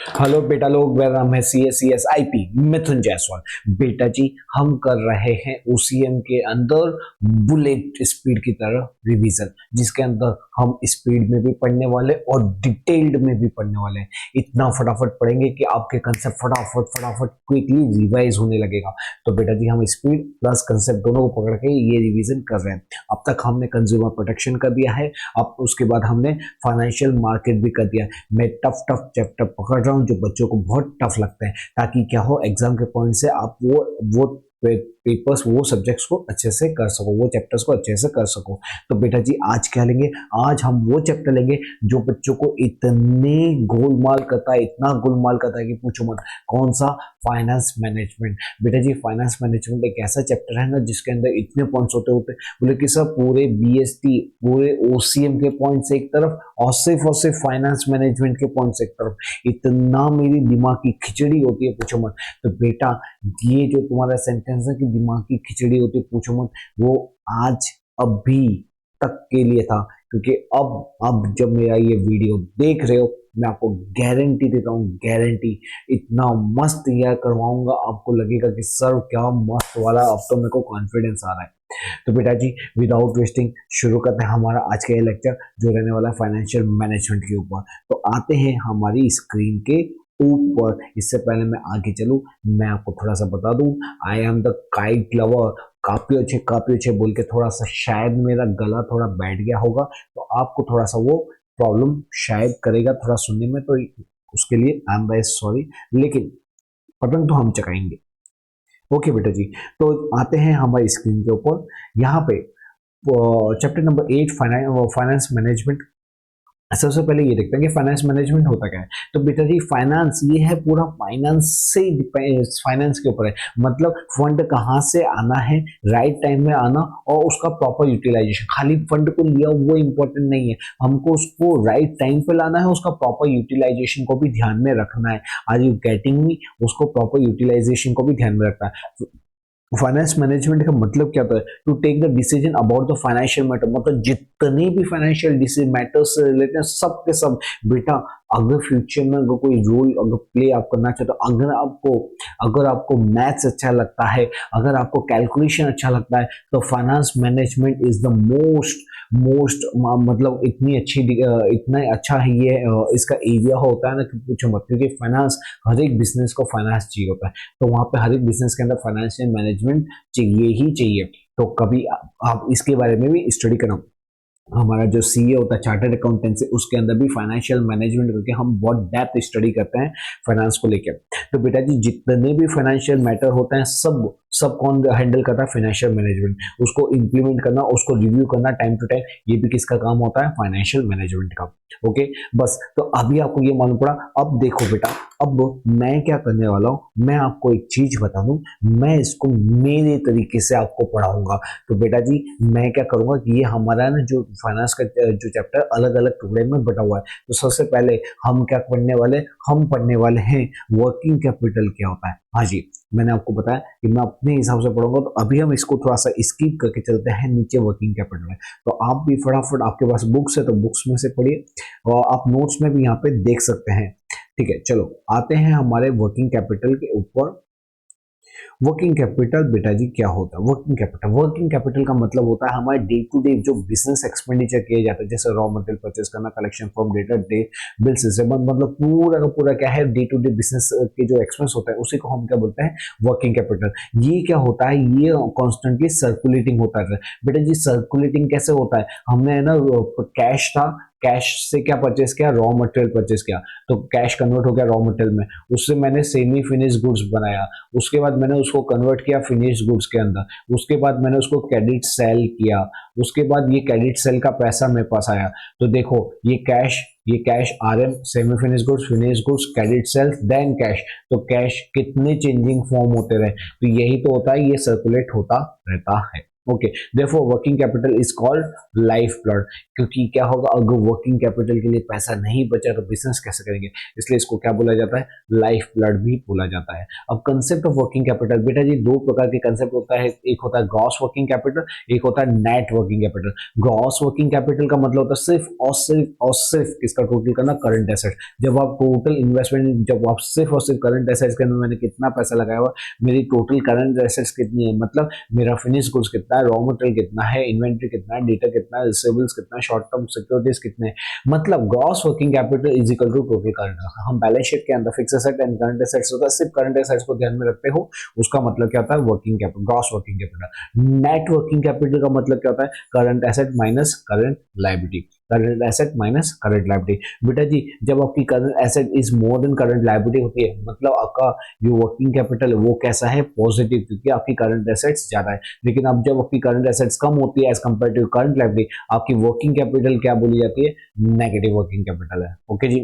Hello बेटा लोग, मेरा नाम है CSIP मिथुन जायसवाल। बेटा जी, हम कर रहे हैं OCM के अंदर बुलेट स्पीड की तरह रिवीजन, जिसके अंदर हम स्पीड में भी पढ़ने वाले और डिटेल्ड में भी पढ़ने वाले हैं। इतना फटाफट पढ़ेंगे कि आपके कंसेप्ट फटाफट फटाफट क्विकली रिवाइज होने लगेगा। तो बेटा जी, हम स्पीड प्लस कंसेप्ट दोनों को पकड़ के ये रिवीजन कर रहे हैं। अब तक हमने कंज्यूमर प्रोटेक्शन कर दिया है, अब उसके बाद हमने फाइनेंशियल मार्केट भी कर दिया। मैं टफ टफ चैप्टर पकड़ रहा हूँ जो बच्चों को बहुत टफ लगते हैं, ताकि क्या हो, एग्जाम के पॉइंट से आप वो पेपर्स, वो सब्जेक्ट्स को अच्छे से कर सको, वो चैप्टर्स को अच्छे से कर सको। तो बेटा जी, आज क्या लेंगे? आज हम वो चैप्टर लेंगे जो बच्चों को इतने गोलमाल करता है, इतना गोलमाल करता है कि पूछो मत। कौन सा? Finance management. बेटा जी, फाइनेंस मैनेजमेंट एक ऐसा चैप्टर है ना जिसके अंदर इतने पॉइंट्स होते बोले कि सर पूरे BST, पूरे OCM के पॉइंट्स एक तरफ और सिर्फ फाइनेंस मैनेजमेंट के पॉइंट्स एक तरफ। इतना मेरी दिमाग की खिचड़ी होती है, पूछो मत। तो बेटा, ये जो तुम्हारा सेंटेंस है कि दिमाग की खिचड़ी होती है, पूछो मत, वो आज अभी तक के लिए था। क्योंकि अब जब मेरा ये वीडियो देख रहे हो, मैं आपको गारंटी देता हूँ, गारंटी, इतना मस्त तैयार करवाऊंगा, आपको लगेगा कि सर क्या मस्त वाला, अब तो मेरे को कॉन्फिडेंस आ रहा है। तो बेटा जी, विदाउट वेस्टिंग शुरू करते हैं हमारा आज का ये लेक्चर, जो रहने वाला है फाइनेंशियल मैनेजमेंट के ऊपर। तो आते हैं हमारी स्क्रीन के ऊपर। इससे पहले मैं आगे चलूं, मैं आपको थोड़ा सा बता दूं, I am the kite lover. काफी अच्छे बोल के थोड़ा सा शायद मेरा गला थोड़ा बैठ गया होगा, तो आपको थोड़ा सा वो प्रॉब्लम शायद करेगा थोड़ा सुनने में, तो उसके लिए आई एम वेरी सॉरी, लेकिन पतंग तो हम चकाएंगे। ओके बेटा जी, तो आते हैं हमारी स्क्रीन के ऊपर। यहाँ पे चैप्टर नंबर 8 फाइनेंस मैनेजमेंट। सबसे पहले ये देखते हैं कि फाइनेंस मैनेजमेंट होता क्या है। तो बेटा जी, फाइनेंस ये है, पूरा फाइनेंस से, फाइनेंस के ऊपर है। मतलब फंड कहाँ से आना है, राइट टाइम में आना, और उसका प्रॉपर यूटिलाइजेशन। खाली फंड को लिया वो इम्पोर्टेंट नहीं है, हमको उसको राइट टाइम पे लाना है, उसका प्रॉपर यूटिलाइजेशन को भी ध्यान में रखना है। Are you getting me? उसको प्रॉपर यूटिलाइजेशन को भी ध्यान में रखना है। फाइनेंस मैनेजमेंट का मतलब क्या होता है? To take the decision about the financial matter. मतलब जितने भी फाइनेंशियल डिसीजन मैटर्स से रिलेटेड हैं, सब के सब। बेटा, अगर फ्यूचर में अगर कोई रोल अगर प्ले आप करना चाहते हो, अगर आपको मैथ्स अच्छा लगता है, अगर आपको कैलकुलेशन अच्छा लगता है, तो finance management is the most मतलब इतना अच्छा है ये, इसका एरिया होता है ना कि पूछो मत। क्योंकि फाइनेंस, हर एक बिजनेस को फाइनेंस चाहिए होता है, तो वहां पे हर एक बिजनेस के अंदर फाइनेंशियल मैनेजमेंट चाहिए ही चाहिए। तो कभी आप इसके बारे में भी स्टडी करना। हमारा जो CA होता है, चार्टर्ड अकाउंटेंसी, उसके अंदर भी फाइनेंशियल मैनेजमेंट करके हम बहुत डेप्थ स्टडी करते हैं फाइनेंस को लेकर। तो बेटा जी, जितने भी फाइनेंशियल मैटर होते हैं, सब कौन हैंडल करता है? Financial management. उसको इंप्लीमेंट करना, उसको रिव्यू करना टाइम टू टाइम, ये भी किसका काम होता है? फाइनेंशियल मैनेजमेंट का। ओके, बस। तो अभी आपको ये मालूम पड़ा। अब देखो बेटा, अब मैं क्या करने वाला हूं, मैं आपको एक चीज बता दूं, मैं इसको मेरे तरीके से आपको पढ़ाऊंगा। तो बेटा जी, मैं क्या करूंगा कि ये हमारा ना जो फाइनेंस का जो चैप्टर अलग अलग टुकड़े में बटा हुआ है, तो सबसे पहले हम क्या पढ़ने वाले हैं वर्किंग कैपिटल क्या होता है। हाँ जी, मैंने आपको बताया कि मैं अपने हिसाब से पढ़ूंगा, तो अभी हम इसको थोड़ा सा स्किप करके चलते हैं नीचे वर्किंग कैपिटल में। तो आप भी फटाफट, आपके पास बुक्स है तो बुक्स में से पढ़िए, और आप नोट्स में भी यहाँ पे देख सकते हैं। ठीक है, चलो आते हैं हमारे वर्किंग कैपिटल के ऊपर। वर्किंग कैपिटल बेटा जी क्या होता है? वर्किंग कैपिटल का मतलब होता है हमारे डे टू डे जो बिजनेस एक्सपेंडिचर किए जाते हैं, जैसे रॉ मटेरियल परचेस करना, collection from debtor day, bills receivable, मतलब पूरा का पूरा क्या है, डे टू डे बिजनेस के जो एक्सपेंस होता है, उसी को हम क्या बोलते हैं? Working capital. ये क्या होता है? ये कॉन्स्टेंटली सर्कुलेटिंग होता है। बेटा जी, सर्कुलेटिंग कैसे होता है? हमने ना कैश था, कैश से क्या परचेस किया? रॉ मटेरियल परचेस किया, तो कैश कन्वर्ट हो गया रॉ मटेरियल में, उससे मैंने सेमी फिनिश गुड्स बनाया, उसके बाद मैंने उसको कन्वर्ट किया फिनिश गुड्स के अंदर, उसके बाद मैंने उसको क्रेडिट सेल किया, उसके बाद ये क्रेडिट सेल का पैसा मेरे पास आया। तो देखो, ये cash RM, semi finish goods, finish goods, credit sale, then cash. तो कैश कितने चेंजिंग फॉर्म होते रहे, तो यही तो होता है, ये सर्कुलेट होता रहता है। Okay, therefore working capital is called life blood, क्योंकि क्या होगा अगर वर्किंग कैपिटल के लिए पैसा नहीं बचा तो बिजनेस कैसे करेंगे, इसलिए इसको क्या बोला जाता है, लाइफ ब्लड भी बोला जाता है। अब कंसेप्ट ऑफ वर्किंग कैपिटल, बेटा जी दो प्रकार के कंसेप्ट होता है, एक होता है ग्रॉस वर्किंग कैपिटल, एक होता है net working capital. Gross working capital का मतलब होता है सिर्फ किसका टोटल करना, करंट एसेट। जब आप टोटल इन्वेस्टमेंट, जब आप सिर्फ और सिर्फ करंट एसेट्स के अंदर मैंने कितना पैसा लगाया हुआ, मेरी टोटल करंट एसेट्स कितनी है, मतलब मेरा फिनिश गुड्स कितना है, रॉ मटेरियल कितना है, इन्वेंट्री कितना है, डेटा कितना है, रिसीवेबल्स कितना है, शॉर्ट टर्म सिक्योरिटीज कितने, मतलब gross working capital is equal to total current. हम बैलेंस शीट के अंदर fix asset and current assets होता है, सिर्फ करंट एसेट्स को ध्यान में रखते हो, उसका मतलब क्या होता है, working capital, gross working capital. Net working capital का मतलब क्या होता है, current asset minus current liability, current asset minus current liability. बेटा जी जब आपकी current asset is more than current liability होती है, मतलब आपका जो वर्किंग कैपिटल है वो कैसा है, पॉजिटिव, क्योंकि आपकी करंट एसेट्स ज्यादा है। लेकिन अब जब आपकी करंट एसेट्स कम होती है as compare to current liability, आपकी वर्किंग कैपिटल क्या बोली जाती है, नेगेटिव वर्किंग कैपिटल है। ओके जी,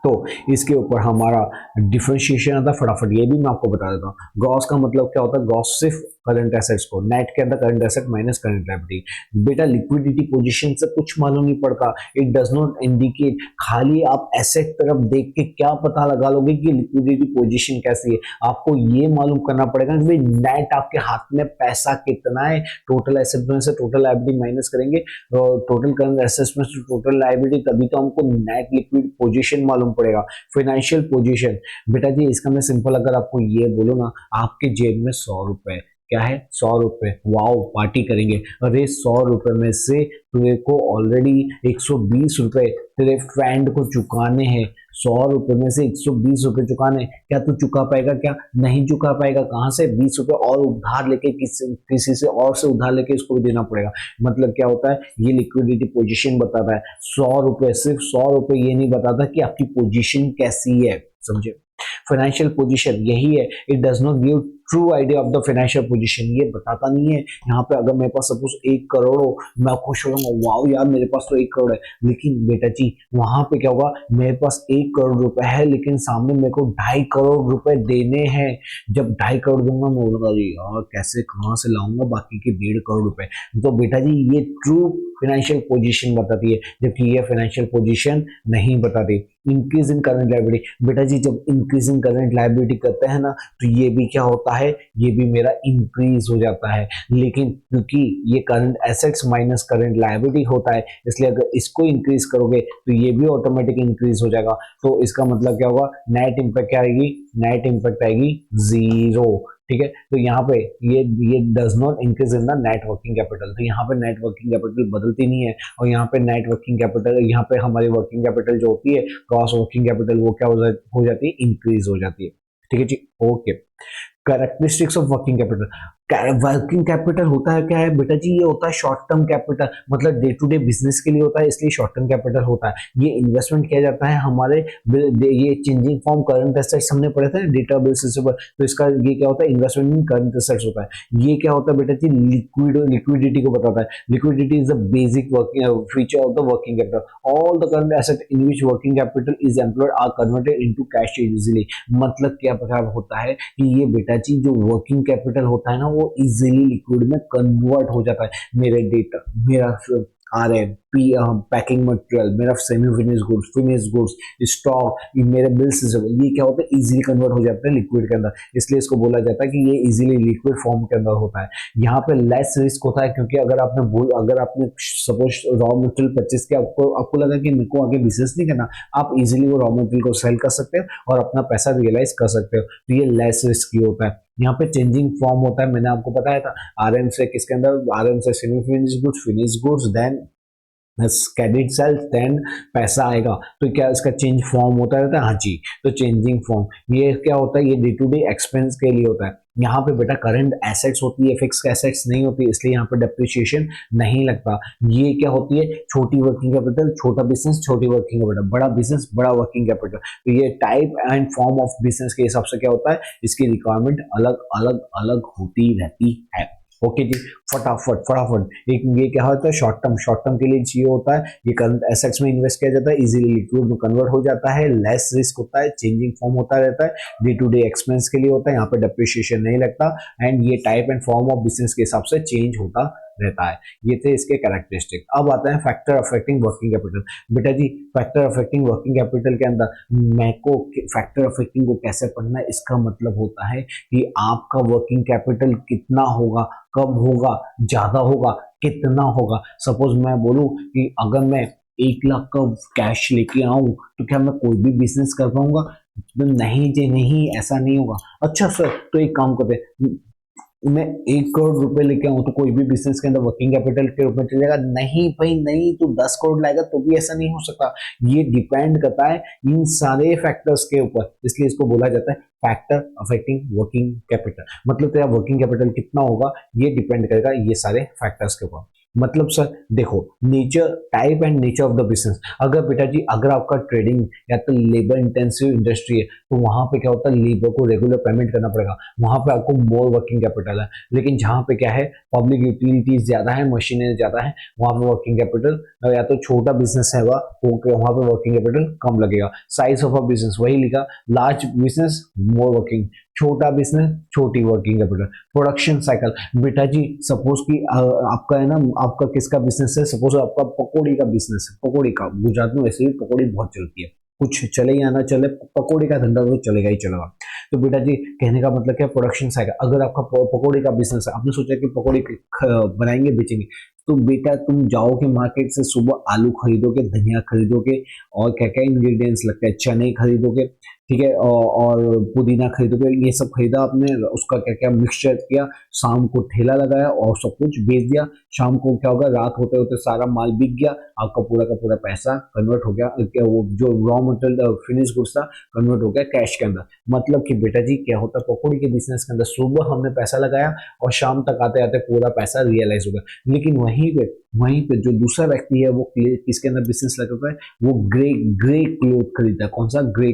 तो इसके ऊपर हमारा डिफरेंशिएशन आता है, फटाफट ये भी मैं आपको बता देता हूँ। ग्रॉस का मतलब क्या होता है, ग्रॉस सिर्फ करंट एसेट्स को, नेट के अंदर current asset minus current liability. बेटा लिक्विडिटी पोजीशन से कुछ मालूम नहीं पड़ता, इट डज नॉट इंडिकेट, खाली आप एसेट तरफ देख के क्या पता लगा लोगे कि लिक्विडिटी पोजीशन कैसी है, आपको ये मालूम करना पड़ेगा कि नेट आपके हाथ में पैसा कितना है, टोटल एसेट में से टोटल लायबिलिटी माइनस करेंगे, टोटल करंट एसेट्स में से टोटल लायबिलिटी, तभी तो हमको नेट लिक्विड पोजीशन मालूम पड़ेगा। फाइनेंशियल पोजीशन, बेटा जी इसका मैं सिंपल अगर आपको ये बोलूं ना, आपके जेब में 100 रुपए, क्या है 100 रुपए, वाओ पार्टी करेंगे, अरे 100 रुपए में से तेरे को ऑलरेडी 120 रुपए तेरे फ्रेंड को चुकाने हैं, 100 रुपए में से 120 रुपए चुकाने, क्या तू चुका पाएगा, क्या नहीं चुका पाएगा, कहां से 20 रुपए और उधार लेके किसी से और से उधार लेके इसको भी देना पड़ेगा। मतलब क्या होता है, ये लिक्विडिटी पोजीशन बताता है। 100 रुपए, सिर्फ 100 रुपए ये नहीं बताता कि आपकी पोजीशन कैसी है, समझे। फाइनेंशियल पोजीशन यही है, it does not give true idea of the financial position, ये बताता नहीं है। यहाँ पे अगर मेरे पास सपोज 1 करोड़ हो, मैं खुश हो जाऊंगा, वाओ यार मेरे पास तो 1 करोड़ है, लेकिन बेटा जी वहां पे क्या होगा, मेरे पास 1 करोड़ रुपए है लेकिन सामने मेरे को 2.5 करोड़ रुपए देने हैं। जब 2.5 करोड़ दूंगा मैं बोलूंगा जी यार कैसे कहाँ से लाऊंगा बाकी के 1.5 करोड़ रुपए। तो बेटा जी ये ट्रू फाइनेंशियल पोजीशन बताती है, जबकि ये फाइनेंशियल पोजीशन नहीं बताती। इंक्रीज इन करंट लायबिलिटी, बेटा जी जब इंक्रीज इन करंट लायबिलिटी करते हैं ना, तो ये भी क्या होता है, ये भी मेरा इंक्रीज हो जाता है, लेकिन क्योंकि ये current assets minus current liability होता है, इसलिए अगर इसको इंक्रीज करोगे तो ये भी ऑटोमेटिक इंक्रीज हो जाएगा। तो इसका मतलब क्या होगा, नेट इंपैक्ट क्या आएगी, नेट इंपैक्ट आएगी 0। ठीक है, तो यहाँ पे ये does not increase in the net working capital, तो यहाँ पे नेट वर्किंग कैपिटल बदलती नहीं है, और यहाँ पे नेट वर्किंग कैपिटल, यहाँ पे हमारी वर्किंग कैपिटल जो होती है क्रॉस वर्किंग कैपिटल, वो क्या हो जाती है, इंक्रीज हो जाती है। ठीक है जी, okay. Characteristics of working capital, working capital होता है क्या है बेटा जी, ये होता है शॉर्ट टर्म कैपिटल, मतलब डे टू डे बिजनेस के लिए होता है, इसलिए शॉर्ट टर्म कैपिटल होता है। ये इन्वेस्टमेंट किया जाता है हमारे, ये चेंजिंग फॉर्म करंट एसेट्स हमने पढ़े थे डेटा बिल्स, तो इसका ये क्या होता है, इन्वेस्टमेंट इन करंट एसेट्स होता है। ये क्या होता है बेटा जी, लिक्विडिटी को बताता है। Liquidity is the basic working feature of the working capital. All the current asset in which working capital is employed are converted into cash easily. मतलब क्या प्रकार होता है कि ये बेटा जी जो वर्किंग कैपिटल होता है ना, वो इजीली लिक्विड में कन्वर्ट हो जाता है। मेरे डेटा, मेरा RM, पैकिंग मटेरियल, मेरा सेमी फिनिश गुड्स, स्टॉक, मेरे बिल्स, ये क्या होता है, इजीली कन्वर्ट हो जाता है लिक्विड के अंदर, इसलिए इसको बोला जाता है कि ये इजीली लिक्विड फॉर्म के अंदर होता है। यहाँ पे लेस रिस्क होता है, क्योंकि अगर आपने सपोज रॉ मटेरियल परचेज किया, आपको लगा कि मेरे को आगे बिजनेस नहीं करना, आप इजीली वो रॉ मटेरियल को सेल कर सकते हो और अपना पैसा रियलाइज कर सकते हो, तो ये लेस रिस्की होता है। यहाँ पे चेंजिंग फॉर्म होता है, मैंने आपको बताया था, RM से किसके अंदर, RM से semi finish goods, then credit sales, then पैसा आएगा, तो क्या इसका चेंज फॉर्म होता रहता है, हाँ जी। तो चेंजिंग फॉर्म ये क्या होता है, ये डे टू डे एक्सपेंस के लिए होता है। यहाँ पे बेटा करंट एसेट्स होती है, फिक्स एसेट्स नहीं होती, इसलिए यहाँ पे डेप्रिसिएशन नहीं लगता। ये क्या होती है, छोटी वर्किंग कैपिटल, छोटा बिजनेस, छोटी वर्किंग कैपिटल, बड़ा बिजनेस, बड़ा वर्किंग कैपिटल। तो ये type and form of business के हिसाब से क्या होता है, इसकी रिक्वायरमेंट अलग अलग होती रहती है। ओके जी, फटाफट फटाफट एक ये क्या होता है, शॉर्ट टर्म के लिए चाहिए होता है, ये करंट एसेट्स में इन्वेस्ट किया जाता है, इजीली लिक्विड में कन्वर्ट हो जाता है, लेस रिस्क होता है, चेंजिंग फॉर्म होता रहता है, डे टू डे एक्सपेंस के लिए होता है, यहाँ पे डेप्रिसिएशन नहीं लगता, एंड ये type and form of business के हिसाब से चेंज होता रहता है। ये थे इसके कैरेक्टरिस्टिक। अब आता है फैक्टर अफेक्टिंग वर्किंग कैपिटल। बेटा जी, फैक्टर अफेक्टिंग वर्किंग कैपिटल के अंदर मैको फैक्टर अफेक्टिंग को कैसे पढ़ना है, इसका मतलब होता है कि आपका वर्किंग कैपिटल कितना होगा, कब होगा, ज्यादा होगा, कितना होगा। सपोज मैं बोलूं कि अगर मैं 1 लाख का कैश लेके आऊं तो क्या मैं कोई भी बिजनेस कर पाऊंगा? नहीं जी नहीं, ऐसा नहीं होगा। अच्छा सर, तो एक काम करते हैं, मैं 1 करोड़ रुपए लेके आऊं तो कोई भी बिजनेस के अंदर वर्किंग कैपिटल के रूप में चलेगा? नहीं भाई नहीं, तो 10 करोड़ लाएगा तो भी ऐसा नहीं हो सकता। ये डिपेंड करता है इन सारे फैक्टर्स के ऊपर, इसलिए इसको बोला जाता है फैक्टर अफेक्टिंग वर्किंग कैपिटल। मतलब तेरा वर्किंग कैपिटल कितना होगा ये डिपेंड करेगा ये सारे फैक्टर्स के ऊपर। मतलब सर देखो, nature, type and nature of the business. अगर बेटा जी अगर आपका ट्रेडिंग या तो लेबर इंटेंसिव इंडस्ट्री है तो वहां पे क्या होता है, लेबर को रेगुलर पेमेंट करना पड़ेगा, वहां पे आपको मोर वर्किंग कैपिटल है। लेकिन जहां पे क्या है, पब्लिक यूटिलिटीज ज्यादा है, मशीनरी ज्यादा है, वहां पे वर्किंग कैपिटल या तो छोटा बिजनेस है वहां पे वर्किंग कैपिटल कम लगेगा। साइज ऑफ अ बिजनेस वही लिखा, लार्ज बिजनेस मोर वर्किंग, छोटा बिजनेस छोटी वर्किंग कैपिटल। प्रोडक्शन साइकिल, बेटा जी सपोज कि आपका है ना, आपका किसका बिजनेस है, सपोज आपका पकौड़ी का बिजनेस है, पकौड़ी का, गुजरात में वैसे भी पकौड़ी बहुत चलती है, कुछ चले या ना चले पकौड़ी का धंधा तो चलेगा ही चलेगा। तो बेटा जी कहने का मतलब क्या, प्रोडक्शन साइकिल। अगर आपका पकौड़ी का बिजनेस है, आपने सोचा कि पकौड़ी बनाएंगे बेचेंगे, तो बेटा तुम जाओगे मार्केट से, सुबह आलू खरीदोगे, धनिया खरीदोगे, और क्या क्या इंग्रेडिएंट्स लगते हैं, चने खरीदोगे, ठीक है, और पुदीना खरीदोगे, ये सब खरीदा आपने, उसका क्या क्या मिक्सचर किया, शाम को ठेला लगाया और सब कुछ बेच दिया। शाम को क्या होगा, रात होते होते सारा माल बिक गया, आपका पूरा का पूरा पैसा कन्वर्ट हो गया, क्या वो जो रॉ मटेरियल फिनिश गुड्स था कन्वर्ट हो गया कैश के अंदर। मतलब कि बेटा जी क्या होता है, पकौड़ी के बिजनेस के अंदर सुबह हमने पैसा लगाया और शाम तक आते आते पूरा पैसा रियलाइज हो गया। लेकिन वहीं पे जो दूसरा व्यक्ति है वो किसके अंदर बिजनेस लगाता है, वो ग्रे ग्रे क्लोथ खरीदता है। कौन सा? Grey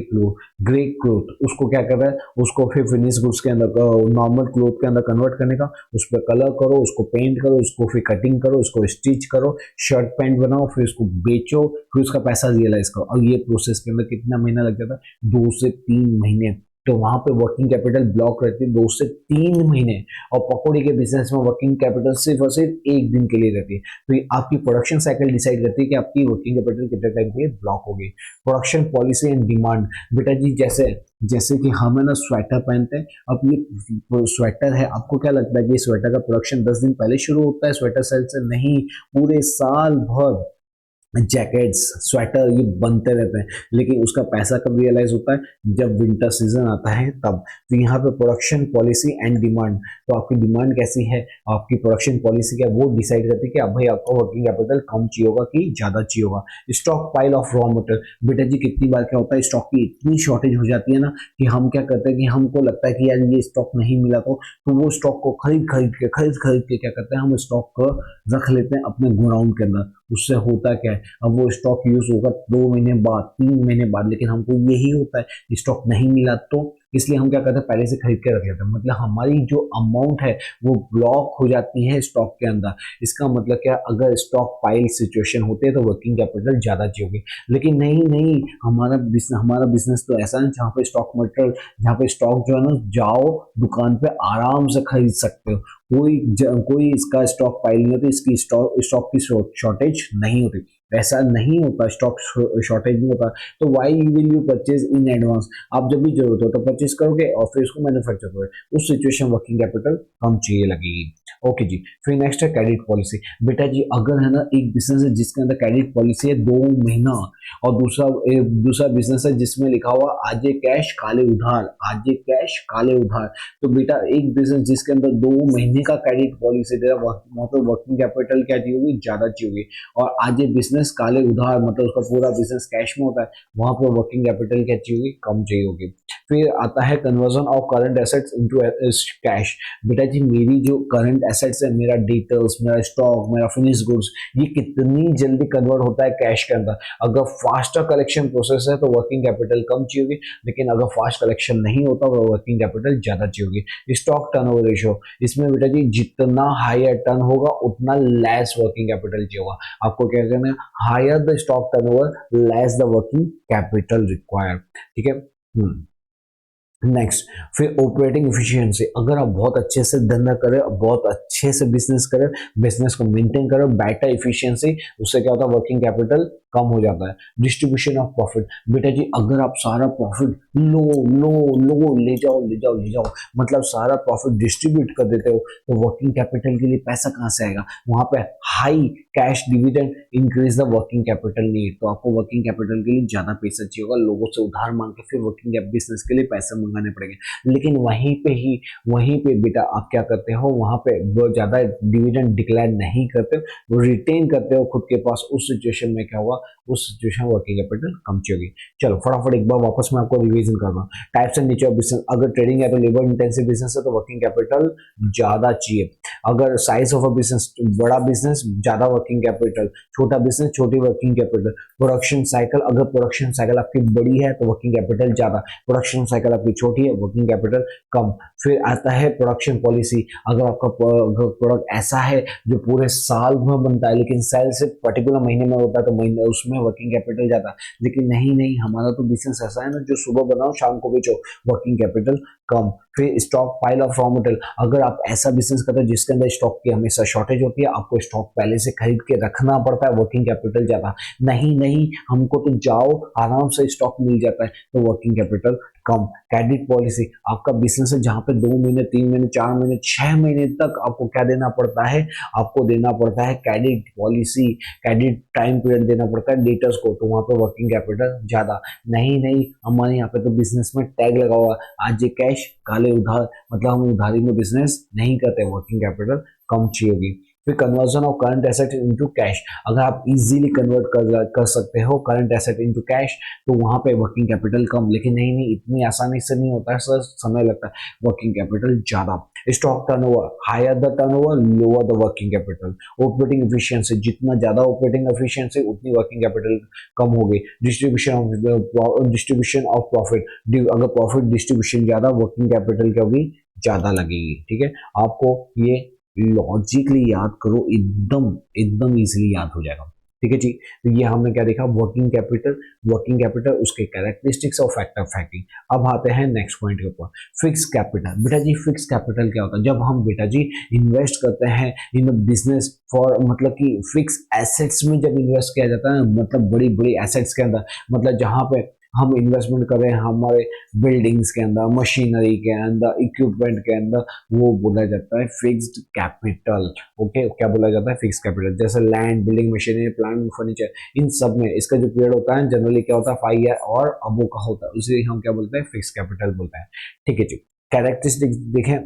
cloth. उसको क्या कर रहा है, उसको फिर फिनिश गुड्स के अंदर, नॉर्मल क्लोथ के अंदर कन्वर्ट करने का, उस पर कलर करो, उसको पेंट करो, उसको फिर कटिंग करो, उसको स्टिच करो, शर्ट पैंट बनाओ, फिर उसको बेचो, फिर उसका पैसा रियलाइज करो। और ये प्रोसेस के अंदर कितना महीना लग जाता है? 2 से 3 महीने। तो वहां पे वर्किंग कैपिटल ब्लॉक रहती है 2 से 3 महीने, और पकौड़ी के बिजनेस में वर्किंग कैपिटल सिर्फ और सिर्फ 1 दिन के लिए रहती है। तो ये आपकी प्रोडक्शन साइकिल डिसाइड करती है कि आपकी वर्किंग कैपिटल कितने टाइम के लिए ब्लॉक होगी। प्रोडक्शन पॉलिसी एंड डिमांड, बेटा जी जैसे जैसे कि हम है ना स्वेटर पहनते हैं, अब ये स्वेटर है, आपको क्या लगता है कि स्वेटर का प्रोडक्शन 10 दिन पहले शुरू होता है स्वेटर सेल से? नहीं, पूरे साल भर जैकेट्स, स्वेटर ये बनते रहते हैं। लेकिन उसका पैसा कब रियलाइज होता है? जब विंटर सीजन आता है तब। तो यहाँ पे प्रोडक्शन पॉलिसी एंड डिमांड, तो आपकी डिमांड कैसी है, आपकी प्रोडक्शन पॉलिसी क्या, वो डिसाइड करती है कि अब भाई आपको वर्किंग कैपिटल कम चाहिए होगा कि ज्यादा चाहिए होगा। Stock pile of raw material, बेटा जी कितनी बार क्या होता है, स्टॉक की इतनी शॉर्टेज हो जाती है ना कि हम क्या करते हैं कि हमको लगता है कि यार ये स्टॉक नहीं मिला, तो वो स्टॉक को खरीद के क्या करते हैं, हम स्टॉक को रख लेते हैं अपने गोडाउन के अंदर। उससे होता क्या है, अब वो स्टॉक यूज होगा 2 महीने बाद, 3 महीने बाद, लेकिन हमको यही होता है स्टॉक नहीं मिला, तो इसलिए हम क्या करते हैं, पहले से खरीद के रख लेते हैं। मतलब हमारी जो अमाउंट है वो ब्लॉक हो जाती है स्टॉक के अंदर। इसका मतलब क्या, अगर स्टॉक पाइल सिचुएशन होते हैं तो वर्किंग कैपिटल ज्यादा चाहिए। लेकिन नहीं, हमारा बिजनेस तो ऐसा है जहाँ पे स्टॉक मटेरियल, जहाँ पे स्टॉक जो है ना, जाओ दुकान पे आराम से खरीद सकते हो, कोई इसका स्टॉक पाइल नहीं होती, इसकी स्टॉक की शॉर्टेज नहीं होती। ऐसा नहीं होता, स्टॉक शॉर्टेज नहीं होता। तो why will you purchase in advance, आप जब भी जरूरत हो तो परचेज करोगे और फिर उसको मैन्युफैक्चर करोगे, उस सिचुएशन वर्किंग कैपिटल कम चाहिए लगेगी। ओके जी, फिर नेक्स्ट है क्रेडिट पॉलिसी। बेटा जी अगर है ना एक बिजनेस है जिसके अंदर क्रेडिट पॉलिसी है 2 महीना, और दूसरा बिजनेस है जिसमें लिखा हुआ आज कैश काले उधार, आज कैश काले उधार, तो बेटा एक बिजनेस जिसके अंदर 2 महीने का क्रेडिट पॉलिसी दे रहा, मतलब वर्किंग कैपिटल क्या चाहिए होगी, ज्यादा चाहिए होगी। और आज बिजनेस काले उधार, मतलब उसका पूरा बिजनेस कैश में होता है, वहां पर वर्किंग कैपिटल क्या चाहिए होगी, कम चाहिए होगी। फिर आता है conversion of current assets into cash. बेटा जी मेरी जो करंट एसेट्स है, मेरा डिटेल्स, मेरा स्टॉक, मेरा फिनिश गुड्स, ये कितनी जल्दी कन्वर्ट होता है कैश के अंदर। अगर फास्टर कलेक्शन प्रोसेस है तो वर्किंग कैपिटल कम चाहिए होगी, लेकिन अगर फास्ट कलेक्शन नहीं होता तो वर्किंग कैपिटल ज्यादा चाहिए होगी। स्टॉक टर्नओवर रेशियो, इसमें बेटा जी जितना हायर टर्न होगा उतना लेस वर्किंग कैपिटल चाहिए होगा। आपको क्या करना है, higher the stock turnover less the working capital required. ठीक है। नेक्स्ट, फिर ऑपरेटिंग एफिशिएंसी, अगर आप बहुत अच्छे से धंधा करें, बहुत अच्छे से बिजनेस करें, बिजनेस को मेंटेन करें, बेटर एफिशिएंसी, उससे क्या होता है वर्किंग कैपिटल कम हो जाता है। डिस्ट्रीब्यूशन ऑफ प्रॉफिट, बेटा जी अगर आप सारा प्रॉफिट लो लो लो ले जाओ ले जाओ ले जाओ, मतलब सारा प्रॉफिट डिस्ट्रीब्यूट कर देते हो, तो वर्किंग कैपिटल के लिए पैसा कहाँ से आएगा? वहां पे high cash dividend increase the working capital need, तो आपको वर्किंग कैपिटल के लिए ज्यादा पैसा चाहिए होगा, लोगों से उधार मांग के फिर वर्किंग बिजनेस के लिए पैसे मंगाने पड़ेंगे। लेकिन वहीं पे बेटा आप क्या करते हो, वहां पे बहुत ज्यादा डिविडेंड डिक्लेयर नहीं करते, वो रिटेन करते हो खुद के पास। उस सिचुएशन में क्या हुआ, उस सिचुएशन में वर्किंग कैपिटल कम चाहिए। चलो फटाफट एक बार वापस मैं आपको रिवीजन कर रहा हूँ। Types and nature of business, अगर ट्रेडिंग है तो लेबर इंटेंसिव बिजनेस है तो वर्किंग कैपिटल ज्यादा चाहिए। अगर साइज ऑफ अ बिजनेस, बड़ा बिजनेस ज्यादा वर्किंग कैपिटल, छोटा बिजनेस छोटी वर्किंग कैपिटल। प्रोडक्शन साइकिल, अगर प्रोडक्शन साइकिल आपकी बड़ी है तो वर्किंग कैपिटल ज्यादा, प्रोडक्शन साइकिल आपकी छोटी है वर्किंग कैपिटल कम। फिर आता है प्रोडक्शन पॉलिसी, अगर आपका प्रोडक्ट ऐसा है जो पूरे साल में बनता है लेकिन सेल सिर्फ पर्टिकुलर महीने में होता है तो महीने उसमें वर्किंग कैपिटल ज्यादा। लेकिन नहीं नहीं, हमारा तो बिजनेस ऐसा है ना जो सुबह बनाओ शाम को बेचो, वर्किंग कैपिटल कम। फिर stock pile of raw material, अगर आप ऐसा बिजनेस करते हो जिसके अंदर स्टॉक की हमेशा शॉर्टेज होती है, आपको स्टॉक पहले से खरीद के रखना पड़ता है, वर्किंग कैपिटल ज्यादा। नहीं नहीं, हमको तो जाओ आराम से स्टॉक मिल जाता है तो वर्किंग कैपिटल कम। क्रेडिट पॉलिसी, आपका बिजनेस है जहां पे 2 महीने 3 महीने 4 महीने 6 महीने तक आपको क्या देना पड़ता है, आपको देना पड़ता है credit policy, credit time period देना पड़ता है डेटर्स को, तो वहां पे वर्किंग कैपिटल ज्यादा। नहीं नहीं, हमारे यहाँ पे तो बिजनेस में टैग लगा हुआ है, आज ये कैश काले उधार, मतलब हम उधारी में बिजनेस नहीं करते, वर्किंग कैपिटल कम चाहिए होगी। फिर conversion of current asset into cash, अगर आप इजीली कन्वर्ट कर सकते हो करंट एसेट इनटू कैश तो वहां पे वर्किंग कैपिटल कम। लेकिन नहीं नहीं, इतनी आसानी से नहीं होता है सर, समय लगता है, वर्किंग कैपिटल ज्यादा। Stock turnover, higher the turnover lower the working capital. Operating efficiency, जितना ज्यादा ऑपरेटिंग एफिशिएंसी उतनी वर्किंग कैपिटल कम होगी। डिस्ट्रीब्यूशन ऑफ प्रॉफिट, अगर प्रॉफिट डिस्ट्रीब्यूशन ज्यादा, वर्किंग कैपिटल क्या होगी, ज्यादा लगेगी। ठीक है, आपको ये लॉजिकली याद करो, एकदम एकदम इजीली याद हो जाएगा। ठीक है जी, तो ये हमने क्या देखा, वर्किंग कैपिटल उसके कैरेक्टरिस्टिक्स और फैक्टर फैक्टिंग। अब आते हैं नेक्स्ट पॉइंट के ऊपर, फिक्स कैपिटल। बेटा जी फिक्स कैपिटल क्या होता है, जब हम बेटा जी इन्वेस्ट करते हैं इन बिजनेस फॉर, मतलब कि फिक्स एसेट्स में जब इन्वेस्ट किया जाता है, मतलब बड़ी बड़ी एसेट्स के अंदर, मतलब जहां पे हम इन्वेस्टमेंट कर रहे हैं हमारे बिल्डिंग्स के अंदर, मशीनरी के अंदर, इक्विपमेंट के अंदर, वो बोला जाता है फिक्स्ड कैपिटल। ओके, क्या बोला जाता है, फिक्स कैपिटल। जैसे land, building, machinery, plant, furniture, इन सब में इसका जो पीरियड होता है जनरली क्या होता है 5 ईयर और अबो का होता है, उसे हम क्या बोलते हैं, फिक्स कैपिटल बोलते हैं। ठीक है जी, कैरेक्टरिस्टिक्स देखें,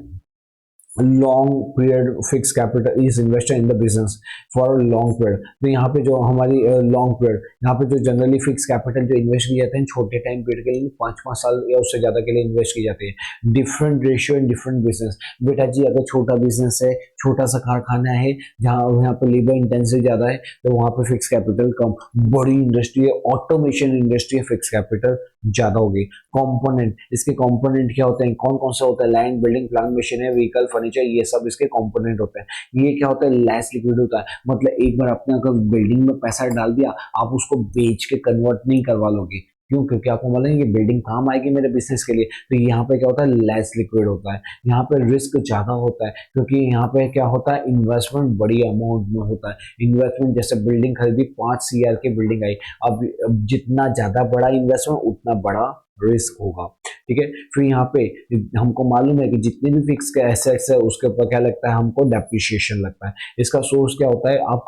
long period fix capital is invested in the business for long period. तो यहाँ पे जो हमारी लॉन्ग पीरियड, यहाँ पे जो जनरली फिक्स कैपिटल जो इन्वेस्ट किए जाते हैं छोटे टाइम पीरियड के लिए, 5-5 साल या उससे ज्यादा के लिए इन्वेस्ट की जाती है। Different ratio in different business, बेटा जी अगर छोटा बिजनेस है, छोटा सा कारखाना है जहाँ यहाँ पे लेबर इंटेंसिव ज्यादा है तो वहां पे फिक्स कैपिटल कम। बड़ी इंडस्ट्री है, ऑटोमेशन इंडस्ट्री है, फिक्स कैपिटल ज्यादा होगी। कंपोनेंट, इसके कंपोनेंट क्या होते हैं, कौन कौन से होते हैं, land, building, plant, machinery, vehicle, furniture, ये सब इसके कंपोनेंट होते हैं। ये क्या होता है, लेस लिक्विड होता है, मतलब एक बार आपने अगर बिल्डिंग में पैसा डाल दिया, आप उसको बेच के कन्वर्ट नहीं करवा लोगे। क्यों? क्योंकि आपको मालूम है ये बिल्डिंग काम आएगी मेरे बिजनेस के लिए, तो यहाँ पे क्या होता है, लेस लिक्विड होता है, यहाँ पे रिस्क ज्यादा होता है, क्योंकि यहाँ पे क्या होता है, इन्वेस्टमेंट बड़ी अमाउंट में होता है। इन्वेस्टमेंट जैसे बिल्डिंग खरीदी, 5 CR की बिल्डिंग आई, अब जितना ज्यादा बड़ा इन्वेस्टमेंट उतना बड़ा रिस्क होगा। ठीक है, फिर यहाँ पे हमको मालूम है कि जितने भी फिक्स के एसेट्स है उसके ऊपर क्या लगता है, हमको डेप्रिसिएशन लगता है। इसका सोर्स क्या होता है, आप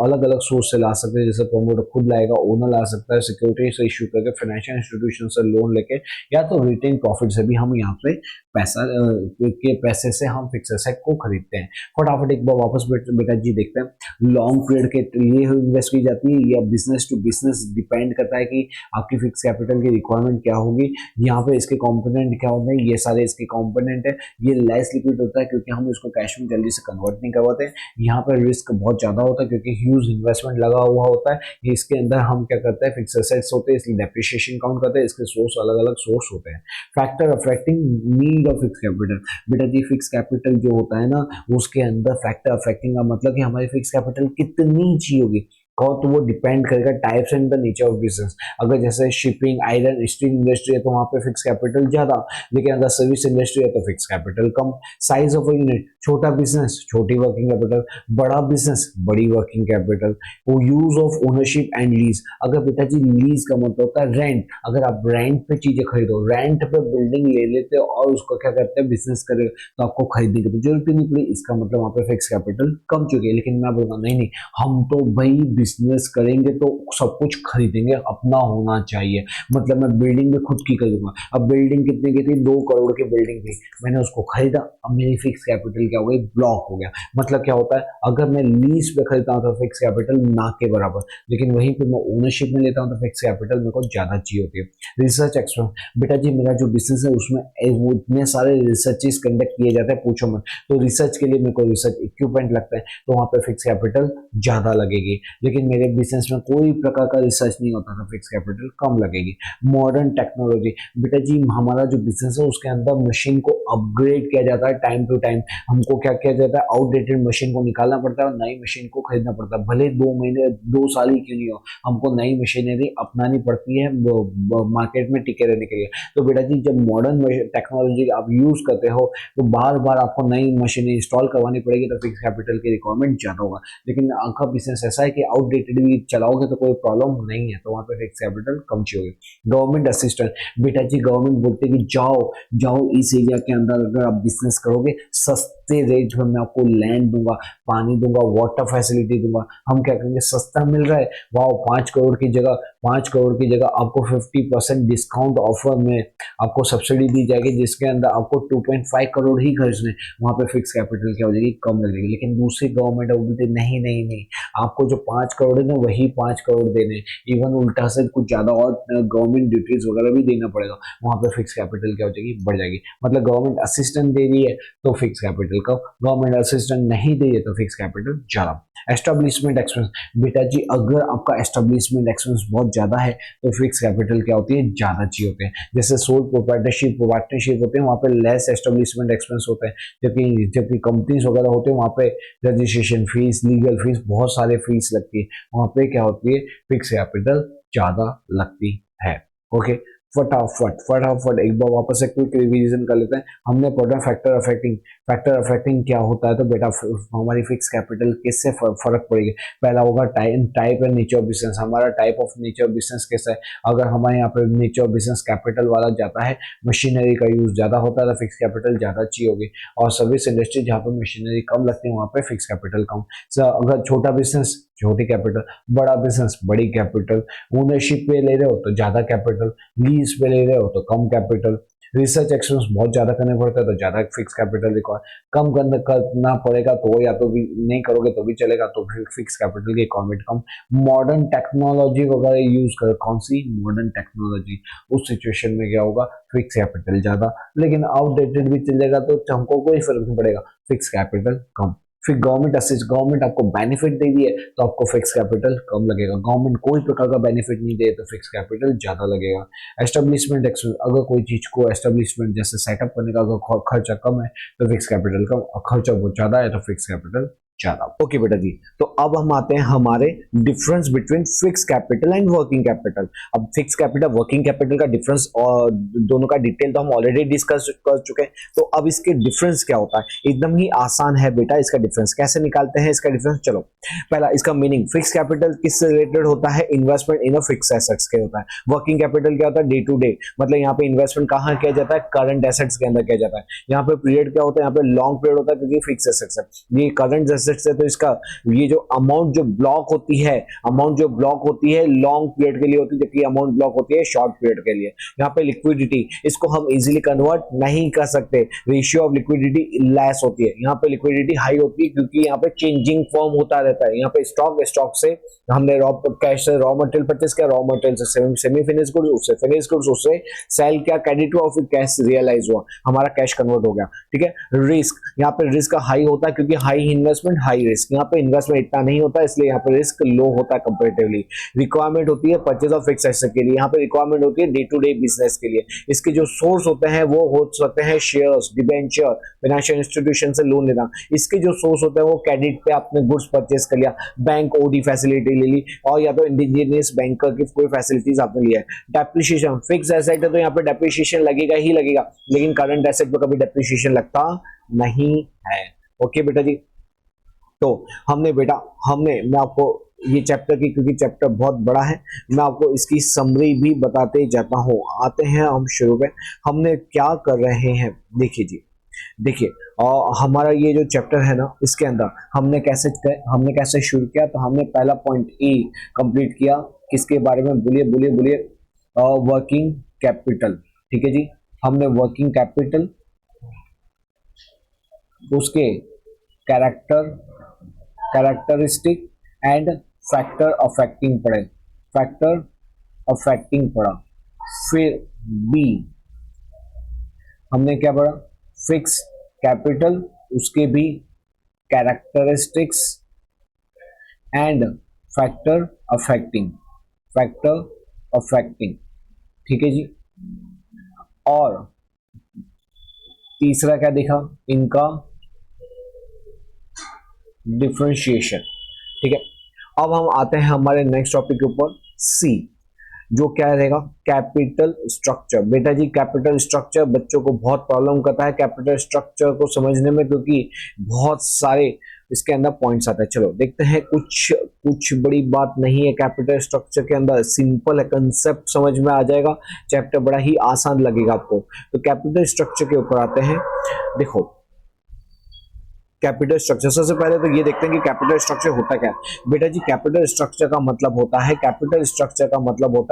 अलग अलग सोर्स से ला सकते हैं, जैसे प्रोमोटर खुद लाएगा, ओनर ला सकता है, सिक्योरिटी से इशू करके, फाइनेंशियल इंस्टीट्यूशन से लोन लेके, या तो रिटेन प्रॉफिट से भी हम यहाँ पे पैसा के पैसे से हम फिक्स एसेट को खरीदते हैं। फटाफट एक बार वापस बेटा जी देखते हैं, लॉन्ग पीरियड के लिए इन्वेस्ट की जाती है, या बिजनेस टू बिजनेस डिपेंड करता है कि आपकी फिक्स कैपिटल की रिक्वायरमेंट क्या होगी। यहाँ पे इसके कंपोनेंट क्या होते हैं, ये सारे इसके कंपोनेंट है। ये लेस लिक्विड होता है क्योंकि हम इसको कैश में जल्दी से कन्वर्ट नहीं करवाते हैं। यहाँ पर रिस्क बहुत ज्यादा होता है क्योंकि ह्यूज इन्वेस्टमेंट लगा हुआ होता है। इसके अंदर हम क्या करते हैं, फिक्स एसेट्स होते हैं इसलिए डेप्रिसिएशन काउंट करते हैं। इसके सोर्स अलग अलग सोर्स होते हैं। Factor affecting need of fix capital, बेटा जी फिक्स कैपिटल जो होता है ना, उसके अंदर फैक्टर अफेक्टिंग का मतलब कि हमारी फिक्स कैपिटल कितनी चाहिए होगी, तो वो डिपेंड करेगा types and the nature of business. अगर जैसे शिपिंग, आयरन, स्टील इंडस्ट्री है तो वहां पे फिक्स कैपिटल ज्यादा, लेकिन अगर सर्विस इंडस्ट्री है तो fix capital come. Size of unit, छोटा बिजनेस छोटी वर्किंग कैपिटल, बड़ा बिजनेस बड़ी वर्किंग कैपिटल। वो use of ownership and lease, अगर बेटा जी लीज का मतलब होता है रेंट, अगर आप रेंट पे चीजें खरीदो, रेंट पे बिल्डिंग ले लेते हो और उसको क्या करते हैं बिजनेस करे, तो आपको खरीदने की तो जरूरत ही नहीं पड़ी, इसका मतलब वहां पे फिक्स कैपिटल कम चुकी है। लेकिन मैं बोलूंगा नहीं नहीं, हम तो भाई बिजनेस करेंगे तो सब कुछ खरीदेंगे, अपना होना चाहिए। मतलब मैं बिल्डिंग भी खुद की खरीदूंगा। अब बिल्डिंग कितने की थी, 2 करोड़ की बिल्डिंग थी, मैंने उसको खरीदा, अब मेरी फिक्स कैपिटल क्या हो गई, ब्लॉक हो गया। मतलब क्या होता है, अगर मैं लीज पे खरीदता हूँ तो फिक्स कैपिटल ना के बराबर, लेकिन वहीं पे मैं ओनरशिप में लेता हूँ तो फिक्स कैपिटल मेरे को ज्यादा चाहिए होती है। रिसर्च एक्सपेंस, बेटा जी मेरा जो बिजनेस है उसमें वो इतने सारे रिसर्चेस कंडक्ट किए जाते हैं, पूछो मत। तो रिसर्च के लिए मेरे को रिसर्च इक्विपमेंट लगता है, तो वहां पे फिक्स कैपिटल ज्यादा लगेगी। लेकिन मेरे बिजनेस में कोई प्रकार का रिसर्च नहीं होता तो फिक्स कैपिटल कम लगेगी। मॉडर्न टेक्नोलॉजी, बेटा जी हमारा जो बिजनेस है उसके अंदर मशीन को अपग्रेड किया जाता है टाइम टू टाइम। हमको क्या किया जाता है, आउटडेटेड मशीन को निकालना पड़ता है और नई मशीन को खरीदना पड़ता है, भले 2 महीने 2 साल ही क्यों नहीं हो, हमको नई मशीनरी अपनानी पड़ती है मार्केट में टिके रहने के लिए। तो बेटा जी जब मॉडर्न टेक्नोलॉजी आप यूज करते हो तो बार बार आपको नई मशीन इंस्टॉल करवानी पड़ेगी, तो फिक्स कैपिटल की रिक्वायरमेंट ज्यादा होगा। लेकिन आपका बिजनेस ऐसा है कि आउटडेटेड भी चलाओगे तो कोई प्रॉब्लम नहीं है, तो वहां पे फिक्स कैपिटल कम चाहिए। गवर्नमेंट असिस्टेंट, बेटा जी गवर्नमेंट बोलते हैं कि जाओ जाओ इस एरिया के अंदर अगर आप बिजनेस करोगे सस्ते रेट में मैं आपको लैंड दूंगा, पानी दूंगा, वाटर फैसिलिटी दूंगा। हम क्या करेंगे, सस्ता मिल रहा है, वाओ 5 करोड़ की जगह आपको 50% डिस्काउंट ऑफर में आपको सब्सिडी दी जाएगी, जिसके अंदर आपको 2.5 करोड़ ही खर्चने, वहां पे फिक्स कैपिटल क्या हो जाएगी, कम लगेगी। लेकिन दूसरी गवर्नमेंट बोलती नहीं नहीं नहीं, आपको जो 5 करोड़ है ना वही 5 करोड़ देने, इवन उल्टा से कुछ ज्यादा और गवर्नमेंट ड्यूटीज वगैरह भी देना पड़ेगा, वहां पे फिक्स कैपिटल क्या हो जाएगी, बढ़ जाएगी। मतलब गवर्नमेंट असिस्टेंट दे रही है तो फिक्स कैपिटल कम, गवर्नमेंट असिस्टेंट नहीं दे रही है तो फिक्स कैपिटल ज्यादा। एस्टेब्लिशमेंट एक्सपेंस, बेटा जी अगर आपका एस्टेब्लिशमेंट एक्सपेंस बहुत ज्यादा है तो फिक्स कैपिटल क्या होती है, ज्यादा चाहिए होते हैं। जैसे सोल प्रोप्राइटरशिप पार्टनरशिप होते हैं वहां पे लेस एस्टेब्लिशमेंट एक्सपेंस होते हैं, जबकि कंपनीज वगैरह होते हैं वहां पे रजिस्ट्रेशन फीस, लीगल फीस, बहुत सारे फीस लगती है, वहां पे क्या होती है, फिक्स कैपिटल ज्यादा लगती है। ओके, फटाफट एक बार वापस से क्विक रिवीजन कर लेते हैं। हमने पढ़ा फैक्टर अफेक्टिंग क्या होता है, तो बेटा हमारी फिक्स कैपिटल किससे फर्क पड़ेगी। पहला होगा type and nature of business, हमारा type of nature of business कैसा है। अगर हमारे यहाँ पे नेचर ऑफ बिजनेस कैपिटल वाला जाता है, मशीनरी का यूज ज्यादा होता है तो फिक्स कैपिटल ज्यादा चाहिए होगी। और सर्विस इंडस्ट्री जहाँ पे मशीनरी कम लगती है वहाँ पे फिक्स कैपिटल कम। अगर छोटा बिजनेस छोटी कैपिटल, बड़ा बिजनेस बड़ी कैपिटल, ओनरशिप पे ले रहे हो तो ज्यादा कैपिटल, लीज पे ले रहे हो तो कम कैपिटल, रिसर्च एक्सपेंस बहुत ज्यादा करने पड़ता है तो ज्यादा फिक्स कैपिटल रिक्वायर, कम करना पड़ेगा तो या तो भी नहीं करोगे तो भी चलेगा, तो फिर फिक्स कैपिटल की रिक्वायरमेंट कम। मॉडर्न टेक्नोलॉजी वगैरह यूज करो, कौन सी मॉडर्न टेक्नोलॉजी, उस सिचुएशन में क्या होगा, फिक्स कैपिटल ज्यादा। लेकिन आउटडेटेड भी चलेगा तो हमको कोई फर्क नहीं पड़ेगा, फिक्स कैपिटल कम। फिर गवर्नमेंट आपको बेनिफिट दे रही है तो आपको फिक्स कैपिटल कम लगेगा, गवर्नमेंट कोई प्रकार का बेनिफिट नहीं दे तो फिक्स कैपिटल ज्यादा लगेगा। एस्टेब्लिशमेंट एक्सपेंस, अगर कोई चीज को एस्टेब्लिशमेंट जैसे सेटअप करने का अगर खर्चा कम है तो फिक्स कैपिटल कम, और खर्चा बहुत ज्यादा है तो फिक्स कैपिटल ज्यादा। ओके बेटा जी, तो अब हम आते हैं हमारे difference between fix capital and working capital. अब फिक्स कैपिटल वर्किंग कैपिटल का डिफरेंस और दोनों का डिटेल तो हम ऑलरेडी डिस्कस कर चुके हैं, तो अब इसके डिफरेंस क्या होता है, एकदम ही आसान है बेटा इसका डिफरेंस कैसे निकालते हैं। इसका डिफरेंस चलो, पहला इसका मीनिंग, फिक्स कैपिटल किससे रिलेटेड होता है, इन्वेस्टमेंट इन फिक्स एसेट्स के होता है। वर्किंग कैपिटल क्या होता है, डे टू डे, मतलब यहाँ पे इन्वेस्टमेंट कहाँ किया जाता है, करंट एसेट्स के अंदर किया जाता है। यहाँ पे पीरियड क्या होता है, यहाँ पे लॉन्ग पीरियड होता है क्योंकि फिक्स एसेट्स है, ये करंट एसेट्स है तो इसका ये जो अमाउंट जो ब्लॉक होती है, अमाउंट जो ब्लॉक होती है लॉन्ग पीरियड के लिए होती है, जबकि अमाउंट ब्लॉक होती है शॉर्ट पीरियड के लिए। यहाँ पे लिक्विडिटी, इसको हम इजीली कन्वर्ट नहीं कर सकते, रेशियो ऑफ लिक्विडिटी लेस होती है। यहाँ पे लिक्विडिटी हाई होती है क्योंकि यहाँ पे चेंजिंग फॉर्म होता रहता है। यहाँ पे स्टॉक से हमने कैश से रॉ मटेरियल परचेस किया, रॉ मटेरियल से सेमी फिनिश गुड्स, उससे फिनिश गुड्स, उससे सेल किया, क्रेडिट हुआ, फिर कैश रियलाइज हुआ, हमारा कैश कन्वर्ट हो गया। ठीक है। रिस्क, यहाँ पे रिस्क हाई होता है क्योंकि हाई इन्वेस्टमेंट हाई रिस्क, यहाँ पे इन्वेस्टमेंट इतना नहीं होता इसलिए यहाँ पे रिस्क लो होता है कंपैरेटिवली। रिक्वायरमेंट होती है परचेज ऑफ फिक्स एसेट के लिए, यहाँ पे रिक्वायरमेंट होती है डे टू डे बिजनेस के लिए। इसके जो सोर्स होते हैं वो हो सकते हैं शेयर्स, डिबेंचर, फाइनेंशियल इंस्टीट्यूशन से लोन लेना। इसके जो सोर्स होते हैं वो क्रेडिट पे आपने गुड्स परचेज कर लिया, बैंक ओडी फैसिलिटी ले ली, और या तो इंडिजिनियस बैंकर की कोई फैसिलिटीज आपने लिया है। डेप्रिसिएशन, फिक्स एसेट है तो यहाँ पे डेप्रिसिएशन लगेगा ही लगेगा, लेकिन करंट एसेट पे कभी डेप्रिसिएशन लगता नहीं है। ओके बेटा जी, तो मैं आपको ये चैप्टर की, क्योंकि चैप्टर बहुत बड़ा है, मैं आपको इसकी समरी भी बताते जाता हूँ। आते हैं हम शुरू में, हमने क्या कर रहे हैं। देखिए जी, देखिए और हमारा ये जो चैप्टर है ना, इसके अंदर हमने कैसे शुरू किया। तो हमने पहला पॉइंट ए कंप्लीट किया, किसके बारे में, बोलिए वर्किंग कैपिटल। ठीक है जी, हमने वर्किंग कैपिटल, उसके कैरेक्टरिस्टिक एंड फैक्टर अफेक्टिंग पढ़ा। फिर बी हमने क्या पढ़ा, फिक्स कैपिटल, उसके भी कैरेक्टरिस्टिक्स एंड फैक्टर अफेक्टिंग। ठीक है जी। और तीसरा क्या देखा, इनका डिफरेंशिएशन। ठीक है। अब हम आते हैं हमारे नेक्स्ट टॉपिक के ऊपर, सी, जो क्या रहेगा, कैपिटल स्ट्रक्चर। बेटा जी कैपिटल स्ट्रक्चर बच्चों को बहुत प्रॉब्लम करता है कैपिटल स्ट्रक्चर को समझने में, क्योंकि बहुत सारे इसके अंदर पॉइंट्स आते हैं। चलो देखते हैं, कुछ बड़ी बात नहीं है कैपिटल स्ट्रक्चर के अंदर, सिंपल है, कंसेप्ट समझ में आ जाएगा, चैप्टर बड़ा ही आसान लगेगा आपको। तो कैपिटल स्ट्रक्चर के ऊपर आते हैं। देखो कैपिटल स्ट्रक्चर, सबसे पहले तो ये देखते हैं कि कैपिटल स्ट्रक्चर होता क्या है। बेटा जी कैपिटल स्ट्रक्चर का मतलब होता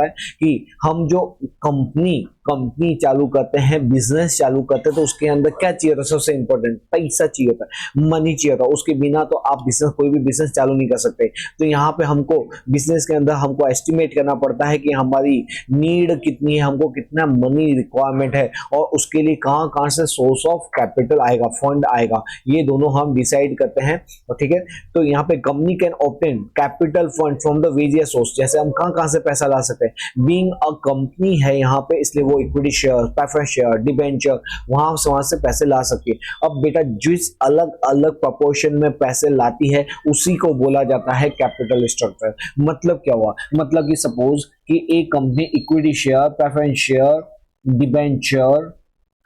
है कि हम जो कंपनी चालू करते हैं, बिजनेस चालू करते हैं, तो उसके अंदर क्या चाहिए होता है, सबसे इंपॉर्टेंट पैसा चाहिए होता है, मनी चाहिए होता है। उसके बिना तो आप कोई भी बिजनेस चालू नहीं कर सकते। तो यहाँ पे हमको बिजनेस के अंदर हमको एस्टिमेट करना पड़ता है कि हमारी नीड कितनी है, हमको कितना मनी रिक्वायरमेंट है, और उसके लिए कहाँ से सोर्स ऑफ कैपिटल आएगा, फंड आएगा, ये दोनों हम डिसाइड करते हैं। ठीक है। तो यहाँ पे company can obtain capital fund from the various source, जैसे हम कहाँ से पैसा ला सकते हैं। बीइंग अ कंपनी है यहाँ पे, इसलिए वो equity share, preference share, debenture, वहां से पैसे ला सकती है। अब बेटा जिस अलग अलग प्रोपोर्शन में पैसे लाती है उसी को बोला जाता है कैपिटल स्ट्रक्चर। मतलब क्या हुआ, मतलब कि सपोज कि एक company equity share, preference share, debenture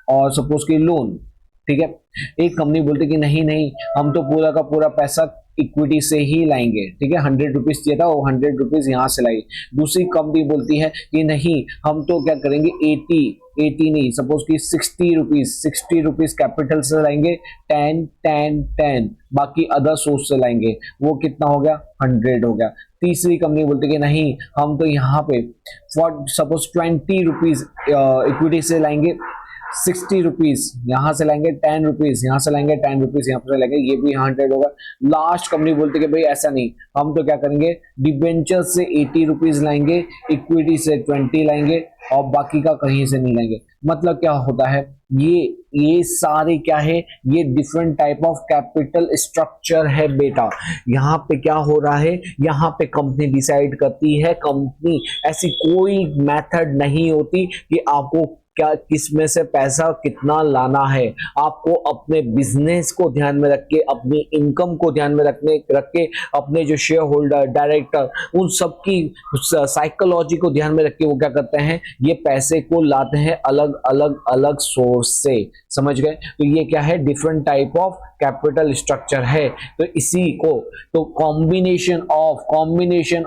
और सपोज की लोन, ठीक है, एक कंपनी बोलती कि नहीं हम तो पूरा का पूरा पैसा इक्विटी से ही लाएंगे। ठीक है, 100 रुपीज चाहिए था, वो 100 रुपीज यहाँ से लाई। दूसरी कंपनी बोलती है कि नहीं हम तो क्या करेंगे, 80 नहीं, सपोज कि 60 रुपीज कैपिटल से लाएंगे, 10 बाकी अदर सोर्स से लाएंगे, वो कितना हो गया, 100 हो गया। तीसरी कंपनी बोलती है कि नहीं हम तो यहाँ पे सपोज 20 रुपीज इक्विटी से लाएंगे, 60 रुपीज यहाँ से लाएंगे, 10 रुपीज यहाँ से लाएंगे, 10 रुपीज यहाँ से लाएंगे, ये भी 100 होगा। लास्ट कंपनी बोलती है कि भाई ऐसा नहीं, हम तो क्या करेंगे, डिबेंचर से 80 रुपीज लाएंगे, इक्विटी से 20 लाएंगे और बाकी का कहीं से नहीं लाएंगे। मतलब क्या होता है, ये सारे क्या है, ये different type of capital structure है बेटा। यहाँ पे क्या हो रहा है, यहाँ पे कंपनी डिसाइड करती है, कंपनी ऐसी कोई मेथड नहीं होती कि आपको क्या किस में से पैसा कितना लाना है। आपको अपने बिजनेस को ध्यान में रख के, अपनी इनकम को ध्यान में रख के, अपने जो शेयर होल्डर, डायरेक्टर, उन सब की साइकोलॉजी को ध्यान में रख के वो क्या करते हैं, ये पैसे को लाते हैं अलग सोर्स से। समझ गए? तो ये क्या है, different type of capital structure है। तो इसी को तो combination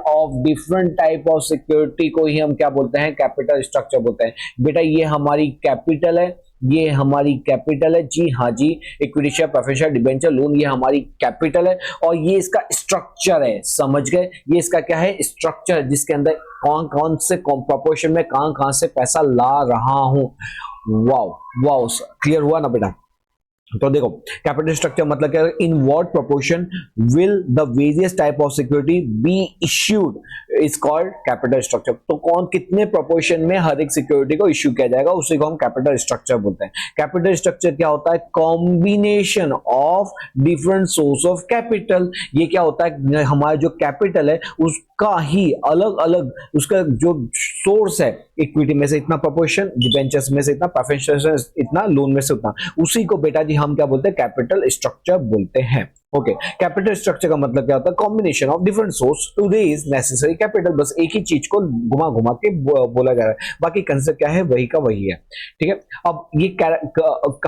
of different type of security को ही हम क्या बोलते हैं, कैपिटल स्ट्रक्चर बोलते हैं। बेटा ये हमारी कैपिटल है, ये हमारी कैपिटल है, जी हाँ जी, equity share, preference share, debenture, loan, ये हमारी कैपिटल है और ये इसका स्ट्रक्चर है, समझ गए, ये इसका क्या है, स्ट्रक्चर, जिसके अंदर कौन कौन से प्रोपोर्शन में कहां कहां से पैसा ला रहा हूं। वाओ वाओ, क्लियर हुआ ना बेटा। तो देखो कैपिटल स्ट्रक्चर मतलब क्या है, in what proportion will the various type of security be issued is called capital structure. तो कौन कितने प्रोपोर्शन में हर एक सिक्योरिटी को इश्यू किया जाएगा उसी को हम कैपिटल स्ट्रक्चर बोलते हैं। कैपिटल स्ट्रक्चर क्या होता है, combination of different source of capital. ये क्या होता है, हमारा जो कैपिटल है उसका ही अलग अलग उसका जो सोर्स है, इक्विटी में से इतना प्रोपोर्शन, डिबेंचर्स में से इतना, प्रेफरेंस से इतना, लोन में से उतना, उसी को बेटा जी हम क्या बोलते हैं, कैपिटल स्ट्रक्चर बोलते हैं। ओके, कैपिटल स्ट्रक्चर का मतलब क्या होता है, combination of different source to raise necessary capital. बस एक ही चीज को घुमा घुमा के बोला जा रहा है, बाकी कंसेप्ट क्या है वही का वही है, ठीक है। अब ये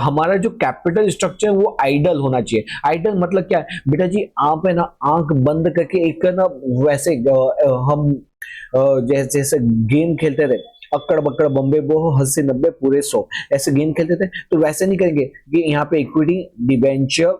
हमारा जो कैपिटल स्ट्रक्चर वो आइडल होना चाहिए। आइडल मतलब क्या है बेटा जी, आप है ना आंख बंद करके एक ना वैसे हम जैसे जैसे गेम खेलते थे, अक्कड़ बक्कड़ बम्बे बो 80 90 पूरे 100, ऐसे गेम खेलते थे, तो वैसे नहीं करेंगे कि यहाँ पे equity, debenture,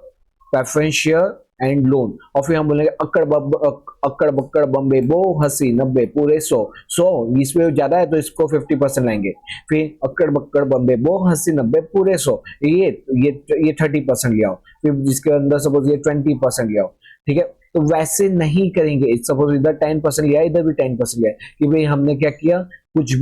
preference share and loan, और फिर हम बोलेंगे अक्कड़ बक्कड़ बम्बे बो 80 90 पूरे 100 इसमें ज्यादा है तो इसको 50% लाएंगे, फिर अक्कड़ बक्कड़ बम्बे बो 80 90 पूरे 100, ये 30% ले आओ, फिर जिसके अंदर सपोज ये 20% ले आओ, ठीक है। तो वैसे नहीं करेंगे, सपोज इधर 10% लिया, इधर भी 10% लिया, कि भाई हमने क्या किया, कुछ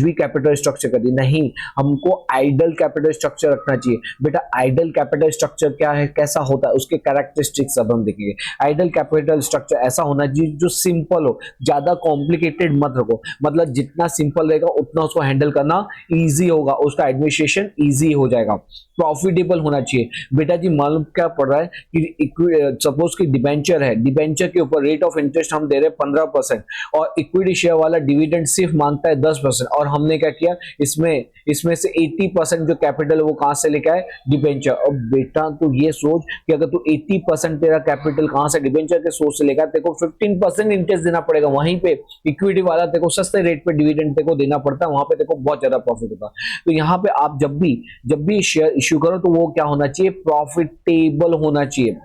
भी कैपिटल स्ट्रक्चर कर दी, नहीं, हमको आइडल कैपिटल स्ट्रक्चर रखना चाहिए। बेटा आइडल कैपिटल स्ट्रक्चर क्या है, कैसा होता है, उसके कैरेक्टरिस्टिक्स अब हम देखेंगे। आइडल कैपिटल स्ट्रक्चर ऐसा होना चाहिए जो सिंपल हो, ज्यादा कॉम्प्लिकेटेड मत रखो, मतलब जितना सिंपल रहेगा उतना उसको हैंडल करना इजी होगा, उसका एडमिनिस्ट्रेशन इजी हो जाएगा। प्रॉफिटेबल होना चाहिए। बेटा जी मालूम क्या पड़ रहा है कि सपोज की डिबेंचर है, डिबेंचर के ऊपर रेट ऑफ इंटरेस्ट हम दे रहे हैं 15% और इक्विटी शेयर वाला डिविडेंड सिर्फ मांगता है 10%, और हमने क्या किया, इसमें से 80% जो कैपिटल है वो कहां से लेके आए, डिबेंचर। अब बेटा तू ये सोच कि अगर तू 80% तेरा कैपिटल कहां से, डिबेंचर के सोर्स से लेगा, तेरे को 15% इंटरेस्ट देना पड़ेगा, वहीं पे इक्विटी वाला तेरे को सस्ते रेट पे डिविडेंड तेरे को देना पड़ता है, वहां पे तेरे को बहुत ज्यादा प्रॉफिट होता है। तो यहाँ पे आप जब भी शेयर इश्यू करो तो वो क्या होना चाहिए, प्रॉफिटेबल होना चाहिए,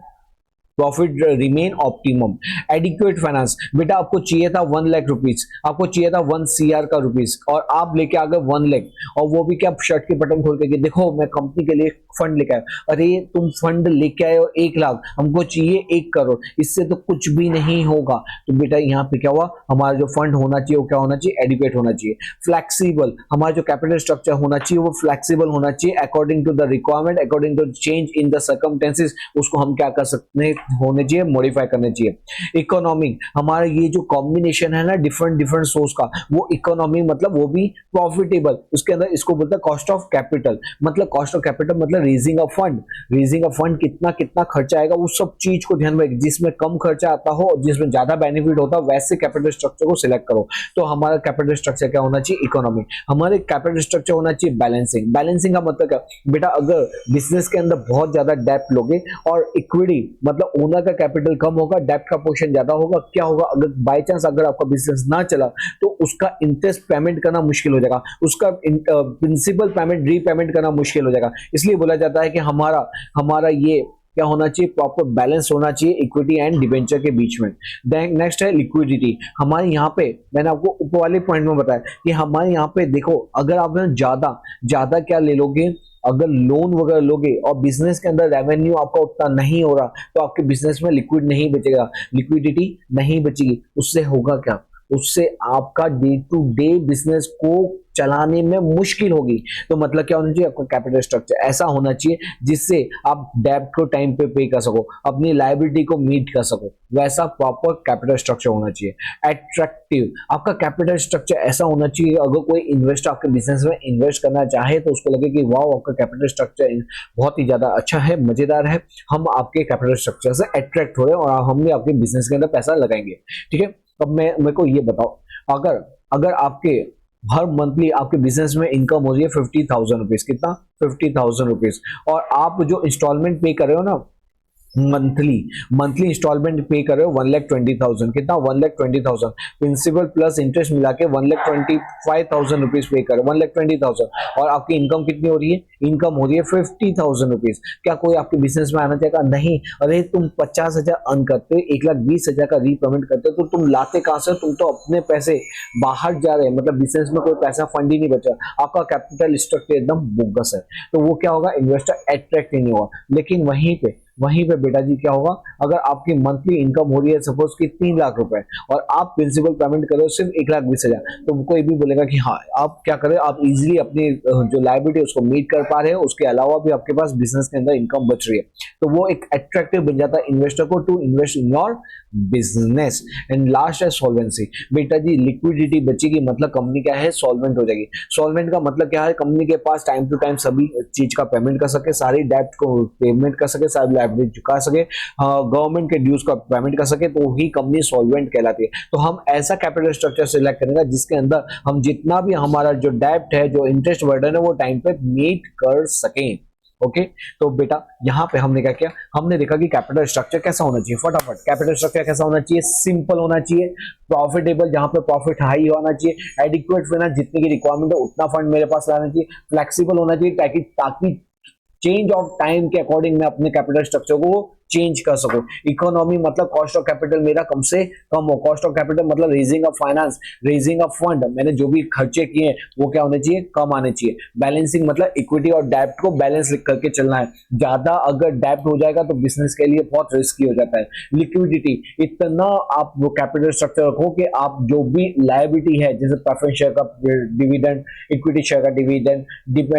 profit remain optimum. Adequate finance, बेटा आपको चाहिए था 1 लाख रुपीज, आपको चाहिए था 1 CR का रुपीज, और आप लेके आ गए 1 लाख, और वो भी क्या शर्ट की बटन खोल के, देखो मैं कंपनी के लिए फंड लेके आया। अरे तुम फंड लेके आए हो 1 लाख, हमको चाहिए 1 करोड़, इससे तो कुछ भी नहीं होगा। तो बेटा यहाँ पे क्या हुआ, हमारा जो फंड होना चाहिए वो क्या होना चाहिए, एडिक्वेट होना चाहिए। फ्लेक्सिबल, हमारा जो कैपिटल स्ट्रक्चर होना चाहिए वो फ्लेक्सिबल होना चाहिए, according to the requirement, according to change in the circumstances, उसको हम क्या कर सकते हैं, होने चाहिए, मॉडिफाई करने चाहिए। इकोनॉमिक, हमारा ये जो कॉम्बिनेशन है ना डिफरेंट सोर्स का, वो इकोनॉमी मतलब वो भी प्रॉफिटेबल, उसके अंदर इसको बोलते हैं कॉस्ट ऑफ कैपिटल, मतलब कॉस्ट ऑफ कैपिटल मतलब raising of fund, raising of fund कितना खर्चा आएगा, उस सब चीज को ध्यान में रखिए, जिसमें कम खर्चा आता हो और जिसमें ज्यादा बेनिफिट होता है वैसे कैपिटल स्ट्रक्चर को सिलेक्ट करो। तो हमारा कैपिटल स्ट्रक्चर क्या होना चाहिए, इकोनॉमी। हमारे कैपिटल स्ट्रक्चर होना चाहिए बैलेंसिंग। बैलेंसिंग का मतलब क्या, बेटा अगर बिजनेस के अंदर बहुत ज्यादा डेप्थ लोगे और इक्विटी मतलब ओनर का कैपिटल कम होगा, डेप्थ का पोर्शन ज्यादा होगा, क्या होगा, अगर बाय चांस अगर आपका बिजनेस ना चला तो उसका इंटरेस्ट पेमेंट करना मुश्किल हो जाएगा, उसका प्रिंसिपल पेमेंट रीपेमेंट करना मुश्किल हो जाएगा। इसलिए बोला जाता है कि हमारा ये क्या होना चाहिए, प्रॉपर बैलेंस होना चाहिए इक्विटी एंड डिबेंचर के बीच में। नेक्स्ट है लिक्विडिटी। हमारे यहाँ पे मैंने आपको ऊपर वाले पॉइंट में बताया कि हमारे यहाँ पे देखो, अगर आप ज्यादा क्या ले लोगे, अगर लोन वगैरह लोगे और बिजनेस के अंदर रेवेन्यू आपका उतना नहीं हो रहा तो आपके बिजनेस में लिक्विड नहीं बचेगा, लिक्विडिटी नहीं बचेगी, उससे होगा क्या, उससे आपका डे टू डे बिजनेस को चलाने में मुश्किल होगी। तो मतलब क्या होना चाहिए, आपका कैपिटल स्ट्रक्चर ऐसा होना चाहिए जिससे आप डेब्ट को टाइम पे कर सको, अपनी लायबिलिटी को मीट कर सको, वैसा प्रॉपर कैपिटल स्ट्रक्चर होना चाहिए। अट्रैक्टिव, आपका कैपिटल स्ट्रक्चर ऐसा होना चाहिए अगर कोई इन्वेस्टर आपके बिजनेस में इन्वेस्ट करना चाहे तो उसको लगे कि वाह आपका कैपिटल स्ट्रक्चर बहुत ही ज्यादा अच्छा है, मजेदार है, हम आपके कैपिटल स्ट्रक्चर से अट्रैक्ट हो रहे हैं और हम भी आपके बिजनेस के अंदर पैसा लगाएंगे। ठीक है, अब मेरे को ये बताओ, अगर आपके हर मंथली आपके बिजनेस में इनकम हो रही है 50,000 रुपीज, कितना, 50,000 रुपीज, और आप जो इंस्टॉलमेंट पे कर रहे हो ना मंथली इंस्टॉलमेंट पे कर रहे हो 1,20,000, कितना 1,20,000, प्रिंसिपल प्लस इंटरेस्ट मिला के 1,25,000 रुपीज पे कर 1,20,000, और आपकी इनकम कितनी हो रही है, इनकम हो रही है 50,000 रुपीज। क्या कोई आपके बिजनेस में आना चाहेगा? नहीं। अरे तुम 50,000 अर्न करते हो, 1,20,000 का रीपेमेंट करते हो, तो तुम लाते कहां से? तुम तो अपने पैसे बाहर जा रहे हैं, मतलब बिजनेस में कोई पैसा फंड ही नहीं बचा, आपका कैपिटल स्ट्रक्चर एकदम बोगस है। तो वो क्या होगा, इन्वेस्टर अट्रैक्ट ही नहीं होगा। लेकिन वहीं पे बेटा जी क्या होगा, अगर आपकी मंथली इनकम हो रही है सपोज कि 3 लाख रुपए, और आप प्रिंसिपल पेमेंट करो सिर्फ 1,20,000, तो कोई भी बोलेगा कि हाँ आप क्या करें, आप इजीली अपनी जो लायबिलिटी उसको मीट कर पा रहे हो, उसके अलावा भी आपके पास बिजनेस के अंदर इनकम बच रही है, तो वो एक अट्रैक्टिव बन जाता है इन्वेस्टर को to invest in your business. And last है सॉल्वेंसी। बेटा जी लिक्विडिटी बचेगी, मतलब कंपनी क्या है, सॉल्वेंट हो जाएगी। सॉल्वेंट का मतलब क्या है, कंपनी के पास टाइम टू टाइम सभी चीज का पेमेंट कर सके, सारी डेब्ट को पेमेंट कर सके, सारी लायबिलिटी चुका सके, गवर्नमेंट के ड्यूज का पेमेंट कर सके, तो ही कंपनी सॉल्वेंट कहलाती है। तो हम ऐसा कैपिटल स्ट्रक्चर सिलेक्ट करेंगे जिसके अंदर हम जितना भी हमारा जो डेब्ट है, जो इंटरेस्ट बर्डन है, वो टाइम पे मीट कर सकें। ओके तो बेटा यहाँ पे हमने क्या किया, हमने देखा कि कैपिटल स्ट्रक्चर कैसा होना चाहिए। फटाफट कैपिटल स्ट्रक्चर कैसा होना चाहिए, सिंपल होना चाहिए, प्रॉफिटेबल, जहां पे प्रॉफिट हाई होना चाहिए, एडिक्वेट फाइनेंस, जितने की रिक्वायरमेंट है उतना फंड मेरे पास लाना चाहिए, फ्लेक्सिबल होना चाहिए ताकि चेंज ऑफ टाइम के अकॉर्डिंग मैं अपने कैपिटल स्ट्रक्चर को चेंज कर सकूं। इकोनॉमी मतलब कॉस्ट ऑफ कैपिटल मेरा कम से कम हो, कॉस्ट ऑफ कैपिटल मतलब raising of finance, raising of fund, मैंने जो भी खर्चे किए वो क्या होने चाहिए, कम आने चाहिए। बैलेंसिंग मतलब इक्विटी और डेब्ट को बैलेंस करके चलना है, ज्यादा अगर डेब्ट हो जाएगा तो बिजनेस के लिए बहुत रिस्की हो जाता है। लिक्विडिटी, इतना आप वो कैपिटल स्ट्रक्चर रखो कि आप जो भी लायबिलिटी है, जैसे प्रेफरेंस शेयर का डिविडेंड, इक्विटी शेयर का डिविडेंड,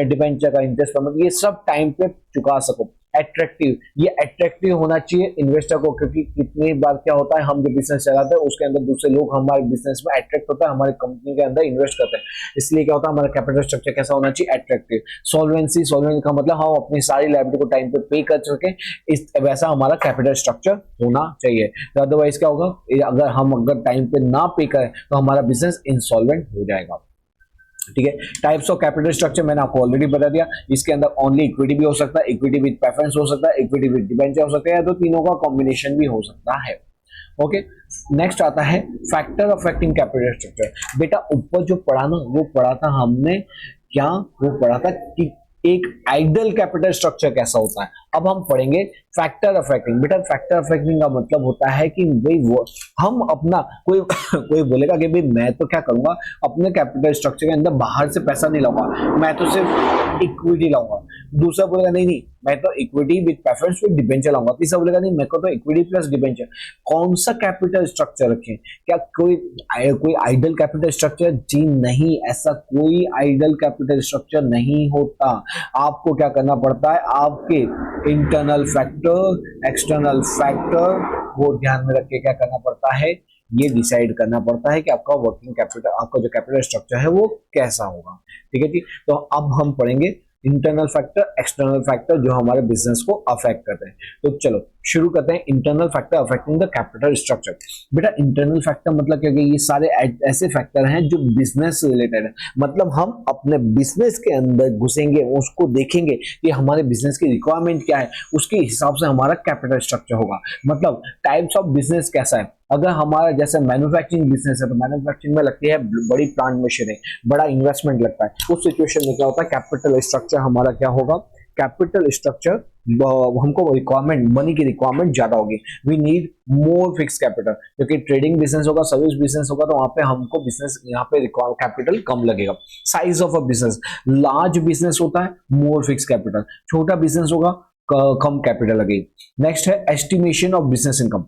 डिबेंचर का इंटरेस्ट पेमेंट, ये सब टाइम पे चुका सको। अट्रैक्टिव, ये अट्रैक्टिव होना चाहिए इन्वेस्टर को, क्योंकि कितनी बार क्या होता है, हम जो बिजनेस चलाते हैं उसके अंदर दूसरे लोग हमारे बिजनेस में अट्रैक्ट होता है, हमारी कंपनी के अंदर इन्वेस्ट करते हैं, इसलिए क्या होता है, हमारा कैपिटल स्ट्रक्चर कैसा होना चाहिए, अट्रैक्टिव। सॉल्वेंसी, सॉल्वेंसी का मतलब हम अपनी सारी लायबिलिटी को टाइम पे पे कर सके, इस वैसा हमारा कैपिटल स्ट्रक्चर होना चाहिए। तो अदरवाइज क्या होगा, अगर टाइम पे ना पे करें तो हमारा बिजनेस इंसॉल्वेंट हो जाएगा। ठीक है, टाइप्स ऑफ कैपिटल स्ट्रक्चर मैंने आपको ऑलरेडी बता दिया, इसके अंदर ओनली इक्विटी भी हो सकता है, इक्विटी विद प्रेफरेंस हो सकता है, इक्विटी विद डिबेंचर हो सकता है, या तो तीनों का कॉम्बिनेशन भी हो सकता है। ओके, नेक्स्ट आता है फैक्टर अफेक्टिंग कैपिटल स्ट्रक्चर। बेटा ऊपर जो पढ़ा ना, वो पढ़ा था हमने क्या, वो पढ़ा था कि एक आइडल कैपिटल स्ट्रक्चर कैसा होता है। अब हम पढ़ेंगे फैक्टर अफेक्टिंग। बेटा फैक्टर अफेक्टिंग का मतलब होता है कि भाई वो हम अपना कोई बोलेगा कि भाई मैं तो क्या करूंगा, अपने कैपिटल स्ट्रक्चर के अंदर बाहर से पैसा नहीं लाऊंगा, मैं तो सिर्फ इक्विटी लाऊंगा। दूसरा बोलेगा नहीं मैं तो equity with preference with debenture लाऊंगा। तीसरा बोलेगा नहीं मैं को तो इक्विटी प्लस डिबेंचर। कौन सा कैपिटल स्ट्रक्चर रखें? क्या कोई आइडल कैपिटल स्ट्रक्चर? जी नहीं, ऐसा कोई आइडल कैपिटल स्ट्रक्चर नहीं होता। आपको क्या करना पड़ता है, आपके इंटरनल फैक्टर, एक्सटर्नल फैक्टर, वो ध्यान में रख के क्या करना पड़ता है, ये डिसाइड करना पड़ता है कि आपका वर्किंग कैपिटल, आपका जो कैपिटल स्ट्रक्चर है वो कैसा होगा। ठीक है जी, तो अब हम पढ़ेंगे इंटरनल फैक्टर, एक्सटर्नल फैक्टर जो हमारे बिजनेस को अफेक्ट करते हैं। तो चलो शुरू करते हैं, internal factor affecting the capital structure. बेटा इंटरनल फैक्टर मतलब क्या, ये सारे ऐसे फैक्टर हैं जो बिजनेस से रिलेटेड है, मतलब हम अपने बिजनेस के अंदर घुसेंगे, उसको देखेंगे कि हमारे बिजनेस की रिक्वायरमेंट क्या है, उसके हिसाब से हमारा कैपिटल स्ट्रक्चर होगा। मतलब टाइप्स ऑफ बिजनेस कैसा है, अगर हमारा जैसे मैन्युफैक्चरिंग बिजनेस है तो मैन्युफैक्चरिंग में लगती है बड़ी प्लांट मशीनें, बड़ा इन्वेस्टमेंट लगता है। उस सिचुएशन में क्या होता है, कैपिटल स्ट्रक्चर हमारा क्या होगा, कैपिटल स्ट्रक्चर हमको रिक्वायरमेंट, मनी की रिक्वायरमेंट ज्यादा होगी, we need more fix capital. क्योंकि ट्रेडिंग बिजनेस होगा, सर्विस बिजनेस होगा, तो वहां पे हमको बिजनेस यहाँ पे कैपिटल कम लगेगा। Size of a business, large business होता है मोर फिक्स कैपिटल, छोटा बिजनेस होगा कम कैपिटल लगेगी। नेक्स्ट है एस्टिमेशन ऑफ बिजनेस इनकम।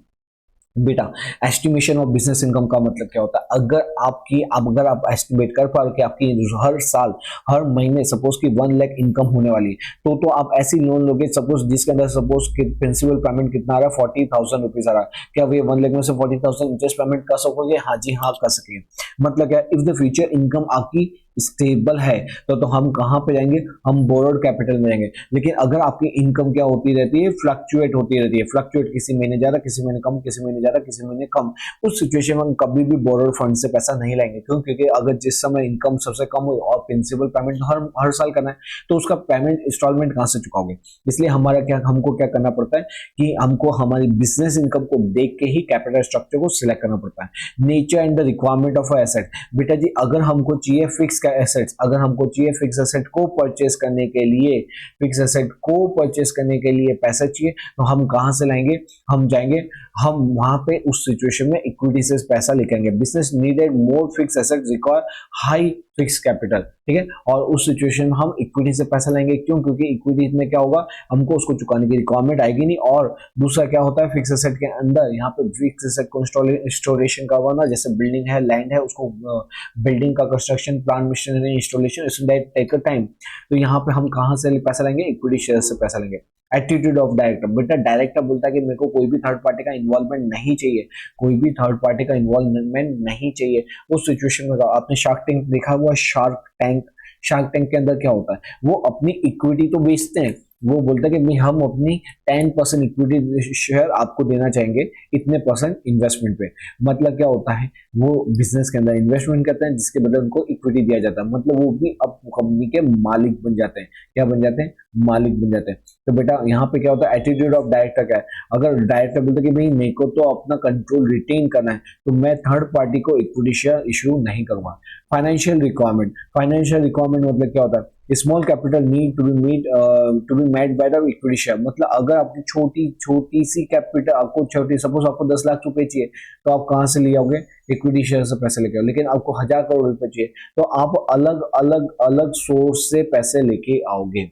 बेटा एस्टिमेशन ऑफ बिजनेस इनकम का मतलब क्या होता है, अगर आप एस्टिमेट कर पा रहे कि आपकी हर साल हर महीने सपोज कि 1 लाख इनकम होने वाली है, तो आप ऐसी लोन लोगे सपोज जिसके अंदर सपोज प्रिंसिपल पेमेंट कितना आ रहा है, 40,000 रुपीज आ रहा है। क्या ये 1 लाख में से 40,000 इंटरेस्ट पेमेंट कर सकोगे? हाँ जी हाँ कर सकेंगे। मतलब क्या, इफ द फ्यूचर इनकम आपकी स्टेबल है तो हम कहाँ पे जाएंगे, हम बोरोड कैपिटल में जाएंगे। लेकिन अगर आपकी इनकम क्या होती रहती है, फ्लक्चुएट होती रहती है, फ्लक्चुएट किसी महीने ज्यादा, किसी महीने कम, किसी महीने ज्यादा, किसी महीने कम, उस सिचुएशन में हम कभी भी बोरोड फंड से पैसा नहीं लाएंगे। क्यों? क्योंकि अगर जिस समय इनकम सबसे कम हो और प्रिंसिपल पेमेंट हर हर साल करना है तो उसका पेमेंट इंस्टॉलमेंट कहाँ से चुकाओगे। इसलिए हमको क्या करना पड़ता है कि हमको हमारी बिजनेस इनकम को देख के ही कैपिटल स्ट्रक्चर को सिलेक्ट करना पड़ता है। Nature and the requirement of asset, बेटा जी अगर हमको चाहिए फिक्स एसेट्स, अगर हमको चाहिए फिक्स एसेट को परचेस करने के लिए, फिक्स एसेट को परचेस करने के लिए पैसा चाहिए तो हम कहां से लाएंगे, हम जाएंगे, हम वहां पे उस सिचुएशन में इक्विटी से पैसा लेके आएंगे। Business needed more fix asset require high fix capital, ठीक है, और उस सिचुएशन में हम इक्विटी से पैसा लेंगे। क्यों? क्योंकि इक्विटी में क्या होगा, हमको उसको चुकाने की रिक्वायरमेंट आएगी नहीं। और दूसरा क्या होता है, फिक्स एसेट के अंदर यहाँ पे फिक्स एसेट को इंस्टॉलेशन करवाना, जैसे बिल्डिंग है, लैंड है, उसको बिल्डिंग का construction, plant machinery installation take time. तो यहाँ पे हम कहाँ से पैसा लेंगे, इक्विटी शेयर से पैसा लेंगे। एटीट्यूड ऑफ डायरेक्टर, बेटा डायरेक्टर बोलता है कि मेरे को कोई भी थर्ड पार्टी का इन्वॉल्वमेंट नहीं चाहिए, कोई भी थर्ड पार्टी का इन्वॉल्वमेंट नहीं चाहिए। उस सिचुएशन में आपने शार्क टैंक देखा हुआ, शार्क टैंक, शार्क टैंक के अंदर क्या होता है, वो अपनी इक्विटी तो बेचते हैं, वो बोलता है कि हम अपनी 10% इक्विटी शेयर आपको देना चाहेंगे इतने परसेंट इन्वेस्टमेंट पे। मतलब क्या होता है, वो बिजनेस के अंदर इन्वेस्टमेंट करते हैं जिसके बदले उनको इक्विटी दिया जाता है, मतलब वो भी अब कंपनी के मालिक बन जाते हैं। क्या बन जाते हैं? मालिक बन जाते हैं। तो बेटा यहाँ पे क्या होता है, एटीट्यूड ऑफ डायरेक्टर क्या है, अगर डायरेक्टर बोलते कि भाई मेरे को तो अपना कंट्रोल रिटेन करना है तो मैं थर्ड पार्टी को इक्विटी शेयर इशू नहीं करूंगा। फाइनेंशियल रिक्वायरमेंट, फाइनेंशियल रिक्वायरमेंट मतलब क्या होता है, small capital need to be met by the equity share. मतलब अगर आपकी छोटी सी कैपिटल, आपको छोटी, सपोज आपको 10 लाख रुपए चाहिए तो आप कहां से ले आओगे, इक्विटी शेयर से पैसे लेके आओ। लेकिन आपको 1000 करोड़ रुपए चाहिए तो आप अलग अलग अलग सोर्स से पैसे लेके आओगे।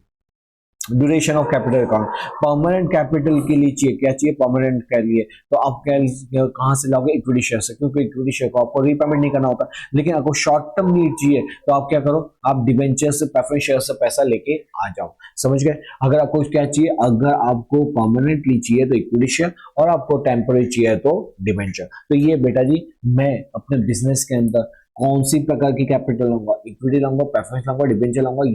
Duration of capital account, permanent capital के लिए चाहिए, क्या चाहिए, परमानेंट के लिए तो आप कहां से लाओगे, इक्विटी शेयर से, क्योंकि इक्विटी शेयर को आपको रीपेमेंट नहीं करना होता। लेकिन आपको शॉर्ट टर्म नीड चाहिए तो आप क्या करो, आप डिबेंचर से, प्रेफरेंस शेयर से पैसा लेके आ जाओ। समझ गए? अगर आपको क्या चाहिए, अगर आपको परमानेंटली चाहिए तो इक्विटी शेयर, और आपको टेम्पररी चाहिए तो डिबेंचर। तो ये बेटा जी मैं अपने बिजनेस के अंदर कौन सी प्रकार की कैपिटल लूंगा, इक्विटी लूंगा, प्रेफरेंस लूंगा, डिबेंचर लूंगा,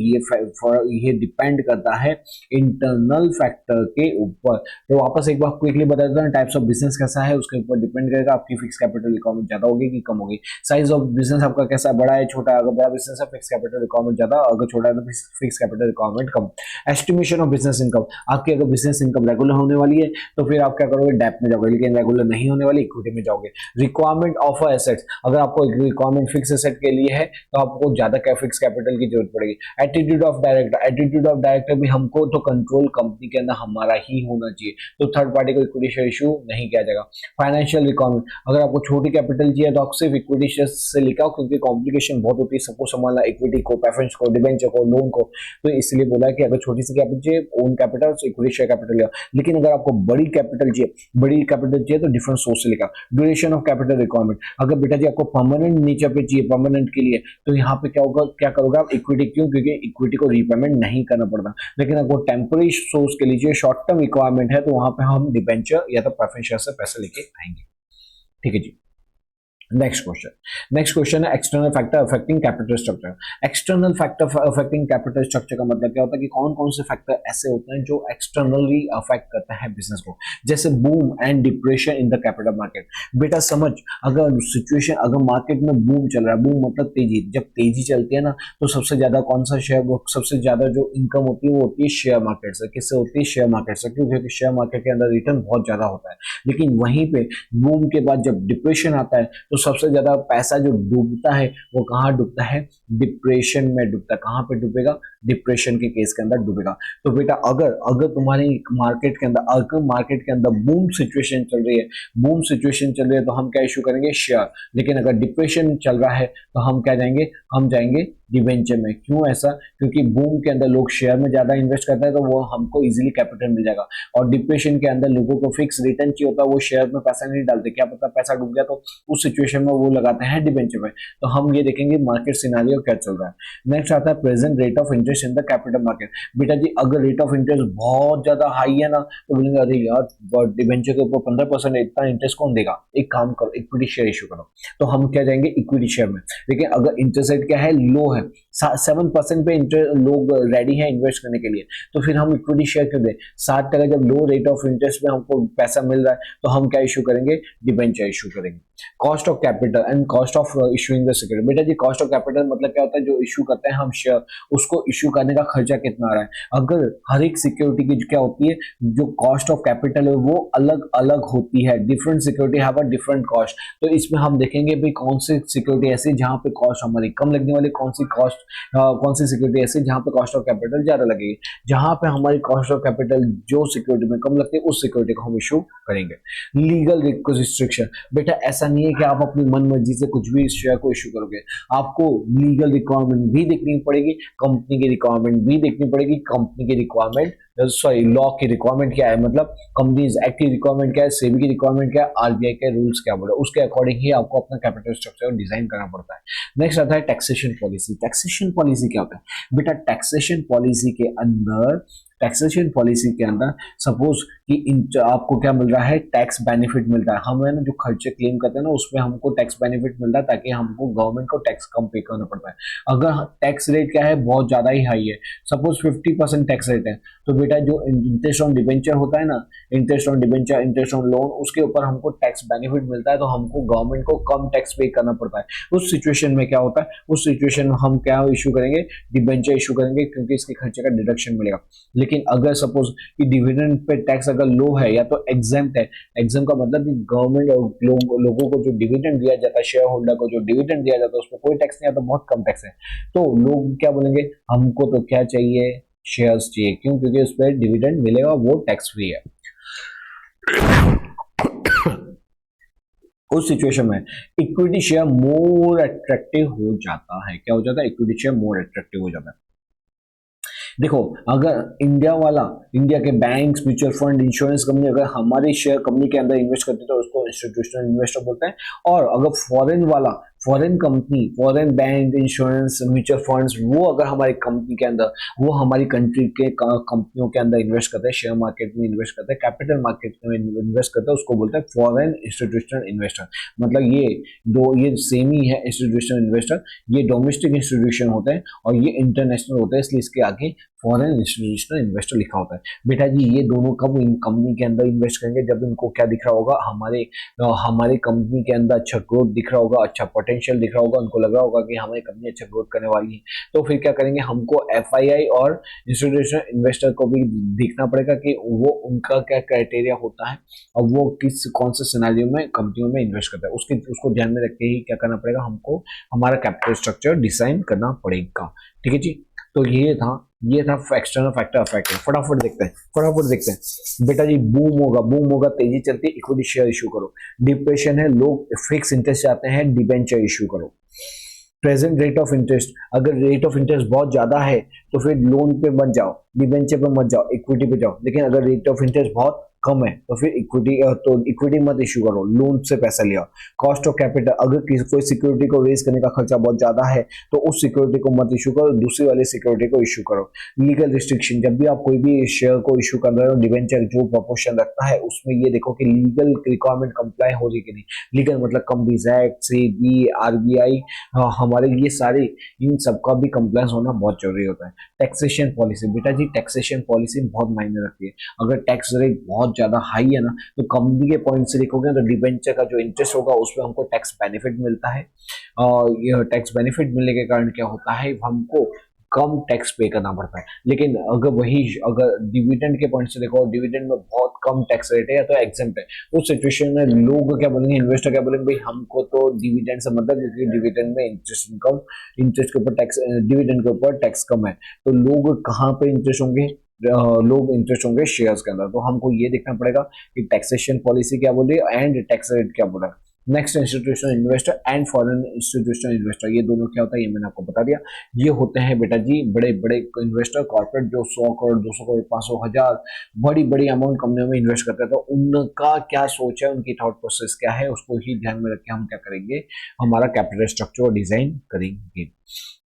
ये डिपेंड करता है इंटरनल फैक्टर के ऊपर। तो वापस एक बार क्विकली बता देता हूं, टाइप्स ऑफ बिजनेस कैसा है उसके ऊपर डिपेंड करेगा आपकी फिक्स कैपिटल रिक्वायरमेंट ज्यादा होगी कि कम होगी। साइज ऑफ बिजनेस आपका कैसा, बड़ा है छोटा, अगर बड़ा बिजनेस है फिक्स कैपिटल रिक्वायरमेंट ज्यादा, अगर छोटा है तो fix capital requirement come. Estimation of business income, आपकी अगर बिजनेस इनकम रेगुलर होने वाली है तो फिर आप क्या करोगे, डेप्थ में जाओगे, लेकिन रेगुलर नहीं होने वाली इक्विटी में जाओगे। रिक्वायरमेंट ऑफ एसेट्स, अगर आपको रिक्वायरमेंट फिक्स एसेट के लिए है तो आपको ज्यादा फिक्स कैपिटल की जरूरत पड़ेगी। Attitude of director, attitude of director भी हमको तो कंट्रोल कंपनी के अंदर हमारा ही होना चाहिए, तो थर्ड पार्टी को इक्विटी शेयर इशू नहीं किया जाएगा। फाइनेंशियल रिक्वायरमेंट, अगर आपको छोटी कैपिटल चाहिए तो आप सिर्फ इक्विटी शेयर से लेकर आओ, क्योंकि कॉम्प्लिकेशन बहुत होती है सबको संभालना, इक्विटी को, प्रेफरेंस को, डिबेंचर को, लोन को। तो इसलिए बोला है कि अगर छोटी सी कैपिटल चाहिए, own capital, equity share capital लिया। लेकिन अगर आपको बड़ी कैपिटल चाहिए, तो डिफरेंट सोर्स से लेकर। ड्यूरेशन ऑफ कैपिटल रिक्वायरमेंट, अगर बेटा जी आपको परमानेंट नेचर पे चाहिए, परमानेंट के लिए, तो यहाँ पे क्या होगा, क्या करोगे आप, इक्विटी। क्यों? क्योंकि इक्विटी को रीपेमेंट नहीं करना पड़ता। लेकिन आपको टेम्पररी सोर्स के लिए शॉर्ट टर्म रिक्वायरमेंट है तो वहां पे हम डिबेंचर या तो प्रेफरेंस शेयर से पैसे लेके आएंगे। ठीक है जी। नेक्स्ट क्वेश्चन है external factor affecting capital structure. External factor affecting capital structure का मतलब क्या होता है कि कौन कौन से फैक्टर ऐसे होते हैं जो एक्सटर्नली अफेक्ट करते हैं बिजनेस को, जैसे boom and depression in the capital market. बेटा समझ, अगर सिचुएशन, अगर मार्केट में बूम चल रहा है, बूम मतलब तेजी, जब तेजी चलती है ना तो सबसे ज्यादा कौन सा शेयर, सबसे ज्यादा जो इनकम होती है वो होती है शेयर मार्केट से। किससे होती है? शेयर मार्केट से, क्योंकि शेयर मार्केट के अंदर रिटर्न बहुत ज्यादा होता है। लेकिन वहीं पे बूम के बाद जब डिप्रेशन आता है तो सबसे ज्यादा पैसा जो डूबता है वो कहाँ डूबता है? डिप्रेशन में डूबता है। कहाँ पे डूबेगा? डिप्रेशन के केस के अंदर डूबेगा। तो बेटा अगर तुम्हारी मार्केट के अंदर, अगर मार्केट के अंदर बूम सिचुएशन चल रही है तो हम क्या इशू करेंगे? शेयर। लेकिन अगर डिप्रेशन चल रहा है तो हम क्या जाएंगे? हम जाएंगे डिबेंचर में। क्यों ऐसा? क्योंकि बूम के अंदर लोग शेयर में ज्यादा इन्वेस्ट करते हैं तो वो हमको इजीली कैपिटल मिल जाएगा, और डिप्रेशन के अंदर लोगों को फिक्स रिटर्न चाहिए होता है, वो शेयर में पैसा नहीं डालते, क्या पता पैसा डूब गया तो उस सिचुएशन में वो लगाते हैं डिबेंचर में। तो हम ये देखेंगे मार्केट सिनेरियो क्या चल रहा है। नेक्स्ट आता है present rate of interest in the capital market. बेटा जी अगर रेट ऑफ इंटरेस्ट बहुत ज्यादा हाई है ना तो बोलेंगे अरे यार डिबेंचर के ऊपर 15% इतना इंटरेस्ट कौन देगा, एक काम करो इक्विटी शेयर इशू करो। तो हम क्या जाएंगे? इक्विटी शेयर में। लेकिन अगर इंटरेस्ट रेट क्या है? लो है, है 7% पे लोग रेडी हैं इन्वेस्ट करने के लिए, तो फिर हम इक्विटी शेयर क्यों दें? 7% जब लो रेट ऑफ इंटरेस्ट में हमको पैसा मिल रहा है तो हम क्या इशू करेंगे? डिबेंचर इशू करेंगे। Cost of capital and cost of issuing the security. बेटा जी कॉस्ट ऑफ कैपिटल मतलब क्या होता है? जो इशू करते हैं हम शेयर, उसको इशू करने का खर्चा कितना आ रहा है। अगर हर एक सिक्योरिटी की क्या होती है, जो कॉस्ट ऑफ कैपिटल है वो अलग अलग होती है, different security have a different cost. तो इसमें हम देखेंगे भाई कौन सी सिक्योरिटी ऐसी जहां पे कॉस्ट हमारी कम लगने वाली, कौन सी सिक्योरिटी ऐसी जहां पे कॉस्ट ऑफ कैपिटल ज्यादा लगेगी। जहां पे हमारी कॉस्ट ऑफ कैपिटल जो सिक्योरिटी में कम लगती है उस सिक्योरिटी को हम इशू करेंगे। Legal restriction. बेटा ऐसा नहीं है कि आप अपनी मन मर्जी से कुछ भी इस शेयर को इशू करोगे, आपको लीगल रिक्वायरमेंट भी देखनी पड़ेगी, कंपनी की रिक्वायरमेंट भी देखनी पड़ेगी। कंपनी की रिक्वायरमेंट लॉ की रिक्वायरमेंट क्या है, मतलब कंपनीज एक्ट की रिक्वायरमेंट क्या है, सेबी की रिक्वायरमेंट क्या है, आरबीआई के रूल्स क्या बोल रहे हैं, उसके अकॉर्डिंग ही आपको अपना कैपिटल स्ट्रक्चर डिजाइन करना पड़ता है। नेक्स्ट आता है टैक्सेशन पॉलिसी। टैक्सेशन पॉलिसी क्या होता है? बेटा टैक्सेशन पॉलिसी के अंदर सपोज कि आपको क्या मिल रहा है? टैक्स बेनिफिट मिल रहा है। हम है ना जो खर्चे क्लेम करते हैं ना उसमें हमको टैक्स बेनिफिट मिल रहा है ताकि हमको गवर्नमेंट को टैक्स कम पे करना पड़ता है। अगर टैक्स रेट क्या है? बहुत ज्यादा ही हाई है, सपोज 50% टैक्स रेट है, तो बेटा जो इंटरेस्ट ऑन डिबेंचर होता है ना, interest on debenture, interest on loan, उसके ऊपर हमको टैक्स बेनिफिट मिलता है, तो हमको गवर्नमेंट को कम टैक्स पे करना पड़ता है। उस सिचुएशन में क्या होता है? उस सिचुएशन में हम क्या इशू करेंगे? डिबेंचर इशू करेंगे, क्योंकि इसके खर्चे का डिडक्शन मिलेगा। लेकिन अगर सपोज कि डिविडेंड पे टैक्स अगर लो है या तो एग्जेम्प्ट है, एग्जेम्प्ट का मतलब कि गवर्नमेंट और लोगों को जो डिविडेंड दिया जाता है, शेयर होल्डर को जो डिविडेंड दिया जाता है उसमें कोई टैक्स नहीं आता, बहुत कम टैक्स है, तो लोग क्या बोलेंगे? हमको तो क्या चाहिए? शेयर्स चाहिए। क्यों? क्योंकि उस पर डिविडेंड मिलेगा, वो टैक्स फ्री है। उस सिचुएशन में इक्विटी शेयर मोर अट्रैक्टिव हो जाता है। क्या हो जाता है? इक्विटी शेयर मोर अट्रैक्टिव हो जाता है। देखो अगर इंडिया के banks, mutual fund, insurance company अगर हमारी शेयर कंपनी के अंदर इन्वेस्ट करती है तो उसको इंस्टीट्यूशनल इन्वेस्टर बोलते हैं। और अगर foreign company, foreign bank, insurance, mutual funds वो अगर हमारी कंपनी के अंदर, वो हमारी कंट्री के कंपनियों के अंदर इन्वेस्ट करते हैं, शेयर मार्केट में इन्वेस्ट करते हैं, कैपिटल मार्केट में इन्वेस्ट करते हैं, उसको बोलते हैं फॉरेन इंस्टीट्यूशनल इन्वेस्टर। मतलब ये सेम ही है। इंस्टीट्यूशनल इन्वेस्टर ये डोमेस्टिक इंस्टीट्यूशन होते हैं और ये इंटरनेशनल होते हैं, इसलिए इसके आगे फॉरेन इंस्टीट्यूशनल इन्वेस्टर लिखा होता है। बेटा जी ये दोनों कब इन कंपनी के अंदर इन्वेस्ट करेंगे? जब इनको क्या दिख रहा होगा? हमारे कंपनी के अंदर अच्छा ग्रोथ दिख रहा होगा, अच्छा पोटेंशियल दिख रहा होगा, उनको लग रहा होगा कि हमारी कंपनी अच्छा ग्रोथ करने वाली है, तो फिर क्या करेंगे? हमको एफआईआई और इंस्टीट्यूशनल इन्वेस्टर को भी देखना पड़ेगा कि वो उनका क्या क्राइटेरिया होता है और वो कौन से सिनेरियो में कंपनियों में इन्वेस्ट करता है, उसको ध्यान में रखते ही क्या करना पड़ेगा? हमको हमारा कैपिटल स्ट्रक्चर डिजाइन करना पड़ेगा। ठीक है जी। तो ये था एक्सटर्नल फैक्टर अफेक्ट। फटाफट देखते हैं बेटा जी। बूम होगा, तेजी चलती है, इक्विटी शेयर इशू करो। डिप्रेशन है, लोग फिक्स इंटरेस्ट चाहते हैं, डिबेंचर इशू करो। प्रेजेंट रेट ऑफ इंटरेस्ट, अगर रेट ऑफ इंटरेस्ट बहुत ज्यादा है तो फिर लोन पे मत जाओ, डिबेंचर पे मत जाओ, इक्विटी पे जाओ। लेकिन अगर रेट ऑफ इंटरेस्ट बहुत कम है तो फिर इक्विटी मत इशू करो, लोन से पैसा लिया। कॉस्ट ऑफ कैपिटल, अगर कोई सिक्योरिटी को रेज करने का खर्चा बहुत ज्यादा है तो उस सिक्योरिटी को मत इशू करो, दूसरी वाली सिक्योरिटी को इशू करो। लीगल रिस्ट्रिक्शन, जब भी आप कोई भी शेयर को इशू कर रहे हो, डिबेंचर जो प्रपोर्शन रखता है उसमें ये देखो कि लीगल रिक्वायरमेंट कंप्लाई हो रही कि नहीं। लीगल मतलब कंपनीज एक्ट, सेबी, आरबीआई, हमारे ये सारे इन सबका भी कंप्लायंस होना बहुत जरूरी होता है। टैक्सेशन पॉलिसी, बेटा जी टैक्सेशन पॉलिसी बहुत मायने रखती है। अगर टैक्स रेट बहुत ज्यादा हाई है ना तो कंपनी के पॉइंट से देखोगे तो डिबेंचर का जो इंटरेस्ट होगा उसमें हमको टैक्स बेनिफिट मिलता है, और यह टैक्स बेनिफिट मिलने के कारण क्या होता है? हमको कम टैक्स पे करना पड़ता है। लेकिन अगर डिविडेंड के पॉइंट से देखो, डिविडेंड में बहुत कम टैक्स रेट है या तो एग्जेम्प्ट है, उस सिचुएशन में लोग क्या बोलेंगे? इन्वेस्टर क्या बोलेंगे? भाई हमको तो डिविडेंड से मतलब, क्योंकि डिविडेंड में इंटरेस्ट के ऊपर टैक्स, डिविडेंड के ऊपर टैक्स कम है, तो लोग कहाँ पे इंटरेस्ट होंगे? लोग इंटरेस्ट होंगे शेयर्स के अंदर। तो हमको ये देखना पड़ेगा कि टैक्सेशन पॉलिसी क्या बोली एंड टैक्स रेट क्या बोला। Next institutional investor and foreign institutional investor, ये दोनों क्या होता है ये मैंने आपको बता दिया। ये होते हैं बेटा जी बड़े बड़े इन्वेस्टर, कॉर्पोरेट जो 100 करोड़, 200 करोड़, 500, 1000 बड़ी बड़ी अमाउंट कंपनियों में इन्वेस्ट करते हैं। तो उनका क्या सोच है, उनकी थॉट प्रोसेस क्या है, उसको ही ध्यान में रख के हम क्या करेंगे? हमारा कैपिटल स्ट्रक्चर डिजाइन करेंगे।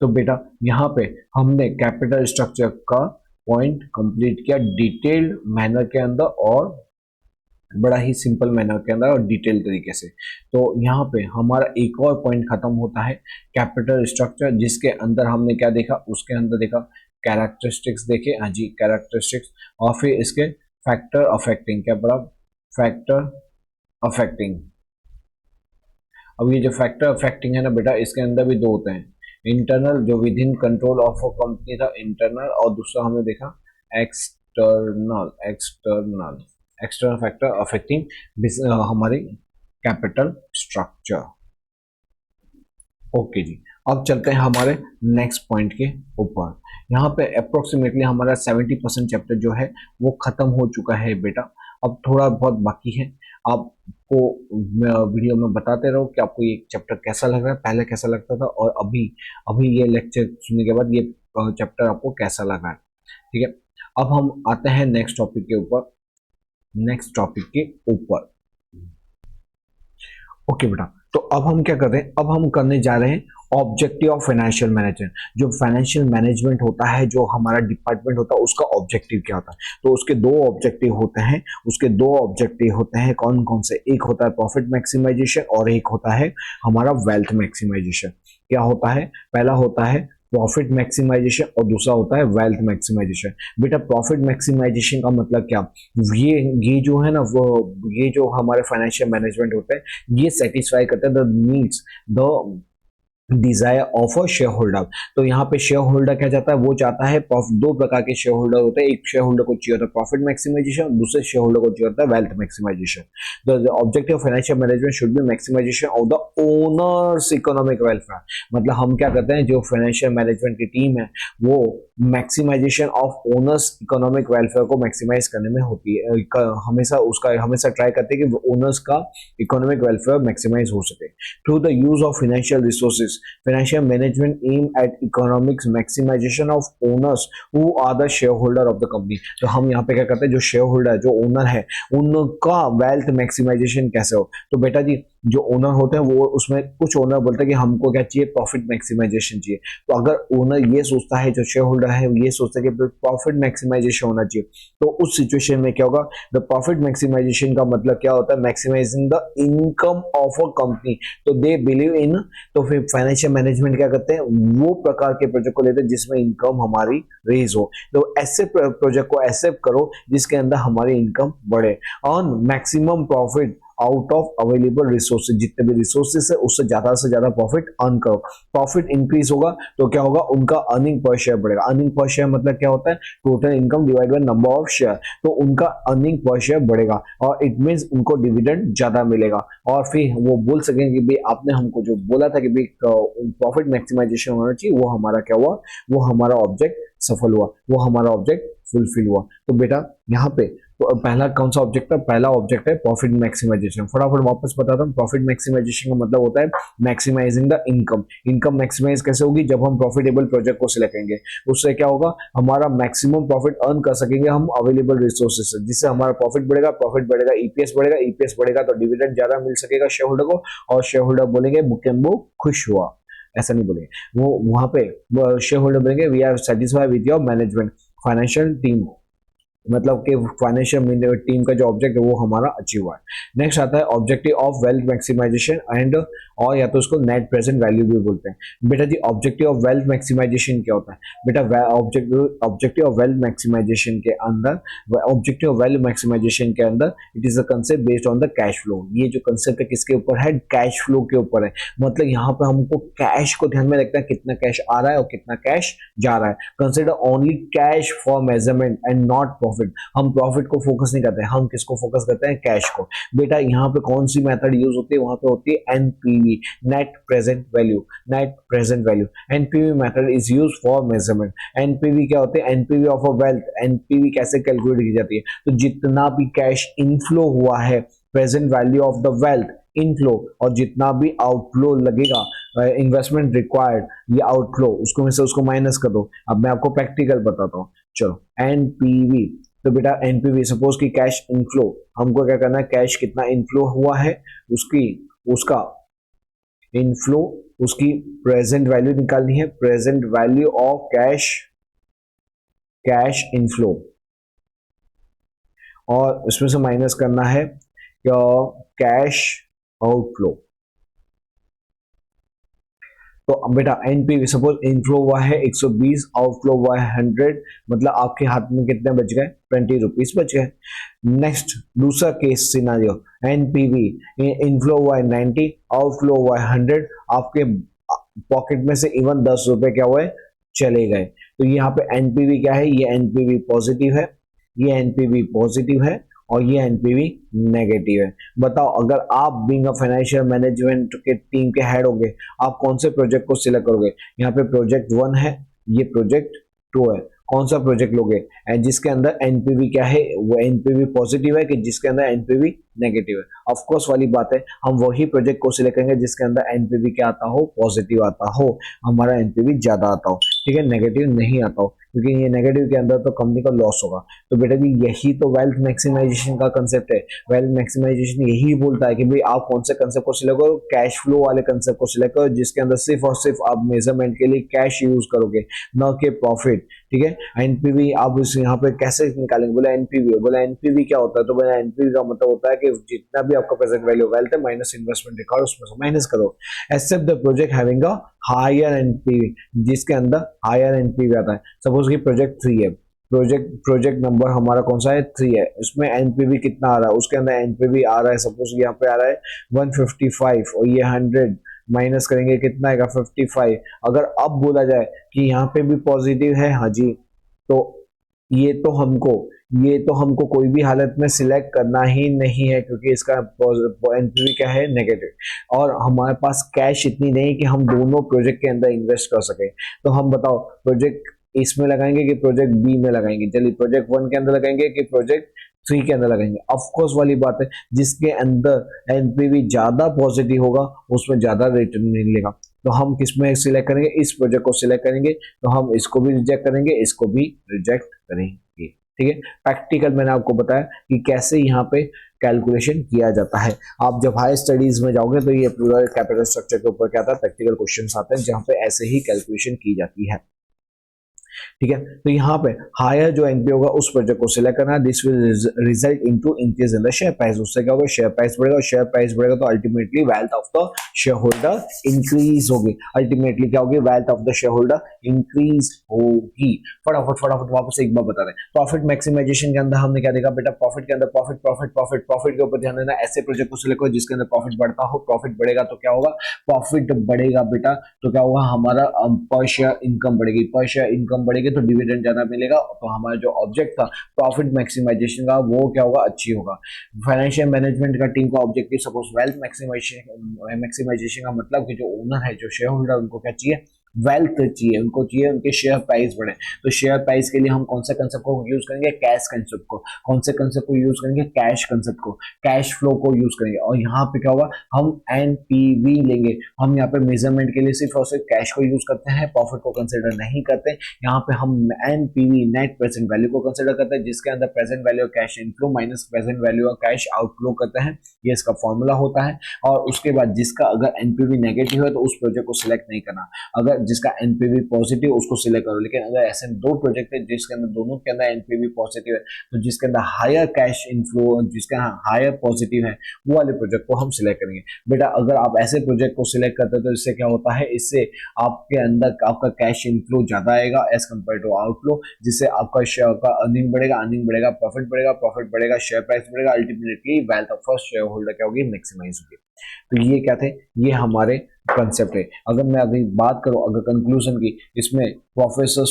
तो बेटा यहाँ पे हमने कैपिटल स्ट्रक्चर का पॉइंट कंप्लीट किया डिटेल्ड मैनर के अंदर, और बड़ा ही सिंपल मैनर के अंदर और डिटेल तरीके से। तो यहाँ पे हमारा एक और पॉइंट खत्म होता है कैपिटल स्ट्रक्चर, जिसके अंदर हमने क्या देखा, उसके अंदर देखा कैरेक्टरिस्टिक्स देखे, हाँ जी कैरेक्टरिस्टिक्स, और फिर इसके फैक्टर अफेक्टिंग, क्या पढ़ा, फैक्टर अफेक्टिंग। अब ये जो फैक्टर अफेक्टिंग है ना बेटा, इसके अंदर भी दो होते हैं, इंटरनल जो with in control of a company था इंटरनल, और दूसरा हमने देखा एक्सटर्नल, एक्सटर्नल फैक्टर अफेक्टिंग हमारी कैपिटल स्ट्रक्चर। ओके जी, अब चलते हैं हमारे नेक्स्ट पॉइंट के ऊपर। यहाँ पे अप्रोक्सीमेटली हमारा 70% चैप्टर जो है वो खत्म हो चुका है बेटा, अब थोड़ा बहुत बाकी है। आपको वीडियो में बताते रहो कि आपको ये चैप्टर कैसा लग रहा है, पहले कैसा लगता था, और अभी अभी ये लेक्चर सुनने के बाद ये चैप्टर आपको कैसा लगा है। ठीक है, अब हम आते हैं नेक्स्ट टॉपिक के ऊपर, नेक्स्ट टॉपिक के ऊपर। ओके बेटा, तो अब हम क्या कर रहे हैं, अब हम करने जा रहे हैं ऑब्जेक्टिव ऑफ फाइनेंशियल मैनेजमेंट। जो फाइनेंशियल मैनेजमेंट होता है, जो हमारा डिपार्टमेंट होता है, उसका ऑब्जेक्टिव क्या होता है। तो उसके दो ऑब्जेक्टिव होते हैं, उसके दो ऑब्जेक्टिव होते हैं, कौन कौन से, एक होता है प्रॉफिट मैक्सिमाइजेशन और एक होता है हमारा वेल्थ मैक्सिमाइजेशन। क्या होता है, पहला होता है प्रॉफिट मैक्सिमाइजेशन और दूसरा होता है वेल्थ मैक्सिमाइजेशन। बेटा प्रॉफिट मैक्सिमाइजेशन का मतलब क्या, ये जो है ना वो, ये जो हमारे फाइनेंशियल मैनेजमेंट होते हैं, ये सेटिस्फाई करते हैं the needs, the desire of a share holder. तो यहाँ पे शेयर होल्डर क्या चाहता है, वो चाहता है, दो प्रकार के शेयर होल्डर होते हैं, एक शेयर होल्डर को चाहिए होता है प्रॉफिट मैक्सिमाइजेशन, दूसरे शेयर होल्डर को चाहिए होता है wealth maximization. The objective of financial management should be maximization of the owners economic welfare. मतलब हम क्या करते हैं, जो फाइनेंशियल मैनेजमेंट की टीम है वो maximization of owners economic welfare को मैक्सिमाइज करने में होती है, हमेशा उसका हमेशा ट्राई करते हैं कि ओनर्स का इकोनॉमिक वेलफेयर मैक्सिमाइज हो सके through the use of financial resources. Financial management aim at economics maximization of owners who are the shareholder of the company। तो हम यहाँ पे क्या करते हैं, जो शेयर होल्डर, जो ओनर है, उनका वेल्थ मैक्सिमाइजेशन कैसे हो। तो बेटा जी जो ओनर होते हैं वो, उसमें कुछ ओनर बोलते हैं कि हमको क्या चाहिए, प्रॉफिट मैक्सिमाइजेशन चाहिए। तो अगर ओनर ये सोचता है, जो शेयर होल्डर है ये सोचता है कि प्रॉफिट मैक्सिमाइजेशन होना चाहिए, तो उस सिचुएशन में क्या होगा, द प्रॉफिट मैक्सिमाइजेशन का मतलब क्या होता है, maximizing the income of a company. तो दे बिलीव इन, तो फिर फाइनेंशियल मैनेजमेंट क्या करते हैं, वो प्रकार के प्रोजेक्ट को लेते हैं जिसमें इनकम हमारी रेज हो। तो ऐसे प्रोजेक्ट को एक्सेप्ट करो जिसके अंदर हमारी इनकम बढ़े। On maximum profit out of available resources, जितने भी रिसोर्सेज है उससे से ज्यादा प्रॉफिट अर्न करो। प्रॉफिट इंक्रीज होगा तो क्या होगा, उनका अर्निंग पर शेयर बढ़ेगा। अर्निंग पर शेयर मतलब क्या होता है, total income divide by number of share. तो उनका अर्निंग पर शेयर बढ़ेगा और इट मींस उनको डिविडेंड ज्यादा मिलेगा, और फिर वो बोल सकेंगे कि भाई आपने हमको जो बोला था कि भाई प्रॉफिट मैक्सिमाइजेशन होना चाहिए, वो हमारा क्या हुआ, वो हमारा ऑब्जेक्ट सफल हुआ, वो हमारा ऑब्जेक्ट फुलफिल हुआ। तो बेटा यहाँ पे तो पहला कौन सा ऑब्जेक्ट है, पहला ऑब्जेक्ट है प्रॉफिट मैक्सिमाइजेशन। फटाफट वापस बताता हूँ, प्रॉफिट मैक्सिमाइजेशन का मतलब होता है maximizing the income. Income maximize कैसे होगी, जब हम प्रॉफिटेबल प्रोजेक्ट को सिलेक्ट करेंगे, उससे क्या होगा, हमारा मैक्सिमम प्रॉफिट अर्न कर सकेंगे हम अवेलेबल रिसोर्सेज से, जिससे हमारा प्रॉफिट बढ़ेगा, प्रॉफिट बढ़ेगा, ईपीएस बढ़ेगा, ईपीएस बढ़ेगा तो डिविडेंड ज्यादा मिल सकेगा शेयर होल्डर को, और शेयर होल्डर बोलेंगे मुकेम्बो खुश हुआ, ऐसा नहीं बोलेंगे वो, वहां पे शेयर होल्डर बोलेंगे we are satisfied with your management financial team, मतलब कि फाइनेंशियल टीम का जो ऑब्जेक्ट है वो हमारा अचीव हुआ है। नेक्स्ट आता है objective of wealth maximization and, और या तो उसको नेट प्रेजेंट वैल्यू भी बोलते हैं। बेटा जी ऑब्जेक्टिव ऑफ वेल्थ मैक्सिमाइजेशन क्या होता है, बेटा ऑब्जेक्टिव ऑफ वेल्थ मैक्सिमाइजेशन के अंदर, ऑब्जेक्टिव ऑफ वेल्थ मैक्सिमाइजेशन के अंदर it is a concept based on the cash flow. ये जो कंसेप्ट है किसके ऊपर है, कैश फ्लो के ऊपर है। मतलब यहाँ पे हमको कैश को ध्यान में रखना है, कितना कैश आ रहा है और कितना कैश जा रहा है। Consider only cash for measurement and not profit. हम प्रॉफिट को फोकस नहीं करते, हम किसको फोकस करते हैं, कैश को। बेटा यहाँ पे कौन सी मेथड यूज होती है, वहां पे होती है NPV, net present value, net present value. NPV method is use for measurement. NPV क्या होते हैं, NPV of a wealth. NPV कैसे कैलकुलेट की जाती है, तो जितना भी कैश इनफ्लो हुआ है, present value of the wealth inflow, और जितना भी आउटफ्लो लगेगा, इन्वेस्टमेंट रिक्वायर्ड, ये आउटफ्लो, उसको में से उसको माइनस कर दो। अब मैं आपको प्रैक्टिकल बताता हूँ, चलो एनपीवी। तो बेटा एनपीवी, सपोज कि कैश इनफ्लो, हमको क्या करना है, कैश कितना इनफ्लो हुआ है उसकी, उसका इनफ्लो, उसकी प्रेजेंट वैल्यू निकालनी है, present value of cash, cash inflow, और उसमें से माइनस करना है कैश आउटफ्लो। तो अब बेटा एनपीवी सपोज इनफ्लो हुआ है 120, आउटफ्लो हुआ है 100, मतलब आपके हाथ में कितने बच गए, 20 रुपीज बच गए। नेक्स्ट दूसरा केस सिनारियो, एनपीवी इनफ्लो हुआ है 90, आउटफ्लो हुआ है 100, आपके पॉकेट में से इवन 10 रुपए क्या हुए, चले गए। तो यहाँ पे एनपीवी क्या है, ये एनपीवी पॉजिटिव है, ये एनपीवी पॉजिटिव है और ये एनपीवी नेगेटिव है। बताओ अगर आप बीइंग अ फाइनेंशियल मैनेजमेंट के टीम के हेड होंगे, आप कौन से प्रोजेक्ट को सिलेक्ट करोगे। यहाँ पे प्रोजेक्ट 1 है, ये प्रोजेक्ट 2 है, कौन सा प्रोजेक्ट लोगे जिसके अंदर एनपीवी क्या है, वो एनपीवी पॉजिटिव है कि जिसके अंदर एनपीवी नेगेटिव है। ऑफ कोर्स वाली बात है, हम वही प्रोजेक्ट को सिलेक्ट करेंगे जिसके अंदर एनपीवी क्या आता हो, पॉजिटिव आता हो, हमारा एनपीवी ज्यादा आता हो, ठीक है, नेगेटिव नहीं आता हो, क्योंकि ये नेगेटिव के अंदर तो कंपनी का लॉस होगा। तो बेटा जी यही तो वेल्थ मैक्सिमाइजेशन का कंसेप्ट है। वेल्थ मैक्सिमाइजेशन यही बोलता है कि भाई आप कौन से कंसेप्ट को सिलेक्ट करो, कैश फ्लो वाले कंसेप्ट को सिलेक्ट करो जिसके अंदर सिर्फ और सिर्फ आप मेजरमेंट के लिए कैश यूज करोगे, न कि प्रॉफिट, ठीक है। एनपीवी आप इस यहाँ पे कैसे निकालेंगे, बोला एनपीवी, बोला एनपीवी क्या होता है, तो बोला एनपीवी का मतलब होता है कि जितना भी आपका प्रेजेंट वैल्यू वेल्थ है माइनस इन्वेस्टमेंट रिकॉर्ड, उसमें से माइनस करो, except the project having a higher NPV, जिसके अंदर हायर एनपीवी आता है। सपोज कि प्रोजेक्ट 3 है, प्रोजेक्ट नंबर हमारा कौन सा है, 3 है, उसमें एनपीवी कितना आ रहा है, उसके अंदर एनपीवी आ रहा है सपोज यहाँ पे आ रहा है 155 और ये 100 माइनस करेंगे कितना आएगा 55। अगर अब बोला जाए कि यहाँ पे भी पॉजिटिव है, हाँ जी, तो ये तो हमको कोई भी हालत में सिलेक्ट करना ही नहीं है, क्योंकि इसका एनपीवी क्या है, नेगेटिव, और हमारे पास कैश इतनी नहीं कि हम दोनों प्रोजेक्ट के अंदर इन्वेस्ट कर सके। तो हम बताओ प्रोजेक्ट इसमें लगाएंगे कि प्रोजेक्ट बी में लगाएंगे, चलिए प्रोजेक्ट 1 के अंदर लगाएंगे कि प्रोजेक्ट 3 के अंदर लगाएंगे। ऑफ कोर्स वाली बात है, जिसके अंदर एनपीवी ज्यादा पॉजिटिव होगा उसमें ज्यादा रिटर्न मिलेगा। तो हम किस में सिलेक्ट करेंगे, इस प्रोजेक्ट को सिलेक्ट करेंगे, तो हम इसको भी रिजेक्ट करेंगे, इसको भी रिजेक्ट करेंगे, ठीक है। प्रैक्टिकल मैंने आपको बताया कि कैसे यहाँ पे कैलकुलेशन किया जाता है। आप जब हायर स्टडीज में जाओगे तो ये पूरा कैपिटल स्ट्रक्चर के ऊपर क्या आता है, प्रैक्टिकल क्वेश्चंस आते हैं जहाँ पे ऐसे ही कैलकुलेशन की जाती है, ठीक है। तो यहाँ पे हायर जो एनपी होगा उस प्रोजेक्ट को सिलेक्ट करना, this will result into increase in the share price, उससे क्या होगा, शेयर प्राइस बढ़ेगा, और शेयर प्राइस बढ़ेगा तो ultimately wealth of the share holder increase होगी, अल्टीमेटली क्या होगी, wealth of the share holder increase होगी। फटाफट वापस एक बार बता दें, प्रॉफिट मैक्सिमाइजेशन के अंदर हमने क्या देखा बेटा, प्रॉफिट के अंदर प्रॉफिट के ऊपर ध्यान देना, ऐसे प्रोजेक्ट को सिलेक्ट करो जिसके अंदर प्रॉफिट बढ़ता हो, प्रॉफिट बढ़ेगा तो क्या होगा, प्रॉफिट बढ़ेगा बेटा तो क्या होगा, हमारा पर शेयर इनकम बढ़ेगी, पर शेयर इनकम बढ़ेगी तो डिविडेंड ज्यादा मिलेगा, तो हमारा जो ऑब्जेक्ट था प्रॉफिट मैक्सिमाइजेशन का वो क्या होगा, अच्छी होगा। फाइनेंशियल मैनेजमेंट का टीम का ऑब्जेक्टिव सपोज वेल्थ मैक्सिमाइजेशन का मतलब कि जो ओनर है, जो शेयर होल्डर, उनको क्या चाहिए, वेल्थ चाहिए, उनको चाहिए उनके शेयर प्राइस बढ़े। तो शेयर प्राइस के लिए हम कौन से कंसेप्ट को यूज करेंगे, कैश कंसेप्ट को, कौन से कंसेप्ट को यूज करेंगे, कैश कंसेप्ट को, कैश फ्लो को यूज करेंगे। और यहाँ पे क्या होगा, हम एनपीवी लेंगे, हम यहाँ पे मेजरमेंट के लिए सिर्फ और सिर्फ कैश को यूज करते हैं, प्रॉफिट को कंसिडर नहीं करते। यहाँ पे हम एनपीवी नेट प्रेजेंट वैल्यू को कंसिडर करते हैं, जिसके अंदर present value cash inflow minus present value of cash outflow करते हैं, ये इसका फॉर्मूला होता है। और उसके बाद जिसका अगर एनपीवी नेगेटिव है तो उस प्रोजेक्ट को सिलेक्ट नहीं करना, अगर जिसका एनपीवी पॉजिटिव उसको सिलेक्ट करो। लेकिन अगर ऐसे दो प्रोजेक्ट है जिसके अंदर दोनों के अंदर एनपीवी पॉजिटिव है, तो जिसके अंदर हायर कैश इनफ्लो, जिसका हायर पॉजिटिव है, वो वाले प्रोजेक्ट को हम सिलेक्ट करेंगे। बेटा अगर आप ऐसे प्रोजेक्ट को सिलेक्ट करते हो तो इससे क्या होता है, इससे आपके अंदर आपका कैश इनफ्लो ज्यादा आएगा एज कम्पेयर टू आउटफ्लो, जिससे आपका शेयर का अर्निंग बढ़ेगा, प्रॉफिट बढ़ेगा, शेयर प्राइस बढ़ेगा, ultimately wealth of first share holder क्या होगी, मैक्सिमाइज होगी। तो ये क्या थे, ये हमारे कंसेप्ट है। अगर मैं अभी बात करूं अगर कंक्लूजन की, इसमें प्रोफेसर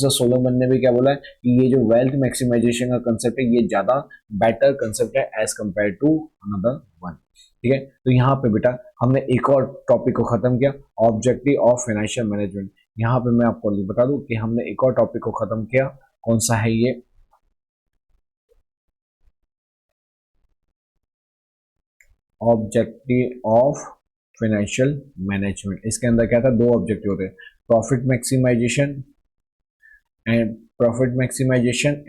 सोलोमन ने भी क्या बोला है कि ये जो वेल्थ मैक्सिमाइजेशन का कंसेप्ट है ये ज्यादा बेटर कंसेप्ट है as compare to another one, ठीक है। तो यहाँ पे बेटा हमने एक और टॉपिक को खत्म किया, ऑब्जेक्टिव ऑफ फाइनेंशियल मैनेजमेंट। यहाँ पे मैं आपको बता दूं कि हमने एक और टॉपिक को खत्म किया, कौन सा है ये, ऑब्जेक्टिव ऑफ फाइनेंशियल मैनेजमेंट। इसके अंदर क्या था, दो ऑब्जेक्टिव होते हैं, प्रॉफिट मैक्सिमाइजेशन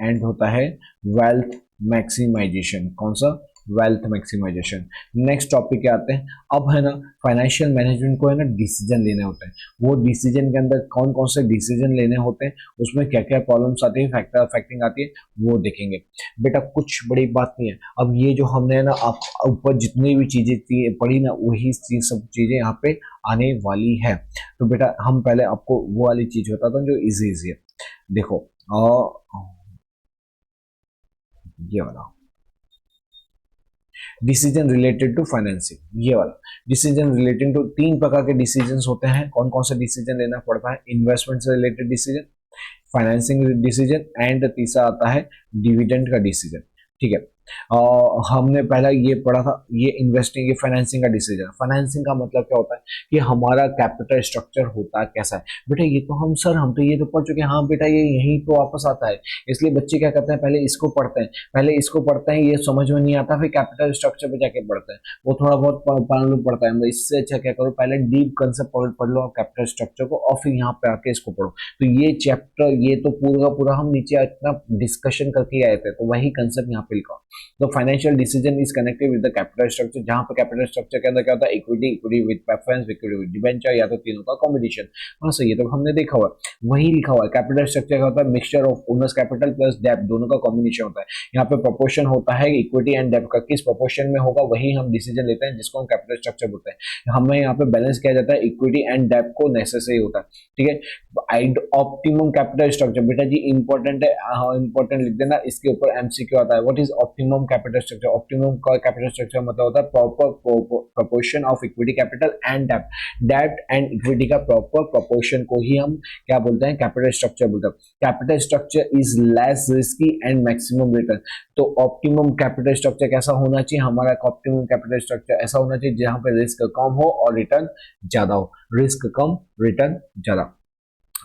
एंड होता है वेल्थ मैक्सिमाइजेशन। कौन सा, वेल्थ मैक्सिमाइजेशन। नेक्स्ट टॉपिक क्या आते हैं, अब है ना फाइनेंशियल मैनेजमेंट को है ना डिसीजन लेने होते हैं। वो डिसीजन के अंदर कौन कौन से डिसीजन लेने होते हैं, उसमें क्या क्या प्रॉब्लम्स आती है, फैक्टर अफेक्टिंग आती है, वो देखेंगे। बेटा कुछ बड़ी बात नहीं है, अब ये जो हमने है ना आप ऊपर जितनी भी चीजें पढ़ी ना, वही सब चीजें यहाँ पे आने वाली है। तो बेटा हम पहले आपको वो वाली चीज बताता हूँ जो इजी इजी है। देखो ये वाला डिसीजन रिलेटेड टू फाइनेंसिंग, ये वाला डिसीजन रिलेटेड टू, तीन प्रकार के डिसीजंस होते हैं। कौन कौन सा डिसीजन लेना पड़ता है, इन्वेस्टमेंट से related decision, financing decision, and तीसरा आता है डिविडेंड का डिसीजन। ठीक है, हमने पहला ये पढ़ा था, ये इन्वेस्टिंग, ये फाइनेंसिंग का डिसीजन। फाइनेंसिंग का मतलब क्या होता है कि हमारा कैपिटल स्ट्रक्चर होता है कैसा है। बेटा ये तो हम तो ये तो पढ़ चुके हैं। हाँ बेटा ये यहीं तो वापस आता है, इसलिए बच्चे क्या करते हैं, पहले इसको पढ़ते हैं, ये समझ में नहीं आता, फिर कैपिटल स्ट्रक्चर पे जाके पढ़ते हैं, वो थोड़ा बहुत मालूम पड़ता है। मतलब इससे अच्छा क्या करो, पहले डीप कंसेप्ट पढ़ लो कैपिटल स्ट्रक्चर को, और फिर यहाँ पे आके इसको पढ़ो। तो ये चैप्टर, ये तो पूरा पूरा हम नीचे इतना डिस्कशन करके आए थे, तो वही कंसेप्ट यहाँ पे लिखा। तो financial decision is connected with the capital structure, जहां पर कैपिटल स्ट्रक्चर के अंदर क्या होता है, equity, equity with preference, equity with debenture, या तो तीनों का कॉम्बिनेशन। हाँ सही है, तो हमने देखा हुआ वही लिखा हुआ है। कैपिटल स्ट्रक्चर क्या होता है, mixture of owners capital plus डेब्ट, दोनों का कॉम्बिनेशन होता है। यहाँ पे प्रोपोर्शन होता है इक्विटी एंड डेब्ट का, किस प्रोपोर्शन में होगा वही हम डिसीजन लेते हैं, जिसको हम कैपिटल स्ट्रक्चर बोलते हैं। हमें यहाँ पे बैलेंस किया जाता है इक्विटी एंड डेब्ट को नेसेसरी होता है। ठीक है, ऑप्टिमम कैपिटल स्ट्रक्चर, बेटा जी इंपॉर्टेंट है, इंपॉर्टेंट लिख देना, इसके ऊपर एमसीक्यू आता है। What is optimum capital structure, optimum capital structure मतलब होता है proper proportion of equity capital and डेब्ट, डेब्ट एंड इक्विटी का प्रॉपर प्रोपोर्शन को ही हम क्या बोलते हैं, कैपिटल स्ट्रक्चर बोलते हैं। Capital structure is less risky and maximum return. तो ऑप्टिमम कैपिटल स्ट्रक्चर कैसा होना चाहिए, हमारा ऑप्टिमम कैपिटल स्ट्रक्चर ऐसा होना चाहिए जहां पे रिस्क कम हो और रिटर्न ज्यादा हो, रिस्क कम रिटर्न ज्यादा।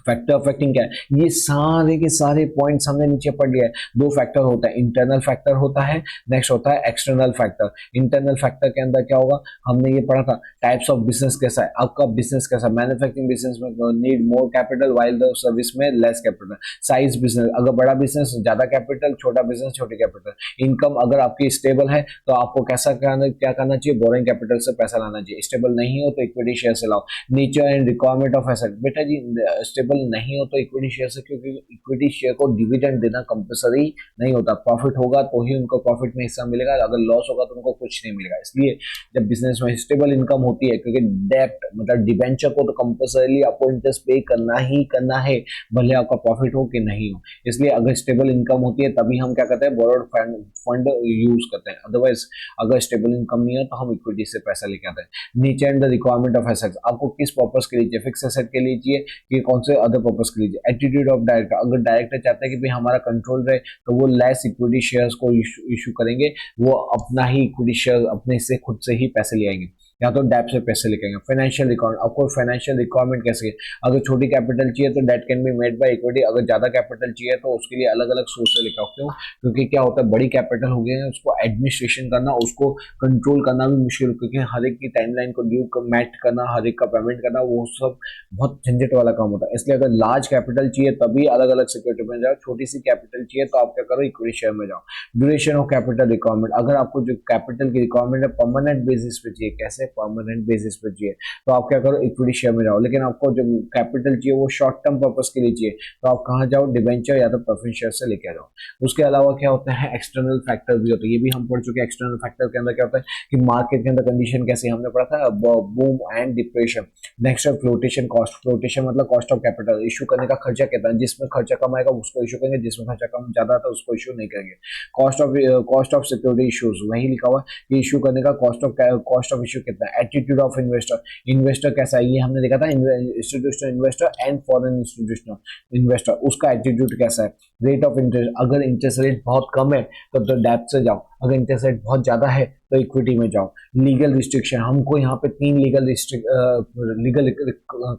फैक्टर अफेक्टिंग क्या है, ये सारे के सारे पॉइंट्स हमने नीचे पढ़ लिया है। दो फैक्टर होता है, इंटरनल फैक्टर होता है, नेक्स्ट होता है एक्सटर्नल फैक्टर। इंटरनल फैक्टर के अंदर क्या होगा, हमने ये पढ़ा था टाइप्स ऑफ बिजनेस कैसा है, आपका बिजनेस कैसा, मैन्युफैक्चरिंग बिजनेस में need more capital while the service में लेस कैपिटल। साइज बिजनेस, अगर बड़ा बिजनेस ज्यादा कैपिटल, छोटा बिजनेस छोटे कैपिटल। इनकम अगर आपकी स्टेबल है तो आपको क्या करना चाहिए, बोरिंग कैपिटल से पैसा लाना चाहिए। स्टेबल नहीं हो तो इक्विटी शेयर से लाओ। Nature and requirement of asset, बेटा जी स्टेबल नहीं हो तो इक्विटी शेयर से, क्योंकि इक्विटी शेयर को डिविडेंड देना कंपलसरी नहीं होता। प्रॉफिट होगा तो ही उनको प्रॉफिट में हिस्सा मिलेगा, अगर लॉस होगा तो उनको कुछ नहीं मिलेगा। इसलिए जब बिजनेस में स्टेबल इनकम होती है, क्योंकि डेब्ट मतलब डिबेंचर को तो कंपलसरी आपको इंटरेस्ट पे करना ही करना है, भले आपका प्रॉफिट हो कि नहीं हो। इसलिए अगर स्टेबल इनकम होती है तभी हम क्या करते हैं, बोरोड फंड यूज करते हैं। अदरवाइज अगर स्टेबल इनकम नहीं है तो हम इक्विटी से पैसा लेके आते हैं। नीचे and the requirement of assets, आपको किस पर्पस के लिए चाहिए, फिक्स एसेट के लिए चाहिए कि कौन से अदर पर्पस के लिए। एटीट्यूड ऑफ डायरेक्टर, अगर डायरेक्टर चाहता है कि भाई हमारा कंट्रोल रहे तो वो लेस इक्विटी शेयर्स को इशू करेंगे, वो अपना ही इक्विटी शेयर अपने से खुद से ही पैसे ले आएंगे, या तो डेट से पैसे लेके आएंगे। फाइनेंशियल रिक्वायरमेंट, आपको फाइनेंशियल रिक्वायरमेंट कैसे है, अगर छोटी कैपिटल चाहिए तो date can be made by equity, अगर ज्यादा कैपिटल चाहिए तो उसके लिए अलग अलग सोर्स से लेकर आओ। क्यों, क्योंकि क्या होता है बड़ी कैपिटल हो गई है, उसको एडमिनिस्ट्रेशन करना, उसको कंट्रोल करना भी मुश्किल, क्योंकि हर एक की टाइमलाइन को ड्यू मैट करना, हर एक का पेमेंट करना, वो सब बहुत झंझट वाला काम होता है। इसलिए अगर लार्ज कैपिटल चाहिए तभी अलग अलग सिक्योरिटी में जाओ, छोटी सी कैपिटल चाहिए तो आप क्या करो, इक्विटी शेयर में जाओ। ड्यूरेशन ऑफ कैपिटल रिक्वायरमेंट, अगर आपको जो कैपिटल की रिक्वायरमेंट है परमानेंट बेसिस पे चाहिए, कैसे परमानेंट बेसिस पे चाहिए, तो आप क्या करो, इक्विटी शेयर में जाओ। लेकिन आपको जो कैपिटल चाहिए वो शॉर्ट टर्म पर्पस के लिए चाहिए, तो आप कहाँ जाओ, डिबेंचर या तो प्रेफरेंस शेयर से लेके आ जाओ। उसके अलावा क्या होता है, एक्सटर्नल फैक्टर भी होता है, ये भी हम पढ़ चुके हैं। एक्सटर्नल फैक्टर के अंदर क्या होता है कि मार्केट के अंदर कंडीशन कैसे, हमने पढ़ा था बूम एंड डिप्रेशन। नेक्स्ट है फ्लोटेशन कॉस्ट, फ्लोटेशन मतलब कॉस्ट ऑफ कैपिटल, इशू करने का खर्चा कितना है, जिसमें खर्चा कम आएगा उसको इशू करेंगे, जिसमें खर्चा कम ज्यादा था उसको इशू नहीं करेंगे। कॉस्ट ऑफ सिक्योरिटी इशूज, वही लिखा हुआ है कि इशू करने का कॉस्ट ऑफ इशू कितना है। एटीट्यूड ऑफ इन्वेस्टर, इन्वेस्टर कैसा है, ये हमने देखा था, institutional investor and foreign institutional investor, उसका एटीट्यूड कैसा है। रेट ऑफ इंटरेस्ट, अगर इंटरेस्ट रेट बहुत कम है तो डेब्ट से जाओ, अगर इंटरेस्ट रेट बहुत ज्यादा है तो इक्विटी में जाओ। लीगल रिस्ट्रिक्शन, हमको यहाँ पे 3 लीगल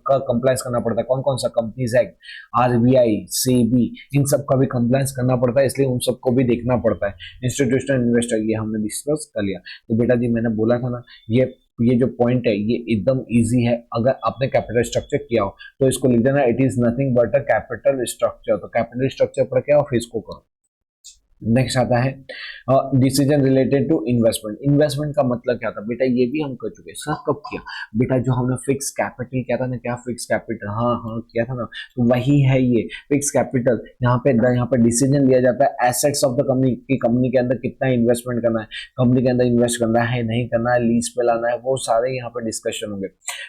का कंप्लायंस करना पड़ता है। कौन कौन सा, कंपनीज एक्ट, आरबीआई, सेबी, इन सब का भी कंप्लायंस करना पड़ता है, इसलिए उन सबको भी देखना पड़ता है। इंस्टीट्यूशनल इन्वेस्टर, ये हमने डिस्कस कर लिया। तो बेटा जी मैंने बोला था ना, ये जो पॉइंट है ये एकदम इजी है। अगर आपने कैपिटल स्ट्रक्चर किया हो तो इसको लिख देना, it is nothing but a capital structure. तो कैपिटल स्ट्रक्चर पढ़ के आओ फिर इसको करो। नेक्स्ट आता है decision related to investment. Investment का मतलब क्या था बेटा, ये भी हम कर चुके हैं। सर कब किया बेटा, जो हमने फिक्स कैपिटल किया था ना, क्या फिक्स कैपिटल, हाँ हाँ किया था ना, तो वही है ये फिक्स कैपिटल। यहाँ पे डिसीजन लिया जाता है एसेट्स ऑफ द कंपनी की, कंपनी के अंदर कितना इन्वेस्टमेंट करना है, कंपनी के अंदर इन्वेस्ट करना है नहीं करना है, लीज पे लाना है, वो सारे यहाँ पे डिस्कशन होंगे।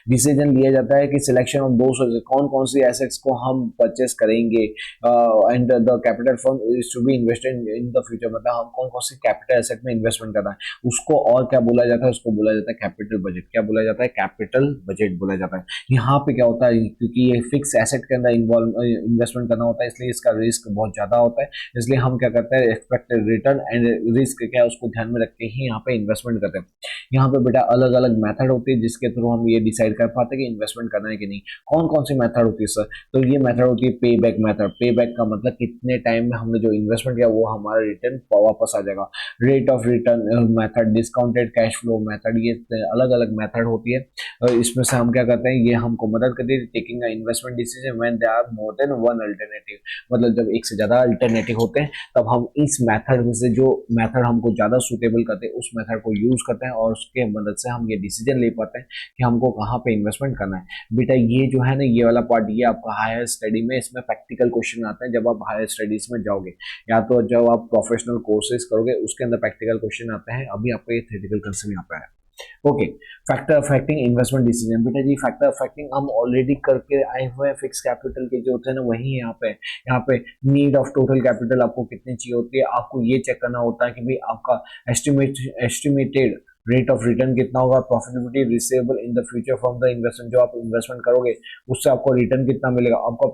डिसीजन लिया जाता है कि सिलेक्शन ऑफ दो कौन कौन सी एसेट्स को हम परचेस करेंगे, and the capital fund is to be invested in the future, मतलब हम कौन कौन सी कैपिटल एसेट में इन्वेस्टमेंट करना है, उसको और क्या बोला जाता है, उसको बोला जाता है कैपिटल बजट। क्या बोला जाता है, कैपिटल बजट बोला जाता है। यहाँ पे क्या होता है, क्योंकि ये फिक्स एसेट के अंदर इन्वॉल्व इन्वेस्टमेंट करना होता है, इसलिए इसका रिस्क बहुत ज्यादा होता है। इसलिए हम क्या करते हैं, एक्सपेक्टेड रिटर्न एंड रिस्क क्या है उसको ध्यान में रख के ही यहाँ पे इन्वेस्टमेंट करते हैं। यहाँ पे बेटा अलग अलग मेथड होती है जिसके थ्रू हम ये डिसाइड कर पाते हैं कि इन्वेस्टमेंट करना है कि नहीं। कौन कौन सी मेथड होती है सर, तो ये मेथड होती है पे बैक मेथड। पे बैक का मतलब कितने टाइम में हमने जो इन्वेस्टमेंट किया वो हमारा रिटर्न वापस आ जाएगा। Rate of return method, discounted cash flow method, ये अलग अलग मेथड होती है। इसमें से हम क्या करते हैं, ये हमको मदद करती है taking a investment decision when there are more than one alternative. मतलब जब एक से ज्यादा अल्टरनेटिव होते हैं तब हम इस मेथड में से जो मेथड हमको ज्यादा सुटेबल करते हैं उस मेथड को यूज करते हैं, और उसके मदद से हम ये डिसीजन ले पाते हैं कि हमको कहाँ पे इन्वेस्टमेंट करना है। बेटा ये जो है ना, ये वाला पार्ट ये आपका हायर स्टडी में, इसमें प्रैक्टिकल क्वेश्चन आते हैं जब आप हायर स्टडीज में जाओगे, या तो जब आप प्रोफेशनल कोर्सेज करोगे उसके अंदर प्रैक्टिकल क्वेश्चन आते हैं। अभी आपको ये थ्योरेटिकल कंसेप्ट यहाँ पे है। Okay, factor affecting investment decision. बेटा जी फैक्टर अफेक्टिंग हम ऑलरेडी करके आए हुए हैं, फिक्स कैपिटल के जो होते हैं ना वही यहाँ पे नीड ऑफ टोटल कैपिटल आपको कितनी चाहिए होती है, आपको ये चेक करना होता है कि भाई आपका एस्टिमेटेड रेट ऑफ रिटर्न कितना होगा, profitability receivable in the future from the investment, जो आप इन्वेस्टमेंट करोगे उससे आपको रिटर्न कितना मिलेगा, आपका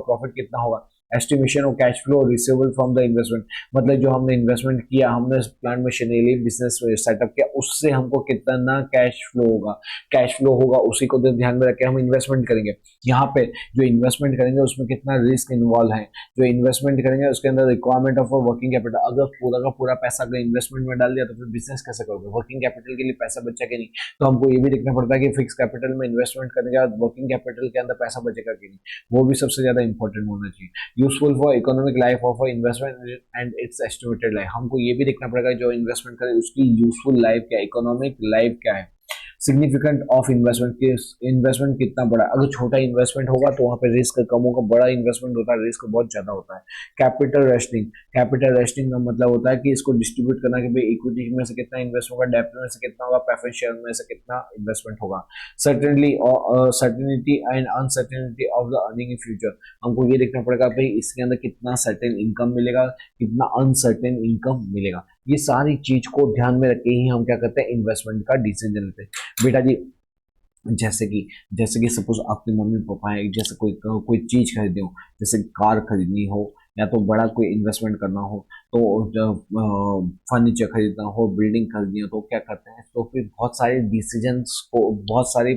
प्रॉफिट कितना होगा, estimation of cash flow receivable from the investment, मतलब जो हमने इन्वेस्टमेंट किया, हमने प्लांट मशीनरी बिजनेस सेटअप किया, उससे हमको कितना कैश फ्लो होगा उसी को ध्यान में रख के हम इन्वेस्टमेंट करेंगे। यहाँ पे जो इन्वेस्टमेंट करेंगे उसमें कितना रिस्क इन्वॉल्व है, जो इन्वेस्टमेंट करेंगे उसके अंदर रिक्वायरमेंट ऑफ वर्किंग कैपिटल, अगर पूरा का पूरा पैसा अगर इन्वेस्टमेंट में डाल दिया तो फिर बिजनेस कैसे करोगे, वर्किंग कैपिटल के लिए पैसा बचा कि नहीं, तो हमको ये भी देखना पड़ता है कि फिक्स कैपिटल में इन्वेस्टमेंट करने के बाद वर्किंग कैपिटल के अंदर पैसा बचेगा कि नहीं, वो भी सबसे ज्यादा इंपॉर्टेंट होना चाहिए। Useful for economic life of investment and it's estimated life, हमको ये भी देखना पड़ेगा जो इन्वेस्टमेंट करे उसकी यूजफुल लाइफ क्या है, इकोनॉमिक लाइफ क्या है। सिग्निफिकेंट ऑफ इन्वेस्टमेंट की, इन्वेस्टमेंट कितना बड़ा, अगर छोटा इन्वेस्टमेंट होगा तो वहाँ पे रिस्क कम होगा, बड़ा इन्वेस्टमेंट होता है रिस्क बहुत ज्यादा होता है। कैपिटल रेस्टिंग का मतलब होता है कि इसको डिस्ट्रीब्यूट करना, कि भाई इक्विटी में से कितना इन्वेस्ट होगा, डेब्ट में से कितना होगा, प्रेफरेंस शेयर में से कितना इन्वेस्टमेंट होगा। Certainty and uncertainty of the earning in future, हमको ये देखना पड़ेगा भाई इसके अंदर कितना सर्टेन इनकम मिलेगा, कितना अनसर्टेन इनकम मिलेगा। ये सारी चीज को ध्यान में रख के ही हम क्या करते हैं, इन्वेस्टमेंट का डिसीजन लेते हैं। बेटा जी जैसे कि सपोज आपके मम्मी पापा है, जैसे कोई चीज खरीदनी हो, जैसे कार खरीदनी हो या तो बड़ा कोई इन्वेस्टमेंट करना हो, तो जब फर्नीचर खरीदना हो, बिल्डिंग खरीदनी हो, तो क्या करते हैं, तो फिर बहुत सारे डिसीजंस को, बहुत सारी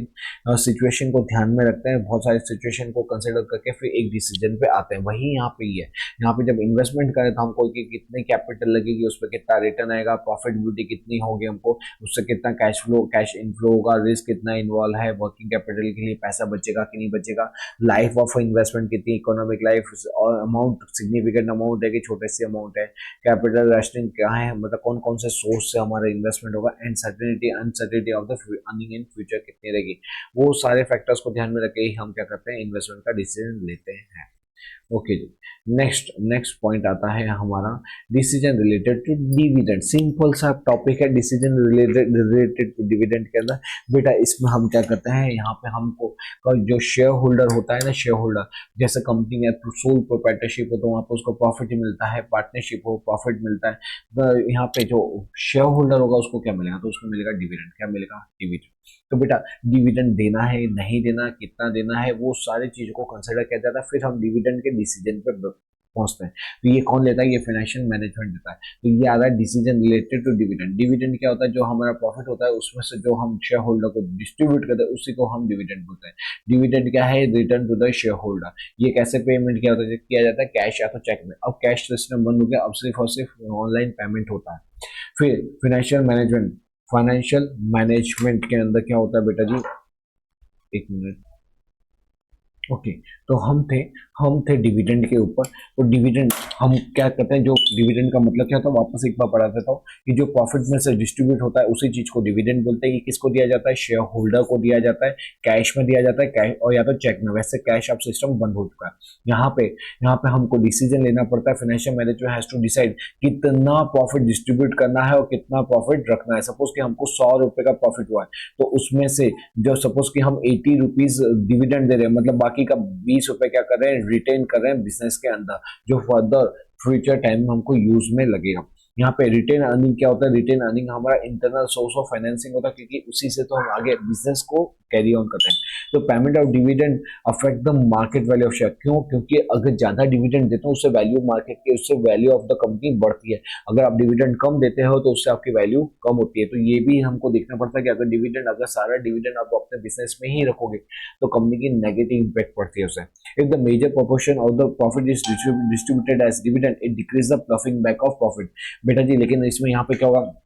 सिचुएशन को ध्यान में रखते हैं, बहुत सारी सिचुएशन को कंसिडर करके फिर एक डिसीजन पे आते हैं। वही यहाँ पे ही है, यहाँ पे जब इन्वेस्टमेंट करें तो हमको कि कितनी कैपिटल लगेगी, उस पर कितना रिटर्न आएगा, प्रॉफिटेबिलिटी कितनी होगी हमको, उससे कितना कैश इनफ्लो होगा, रिस्क कितना इन्वॉल्व है, वर्किंग कैपिटल के लिए पैसा बचेगा कि नहीं बचेगा, लाइफ ऑफ इन्वेस्टमेंट कितनी, इकोनॉमिक लाइफ और अमाउंट सिग्निफिकेंट अमाउंट है कि छोटे से अमाउंट है, कैपिटल रेस्टिंग क्या है, मतलब कौन कौन से सोर्स से हमारा इन्वेस्टमेंट होगा, and uncertainty of the earning in future कितनी रहेगी। वो सारे फैक्टर्स को ध्यान में रख के ही हम क्या करते हैं, इन्वेस्टमेंट का डिसीजन लेते हैं। ओके जी, नेक्स्ट पॉइंट आता है हमारा decision related to dividend. Simple सा टॉपिक है डिसीजन रिलेटेड टू डिविडेंड के अंदर। बेटा इसमें हम क्या करते हैं, यहाँ पे हमको जो शेयर होल्डर होता है ना, शेयर होल्डर, जैसे कंपनी है सोल प्रोप्राइटरशिप हो तो वहाँ पे उसको प्रॉफिट ही मिलता है, पार्टनरशिप हो प्रॉफिट मिलता है, तो यहाँ पे जो शेयर होल्डर होगा उसको क्या मिलेगा, तो उसको मिलेगा डिविडेंड। क्या मिलेगा, डिविडेंड। तो बेटा डिविडेंड देना है नहीं देना, कितना देना है, वो सारी चीजों को कंसिडर किया जाता है, फिर हम डिविडेंड के डिसीजन पे पहुंचते हैं। तो ये कौन लेता है, ये फाइनेंशियल मैनेजमेंट देता है। तो ये आ रहा है decision related to dividend. Dividend क्या होता है, जो हमारा प्रॉफिट होता है उसमें से जो हम शेयर होल्डर को डिस्ट्रीब्यूट करते हैं उसी को हम डिविडेंड बोलते हैं। डिविडेंड क्या है, return to the share holder. ये कैसे पेमेंट किया जाता है, कैश या तो चेक में। अब कैश सिस्टम बंद हो गया, अब सिर्फ और सिर्फ ऑनलाइन पेमेंट होता है। फिर फाइनेंशियल मैनेजमेंट के अंदर क्या होता है बेटा जी, एक मिनट, ओके तो हम थे डिविडेंड के ऊपर। तो डिविडेंड हम क्या करते हैं, जो डिविडेंड का मतलब क्या होता है वापस एक बार पढ़ा देता हूँ कि जो प्रॉफिट में से डिस्ट्रीब्यूट होता है उसी चीज को डिविडेंड बोलते हैं। ये किसको दिया जाता है, शेयर होल्डर को दिया जाता है, कैश में दिया जाता है, कैश और या तो चेक में। वैसे कैश अब सिस्टम बंद हो चुका है। यहाँ पे हमको डिसीजन लेना पड़ता है। Financial manager has to decide कितना प्रॉफिट डिस्ट्रीब्यूट करना है और कितना प्रॉफिट रखना है। सपोज कि हमको 100 रुपए का प्रॉफिट हुआ है, तो उसमें से जब सपोज कि हम 80 रुपीज डिविडेंड दे रहे हैं, मतलब बाकी का 20 रुपए क्या कर रहे हैं, रिटेन कर रहे हैं बिजनेस के अंदर, जो फर्दर फ्यूचर टाइम में हमको यूज में लगेगा। यहाँ पे रिटेन अर्निंग क्या होता है, रिटेन अर्निंग हमारा इंटरनल सोर्स ऑफ फाइनेंसिंग होता है, क्योंकि उसी से तो हम आगे बिजनेस को कैरी ऑन करते हैं। तो payment of dividend affect the market value of share. क्यों? क्योंकि अगर ज्यादा डिविडेंड देते हो उससे वैल्यू मार्केट की, उससे वैल्यू ऑफ द कंपनी बढ़ती है। अगर आप डिविडेंड कम देते हो तो उससे आपकी वैल्यू कम होती है। तो ये भी हमको देखना पड़ता है कि अगर सारा डिविडेंड आप अपने बिजनेस में ही रखोगे तो कंपनी की नेगेटिव इम्पैक्ट पड़ती है उससे। If the major proportion of the profit is distributed as dividend, it decreases the pluffing back of profit। बेटा जी लेकिन इसमें यहाँ पे क्या होगा,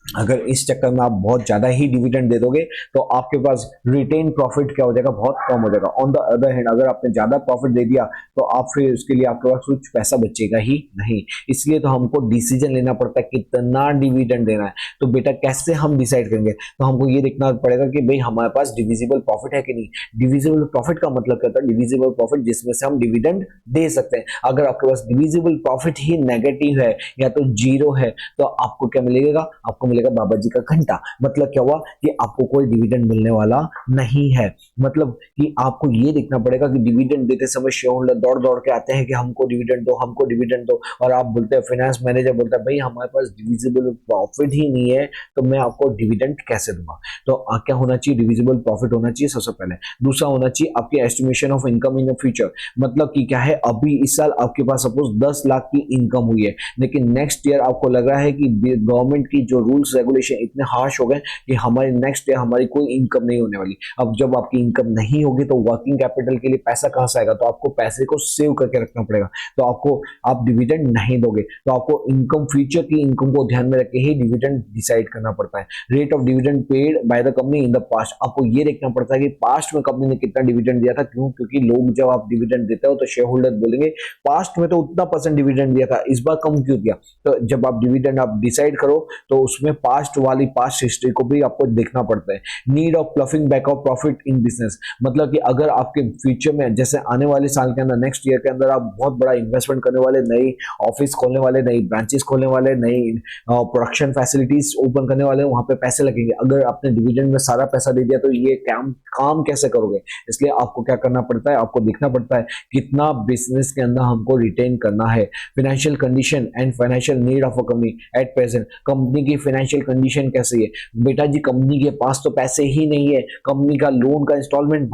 अगर इस चक्कर में आप बहुत ज्यादा ही डिविडेंड दे दोगे तो आपके पास रिटेन प्रॉफिट क्या हो जाएगा, बहुत कम हो जाएगा। ऑन द अदर हैंड अगर आपने ज्यादा प्रॉफिट दे दिया तो आप फिर उसके लिए आपके पास कुछ पैसा बचेगा ही नहीं। इसलिए तो हमको डिसीजन लेना पड़ता है कितना डिविडेंड देना है। तो बेटा कैसे हम डिसाइड करेंगे, तो हमको ये देखना पड़ेगा कि भाई हमारे पास डिविजिबल प्रॉफिट है कि नहीं। डिविजिबल प्रॉफिट का मतलब क्या होता है, डिविजिबल प्रॉफिट जिसमें से हम डिविडेंड दे सकते हैं। अगर आपके पास डिविजिबल प्रॉफिट ही नेगेटिव है या तो जीरो है तो आपको क्या मिलेगा, आपको मिलेगा बाबा जी का घंटा। मतलब क्या हुआ कि आपको कोई डिविडेंड मिलने वाला नहीं है। मतलब कि आपको ये देखना पड़ेगा कि डिविडेंड देते समय शेयर होल्डर दौड़ दौड़ के आते हैं कि हमको डिविडेंड दो, हमको डिविडेंड दो, और आप बोलते हैं, फाइनेंस मैनेजर बोलता है भाई हमारे पास डिविजिबल प्रॉफिट ही नहीं है तो मैं आपको डिविडेंड कैसे दूंगा। तो क्या होना चाहिए, डिविजिबल प्रॉफिट होना चाहिए सबसे पहले। दूसरा होना चाहिए आपकी estimation of income in the future. मतलब कि क्या है, अभी इस साल आपके पास सपोज 10 लाख की इनकम हुई है, लेकिन नेक्स्ट ईयर आपको लग रहा है कि गवर्नमेंट की जो रूल्स रेगुलेशन इतने हार्श हो गए कि हमारे नेक्स्ट ईयर हमारी कोई इनकम नहीं होने वाली। अब जब आपकी इनकम नहीं होगी तो वर्किंग कैपिटल के लिए पैसा कहां से आएगा, तो आपको पैसे को सेव करके रखना पड़ेगा। तो आपको आप डिविडेंड नहीं दोगे तो आपको इनकम, फ्यूचर की इनकम को ध्यान में रख के ही डिविडेंड डिसाइड करना पड़ता है। Rate of dividend paid by the company in the past, आपको ये देखना पड़ता है कि पास्ट में कंपनी ने कितना डिविडेंड दिया था। क्यों? क्योंकि लोग जब आप डिविडेंड देते हो तो शेयर होल्डर बोलेंगे पास्ट में तो उतना परसेंट डिविडेंड दिया था, इस बार कम क्यों दिया। तो जब आप डिविडेंड आप डिसाइड करो तो उसमें पास्ट हिस्ट्री को भी आपको देखना पड़ता है। Need of ploughing back of profit in business, मतलब कि अगर आपके फ्यूचर में जैसे आने वाले साल के अंदर, नेक्स्ट ईयर के अंदर आप बहुत बड़ा इन्वेस्टमेंट करने वाले, नई ऑफिस खोलने वाले, नई ब्रांचेस खोलने वाले, नई प्रोडक्शन फैसिलिटीज ओपन करने वाले, वहां पे पैसे लगेंगे। अगर आपने डिविडेंड में सारा पैसा दे दिया तो ये काम कैसे करोगे। इसलिए आपको क्या करना पड़ता है, आपको देखना पड़ता है कितना बिजनेस के अंदर हमको रिटेन करना है। Financial condition and financial need of a company at present, company की फाइनेंशियल कंडीशन कैसी है। बेटा जी कंपनी के पास तो पैसे ही नहीं है, कंपनी का लोन का इंस्टॉलमेंट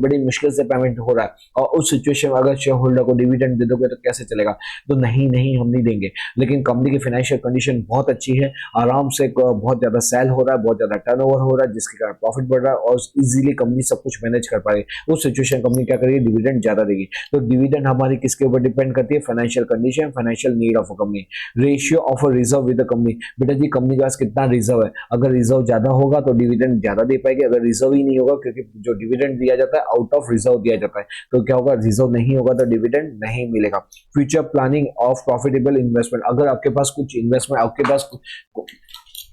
बड़ी मुश्किल से पेमेंट हो रहा है, और उस सिचुएशन में अगर शेयर होल्डर को डिविडेंड दे दोगे तो कैसे चलेगा। तो नहीं हम नहीं देंगे। लेकिन कंपनी की फाइनेंशियल कंडीशन बहुत अच्छी है, आराम से बहुत ज्यादा सेल हो रहा है, बहुत ज्यादा टर्नओवर हो रहा है, जिसके कारण प्रॉफिट बढ़ रहा है और इजीली कंपनी सब कुछ मैनेज कर पा रही है, उस सिचुएशन कंपनी क्या करेगी, डिविडेंड ज्यादा देगी। तो डिविडेंड हमारी किसके ऊपर डिपेंड करती है, financial condition, financial need of a company. Ratio of a reserve with the company, बेटा जी कंपनी के पास कितना रिजर्व है। अगर रिजर्व ज्यादा होगा तो डिविडेंड ज्यादा दे पाएगी, अगर रिजर्व ही नहीं होगा, क्योंकि जो डिविडेंड दिया जाता है आउट ऑफ रिजर्व दिया जाता है, तो क्या होगा, रिजर्व नहीं होगा तो डिविडेंड नहीं मिलेगा। Future planning of profitable investment, अगर आपके पास कुछ इन्वेस्टमेंट,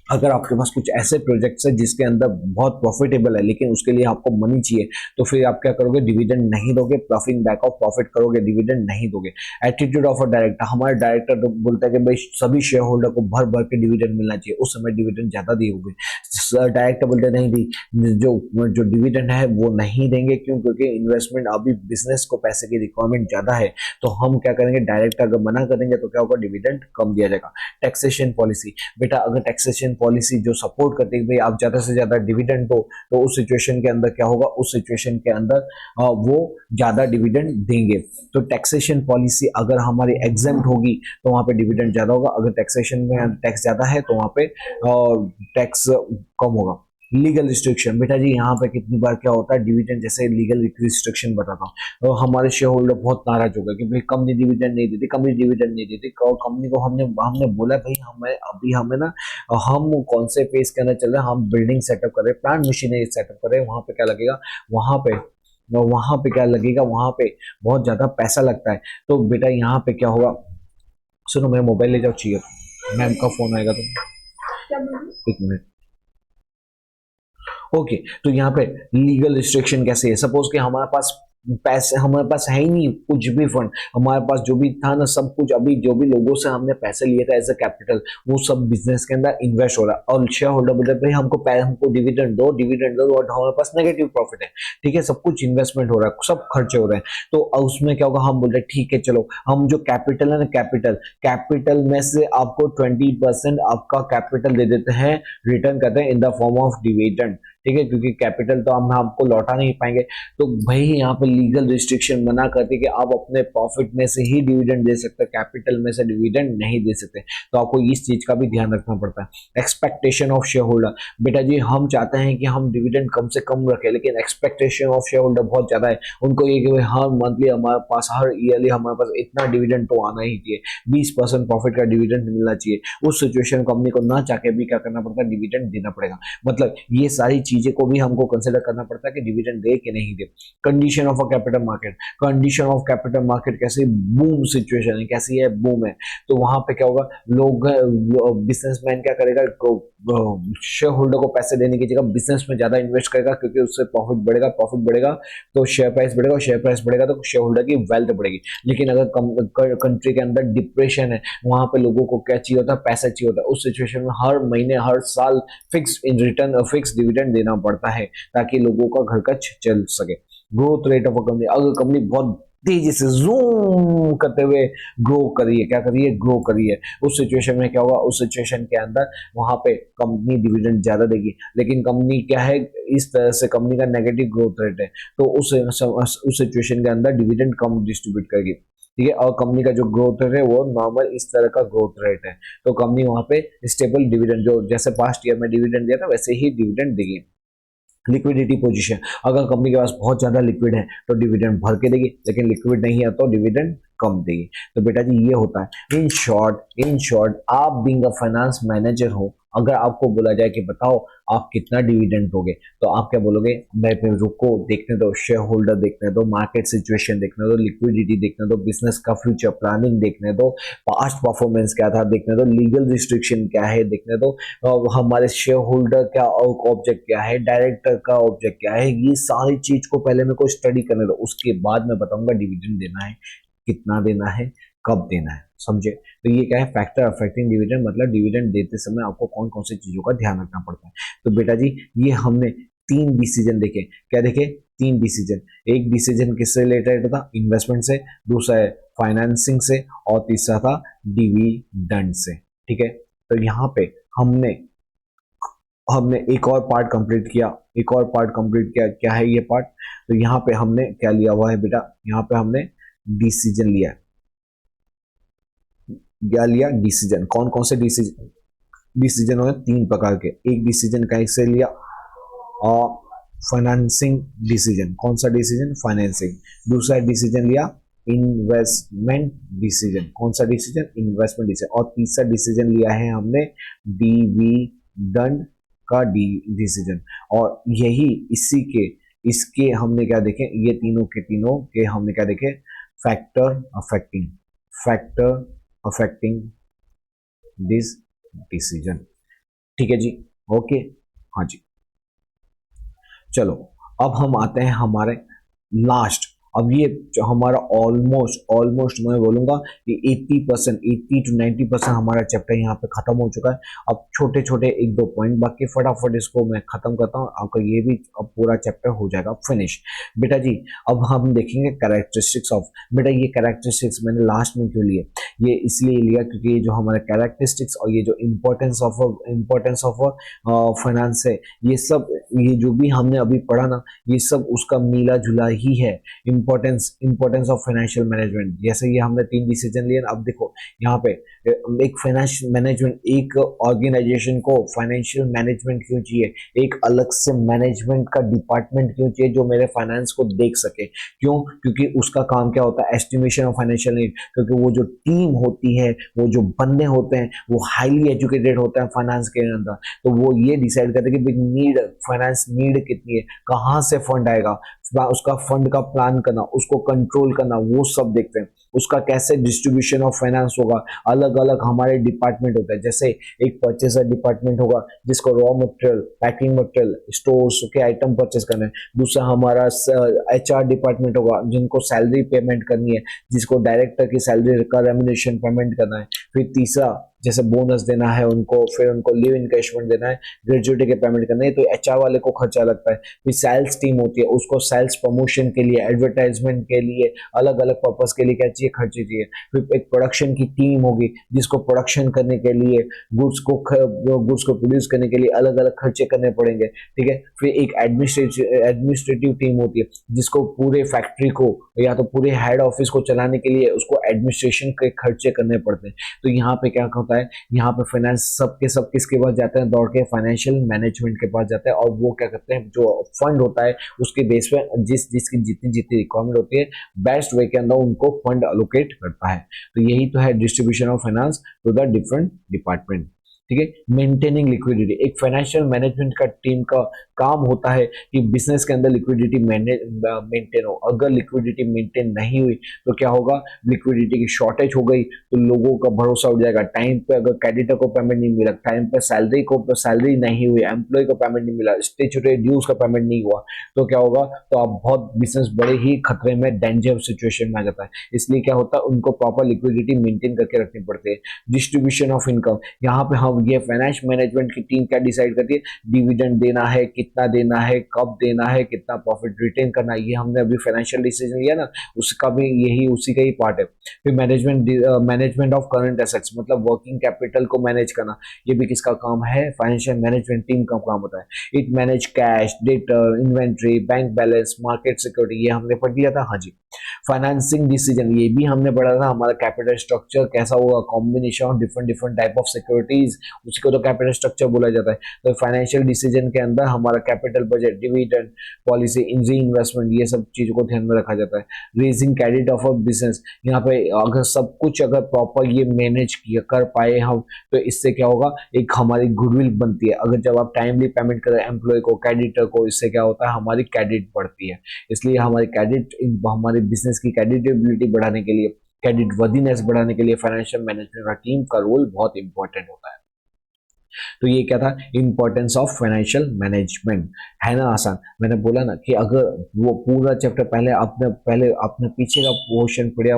अगर आपके पास कुछ ऐसे प्रोजेक्ट्स है जिसके अंदर बहुत प्रॉफिटेबल है लेकिन उसके लिए आपको मनी चाहिए, तो फिर आप क्या करोगे, डिविडेंड नहीं दोगे, प्लफिंग बैक ऑफ प्रॉफिट करोगे, डिविडेंड नहीं दोगे। एटीट्यूड ऑफ अ डायरेक्टर, हमारे डायरेक्टर तो बोलता है कि भाई सभी शेयर होल्डर को भर भर के डिविडेंड मिलना चाहिए, उस समय डिविडेंड ज्यादा दिए। डायरेक्टर बोलते नहीं दी, जो डिविडेंड है वो नहीं देंगे। क्यों? क्योंकि इन्वेस्टमेंट, अभी बिजनेस को पैसे की रिक्वायरमेंट ज्यादा है, तो हम क्या करेंगे, डायरेक्टर अगर मना करेंगे तो क्या होगा, डिविडेंड कम दिया जाएगा। टैक्सेशन पॉलिसी, बेटा अगर टैक्सेशन पॉलिसी जो सपोर्ट करती है भाई आप ज्यादा से ज्यादा डिविडेंड दो, तो उस सिचुएशन के अंदर क्या होगा, उस सिचुएशन के अंदर वो ज्यादा डिविडेंड देंगे। तो टैक्सेशन पॉलिसी अगर हमारी एग्जेम्प्ट होगी तो वहां पे डिविडेंड ज्यादा होगा, अगर टैक्सेशन में टैक्स ज्यादा है तो वहां पे टैक्स कम होगा। लीगल रिस्ट्रिक्शन, बेटा जी यहाँ पे कितनी बार क्या होता है, डिविडेंड जैसे लीगल रिस्ट्रिक्शन बताता हूँ, तो हमारे शेयर होल्डर बहुत नाराज हो गए कि भाई कंपनी डिविडेंड नहीं देती, कंपनी डिविडेंड नहीं देती। कंपनी को हमने बोला भाई हमें ना, हम कौन से फेज के अंदर चल रहे हैं, हम बिल्डिंग सेटअप कर रहे हैं, प्लांट मशीनरी सेटअप कर रहे हैं, वहां पे क्या लगेगा, वहां पे वहां पे क्या लगेगा, वहां पे बहुत ज्यादा पैसा लगता है। तो बेटा यहाँ पे क्या होगा, सुनो मेरा मोबाइल ले जाओ, चाहिए तो मैम का फोन आएगा तो एक मिनट। ओके, तो यहाँ पे लीगल रिस्ट्रिक्शन कैसे है, सपोज कि हमारे पास पैसे, हमारे पास है ही नहीं कुछ भी फंड, हमारे पास जो भी था ना सब कुछ, अभी जो भी लोगों से हमने पैसे लिए थे एज अ कैपिटल, वो सब बिजनेस के अंदर इन्वेस्ट हो रहा है, और शेयर होल्डर बोलते हैं भाई हमको डिविडेंड दो, डिविडेंड दो, और हमारे पास नेगेटिव प्रॉफिट है, ठीक है, सब कुछ इन्वेस्टमेंट हो रहा है, सब खर्चे हो रहे हैं। तो उसमें क्या होगा, हम बोल रहे हैं ठीक है चलो, हम जो कैपिटल है ना, कैपिटल में से आपको 20% आपका कैपिटल दे देते हैं, रिटर्न करते हैं in the form of dividend, ठीक है, क्योंकि कैपिटल तो हम आपको लौटा नहीं पाएंगे। तो भाई यहाँ पे लीगल रिस्ट्रिक्शन बना करके कि आप अपने प्रॉफिट में से ही डिविडेंड दे सकते हैं, कैपिटल में से डिविडेंड नहीं दे सकते। तो आपको इस चीज का भी ध्यान रखना पड़ता है। एक्सपेक्टेशन ऑफ शेयर होल्डर, बेटा जी हम चाहते हैं कि हम डिविडेंड कम से कम रखें, लेकिन एक्सपेक्टेशन ऑफ शेयर होल्डर बहुत ज्यादा है। उनको ये कि हर मंथली हमारे पास, हर ईयरली हमारे पास इतना डिविडेंड तो आना ही चाहिए, 20% प्रॉफिट का डिविडेंड मिलना चाहिए। उस सिचुएशन कंपनी को ना चाह के भी क्या करना पड़ता है, डिविडेंड देना पड़ेगा। मतलब ये सारी चीजें को भी हमको कंसिडर करना पड़ता है कि डिविडेंड दे कि नहीं दे। Condition of a capital market, condition of capital market कैसे बूम सिचुएशन है, कैसी है, बूम है, तो वहां पे क्या होगा, लोग बिजनेसमैन क्या करेगा, शेयर होल्डर को पैसे देने की जगह बिजनेस में ज्यादा इन्वेस्ट करेगा, क्योंकि उससे प्रॉफिट बढ़ेगा, प्रॉफिट बढ़ेगा तो शेयर प्राइस बढ़ेगा, और शेयर प्राइस बढ़ेगा तो शेयर होल्डर की वेल्थ बढ़ेगी। लेकिन अगर कंट्री के अंदर डिप्रेशन है, वहां पे लोगों को क्या चाहिए होता है, पैसा चाहिए होता है, उस सिचुएशन में हर महीने हर साल fix in return fix dividend देना पड़ता है, ताकि लोगों का घर का चल सके। Growth rate of a company, अगर कंपनी बहुत तेजी से जूम करते हुए ग्रो करिए, क्या करिए, ग्रो करिए, उस सिचुएशन में क्या होगा, उस सिचुएशन के अंदर वहां पे कंपनी डिविडेंड ज्यादा देगी। लेकिन कंपनी क्या है, इस तरह से कंपनी का नेगेटिव ग्रोथ रेट है, तो उस सिचुएशन के अंदर डिविडेंड कम डिस्ट्रीब्यूट करेगी, ठीक है। और कंपनी का जो ग्रोथ रेट है वो नॉर्मल इस तरह का ग्रोथ रेट है, तो कंपनी वहां पे स्टेबल डिविडेंड, जो जैसे पास्ट ईयर में डिविडेंड दिया था वैसे ही डिविडेंड देगी। लिक्विडिटी पोजीशन, अगर कंपनी के पास बहुत ज्यादा लिक्विड है तो डिविडेंड भर के देगी, लेकिन लिक्विड नहीं है तो डिविडेंड कम देगी। तो बेटा जी ये होता है इन शॉर्ट आप बीइंग अ फाइनेंस मैनेजर हो, अगर आपको बोला जाए कि बताओ आप कितना डिविडेंड दोगे, तो आप क्या बोलोगे, मैं फिर रुको देखने दो, शेयर होल्डर देखने दो, मार्केट सिचुएशन देखने दो, लिक्विडिटी देखने दो, बिजनेस का फ्यूचर प्लानिंग देखने दो, पास्ट परफॉर्मेंस क्या था देखने दो, लीगल रिस्ट्रिक्शन क्या है देखने दो, और हमारे शेयर होल्डर का ऑब्जेक्ट क्या है, डायरेक्टर का ऑब्जेक्ट क्या है, ये सारी चीज को पहले मेरे को स्टडी करने दो, उसके बाद मैं बताऊंगा डिविडेंड देना है, कितना देना है, कब देना है, समझे। तो ये क्या है, फैक्टर अफेक्टिंग डिविडेंड, मतलब डिविडेंड देते समय आपको कौन कौन सी चीजों का ध्यान रखना पड़ता है। तो बेटा जी ये हमने 3 डिसीजन देखे, क्या देखे, 3 डिसीजन। एक डिसीजन किससे रिलेटेड था, इन्वेस्टमेंट से, दूसरा है फाइनेंसिंग से, और तीसरा था डिविडेंड से, ठीक है। तो यहाँ पे हमने हमने एक और पार्ट कंप्लीट किया, क्या है ये पार्ट, तो यहाँ पे हमने क्या लिया हुआ है बेटा, यहाँ पे हमने डिसीजन लिया, क्या लिया, डिसीजन। कौन कौन से डिसीजन हुए, 3 प्रकार के। एक डिसीजन कैसे लिया, और फाइनेंसिंग डिसीजन, कौन सा डिसीजन, फाइनेंसिंग। दूसरा डिसीजन लिया इन्वेस्टमेंट डिसीजन, कौन सा डिसीजन, इन्वेस्टमेंट डिसीजन। और तीसरा डिसीजन लिया है हमने डिविडेंड का डिसीजन। और यही इसी के इसके हमने क्या देखे, ये तीनों के हमने क्या देखे, फैक्टर अफेक्टिंग दिस डिसीजन, ठीक है जी, ओके, हाँ जी। चलो अब हम आते हैं हमारे लास्ट, अब ये जो हमारा ऑलमोस्ट मैं बोलूंगा कि 80% 80 to 90% हमारा चैप्टर यहाँ पे खत्म हो चुका है। अब छोटे छोटे 1-2 पॉइंट बाकी, फटाफट इसको मैं खत्म करता हूँ, आपका ये भी अब पूरा चैप्टर हो जाएगा फिनिश। बेटा जी अब हम देखेंगे कैरेक्टरिस्टिक्स ऑफ, बेटा ये कैरेक्टरिस्टिक्स मैंने लास्ट में क्यों लिए, ये इसलिए लिया क्योंकि ये जो हमारा कैरेक्टरिस्टिक्स और ये जो इम्पोर्टेंस ऑफ फाइनेंस है, ये जो भी हमने अभी पढ़ा ना, ये सब उसका मिला जुला ही है। इंपॉर्टेंस ऑफ फाइनेंशियल मैनेजमेंट, जैसे ये हमने 3 डिसीजन लिए। अब देखो यहाँ पे एक फाइनेंशियल मैनेजमेंट, एक ऑर्गेनाइजेशन को फाइनेंशियल मैनेजमेंट क्यों चाहिए, एक अलग से मैनेजमेंट का डिपार्टमेंट क्यों चाहिए जो मेरे फाइनेंस को देख सके, क्यों, क्योंकि उसका काम क्या होता है, एस्टिमेशन ऑफ फाइनेंशियल नीड, क्योंकि वो जो टीम टीम होती है, वो जो बंदे होते हैं वो हाईली एजुकेटेड होते हैं फाइनेंस के अंदर, तो वो ये डिसाइड करते हैं कि नीड, फाइनेंस नीड कितनी है, कहाँ से फंड आएगा, उसका फंड का प्लान करना, उसको कंट्रोल करना, वो सब देखते हैं। उसका कैसे डिस्ट्रीब्यूशन ऑफ फाइनेंस होगा, अलग अलग हमारे डिपार्टमेंट होते हैं, जैसे एक परचेसर डिपार्टमेंट होगा जिसको raw material, packing material, stores के आइटम परचेस करने हैं। दूसरा हमारा HR डिपार्टमेंट होगा जिनको सैलरी पेमेंट करनी है, जिसको डायरेक्टर की सैलरी का रेम्युनरेशन पेमेंट करना है। फिर तीसरा जैसे बोनस देना है उनको, फिर उनको लीव इनकैशमेंट देना है, ग्रेजुएटी के पेमेंट करना है, तो HR वाले को खर्चा लगता है। फिर सेल्स टीम होती है, उसको सेल्स प्रमोशन के लिए, एडवर्टाइजमेंट के लिए, अलग अलग पर्पस के लिए क्या चाहिए, खर्चे चाहिए। फिर एक प्रोडक्शन की टीम होगी जिसको प्रोडक्शन करने के लिए, गुड्स को प्रोड्यूस करने के लिए अलग अलग खर्चे करने पड़ेंगे, ठीक है। फिर एक एडमिनिस्ट्रेटिव टीम होती है जिसको पूरे फैक्ट्री को या तो पूरे हेड ऑफिस को चलाने के लिए उसको एडमिनिस्ट्रेशन के खर्चे करने पड़ते हैं। तो यहाँ पे क्या होता है, यहाँ पे फाइनेंस सब किसके पास जाते हैं, दौड़ के फाइनेंशियल मैनेजमेंट के पास जाते हैं, और वो क्या करते हैं, जो फंड होता है उसके बेस पे जिसकी जितनी जितनी रिक्वायरमेंट होती है, बेस्ट वे के अंदर उनको फंड अलोकेट करता है। तो यही तो है distribution of finance to the different department, ठीक है। मेंटेनिंग लिक्विडिटी, एक फाइनेंशियल मैनेजमेंट का टीम का काम होता है कि बिजनेस के अंदर लिक्विडिटी मेंटेन हो। अगर लिक्विडिटी मेंटेन नहीं हुई तो क्या होगा, लिक्विडिटी की शॉर्टेज हो गई तो लोगों का भरोसा उठ जाएगा। टाइम पे अगर क्रेडिटर को पेमेंट नहीं मिला, टाइम पे सैलरी नहीं हुई, एम्प्लॉय को पेमेंट नहीं मिला, स्टैट्यूटरी ड्यूज का पेमेंट नहीं हुआ, तो क्या होगा, तो आप बहुत बिजनेस बड़े ही खतरे में, डेंजर सिचुएशन में आ जाता है। इसलिए क्या होता है, उनको प्रॉपर लिक्विडिटी मेंटेन करके रखनी पड़ती है। डिस्ट्रीब्यूशन ऑफ इनकम, यहाँ पे हम ये फाइनेंस मैनेजमेंट की टीम क्या डिसाइड करती है, डिविडेंड देना है, कितना देना है, कब देना है, कितना प्रॉफिट रिटेन करना है, ये हमने अभी फाइनेंशियल डिसीजन लिया ना, उसका भी यही उसी का ही पार्ट है। फिर मैनेजमेंट ऑफ करंट एसेट्स, मतलब वर्किंग कैपिटल को मैनेज करना, ये भी किसका काम है, फाइनेंशियल मैनेजमेंट टीम का काम होता है। It manage cash, debtor, inventory, bank balance, market security, ये हमने पढ़ लिया था, हाँ जी। फाइनेंसिंग डिसीजन, ये भी हमने पढ़ा था, हमारा कैपिटल स्ट्रक्चर कैसा होगा, combination of different type of securities, उसको तो कैपिटल स्ट्रक्चर बोला जाता है। तो फाइनेंशियल डिसीजन के अंदर हमारा capital budget, dividend policy, investment, ये सब चीजों को ध्यान में रखा जाता है। Raising credit of a business, यहाँ पे अगर सब कुछ अगर प्रॉपर ये मैनेज कर पाए हम, तो इससे क्या होगा, एक हमारी गुडविल बनती है। अगर जब आप टाइमली पेमेंट करें एम्प्लॉय को, क्रेडिटर को, इससे क्या होता है, हमारी क्रेडिट बढ़ती है। इसलिए हमारी क्रेडिट, हमारे बिजनेस की क्रेडिटेबिलिटी बढ़ाने के लिए, क्रेडिट वर्दीनेस बढ़ाने के लिए फाइनेंशियल मैनेजमेंट का टीम का रोल बहुत इंपॉर्टेंट होता है। तो ये क्या था, इंपॉर्टेंस ऑफ फाइनेंशियल मैनेजमेंट, है ना आसान। मैंने बोला ना कि अगर वो पूरा चैप्टर पहले आपने पीछे का पोर्शन पढ़ा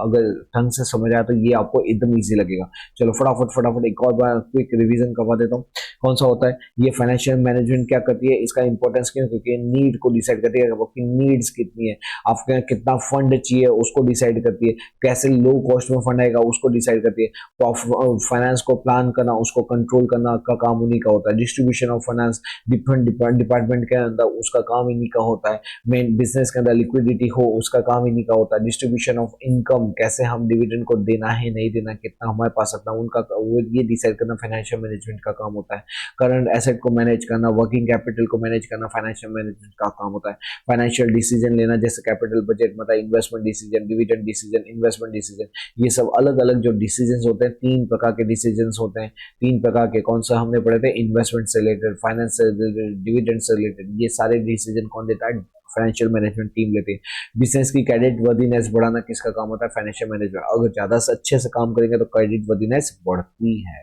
अगर ढंग से समझ आया तो ये आपको एकदम इजी लगेगा। चलो फटाफट एक और बार क्विक रिवीजन करवा देता हूँ। कौन सा होता है ये फाइनेंशियल मैनेजमेंट, क्या करती है, इसका इंपॉर्टेंस क्यों, क्योंकि नीड को डिसाइड करती है, आपकी नीड्स कितनी है, आपके कितना फंड चाहिए उसको डिसाइड करती है, कैसे लो कॉस्ट में फंड आएगा उसको डिसाइड करती है। फाइनेंस को प्लान करना, उसको कंट्रोल करना का काम उन्हीं का होता है। Distribution of finance different department के अंदर, उसका काम इन्हीं का होता है। मेन बिजनेस के अंदर लिक्विडिटी हो, उसका काम इन्हीं का होता है। डिस्ट्रीब्यूशन ऑफ इनकम, कैसे हम डिविडेंड को देना है नहीं देना, कितना हमारे पास रखना, उनका वो ये डिसाइड करना फाइनेंशियल मैनेजमेंट का काम होता है। करंट एसेट को मैनेज करना, वर्किंग कैपिटल को मैनेज करना फाइनेंशियल मैनेजमेंट का काम होता है। फाइनेंशियल डिसीजन लेना, जैसे कैपिटल बजट, मतलब investment decision, dividend decision, investment decision, ये सब अलग अलग जो डिसीजन होते हैं, 3 प्रकार के डिसीजन होते हैं। 3 प्रकार के, कौन सा हमने पढ़े थे, इन्वेस्टमेंट से रिलेटेड, फाइनेंस से रिलेटेड, डिविडेंड से रिलेटेड, ये सारे डिसीजन कौन देता है, फाइनेंशियल मैनेजमेंट टीम लेती है। बिजनेस की क्रेडिट वर्दीनेस बढ़ाना किसका काम होता है, फाइनेंशियल मैनेजमेंट। अगर ज्यादा से अच्छे से काम करेंगे तो क्रेडिट वर्दीनेस बढ़ती है।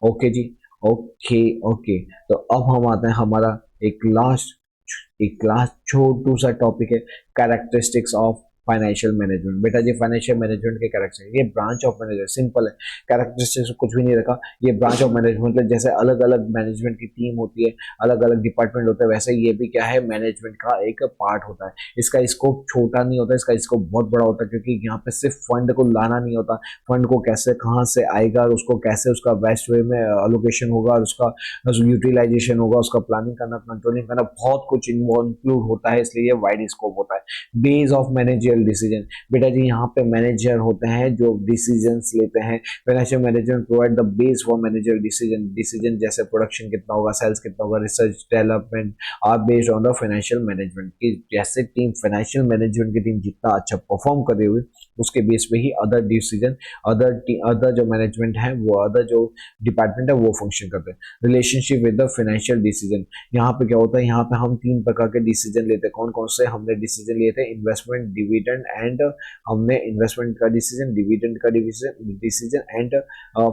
ओके जी, ओके। तो अब हम आते हैं हमारा एक लास्ट छोटू सा टॉपिक है, कैरेक्टरिस्टिक्स ऑफ फाइनेंशियल मैनेजमेंट। बेटा जी फाइनेंशियल मैनेजमेंट के कैरेक्टर, ये ब्रांच ऑफ मैनेजमेंट सिंपल है, कैरेक्टरिस्टिक्स कुछ भी नहीं रखा। ये ब्रांच ऑफ मैनेजमेंट, जैसे अलग अलग मैनेजमेंट की टीम होती है, अलग अलग डिपार्टमेंट होते हैं, वैसे ये भी क्या है, मैनेजमेंट का एक पार्ट होता है। इसका स्कोप छोटा नहीं होता, इसका स्कोप बहुत बड़ा होता है, क्योंकि यहाँ पे सिर्फ फंड को लाना नहीं होता, फंड को कैसे कहाँ से आएगा, उसको कैसे उसका बेस्ट वे में अलोकेशन होगा, उसका यूटिलाइजेशन होगा, उसका प्लानिंग करना, कंट्रोलिंग करना, बहुत कुछ इंक्लूड होता है। इसलिए ये वाइड स्कोप होता है। Base of managerial decision. बेटा जी यहाँ पे मैनेजर होते हैं जो डिसीजंस लेते हैं। Financial management provide the base for managerial decision. Decision जैसे प्रोडक्शन कितना होगा, सेल्स कितना होगा, research development are based on the financial management की। जैसे टीम फाइनेंशियल मैनेजमेंट की टीम जितना अच्छा परफॉर्म कर रही हुई उसके बेस पे ही अदर डिसीजन अदर जो मैनेजमेंट है वो अदर जो डिपार्टमेंट है वो फंक्शन करते हैं। Relationship with the financial decision. यहाँ पे क्या होता है, यहाँ पे हम 3 प्रकार के डिसीजन लेते हैं। कौन कौन से हमने डिसीजन लिए थे? इन्वेस्टमेंट, डिविडेंड एंड हमने इन्वेस्टमेंट का डिसीजन, डिविडेंड का डिसीजन एंड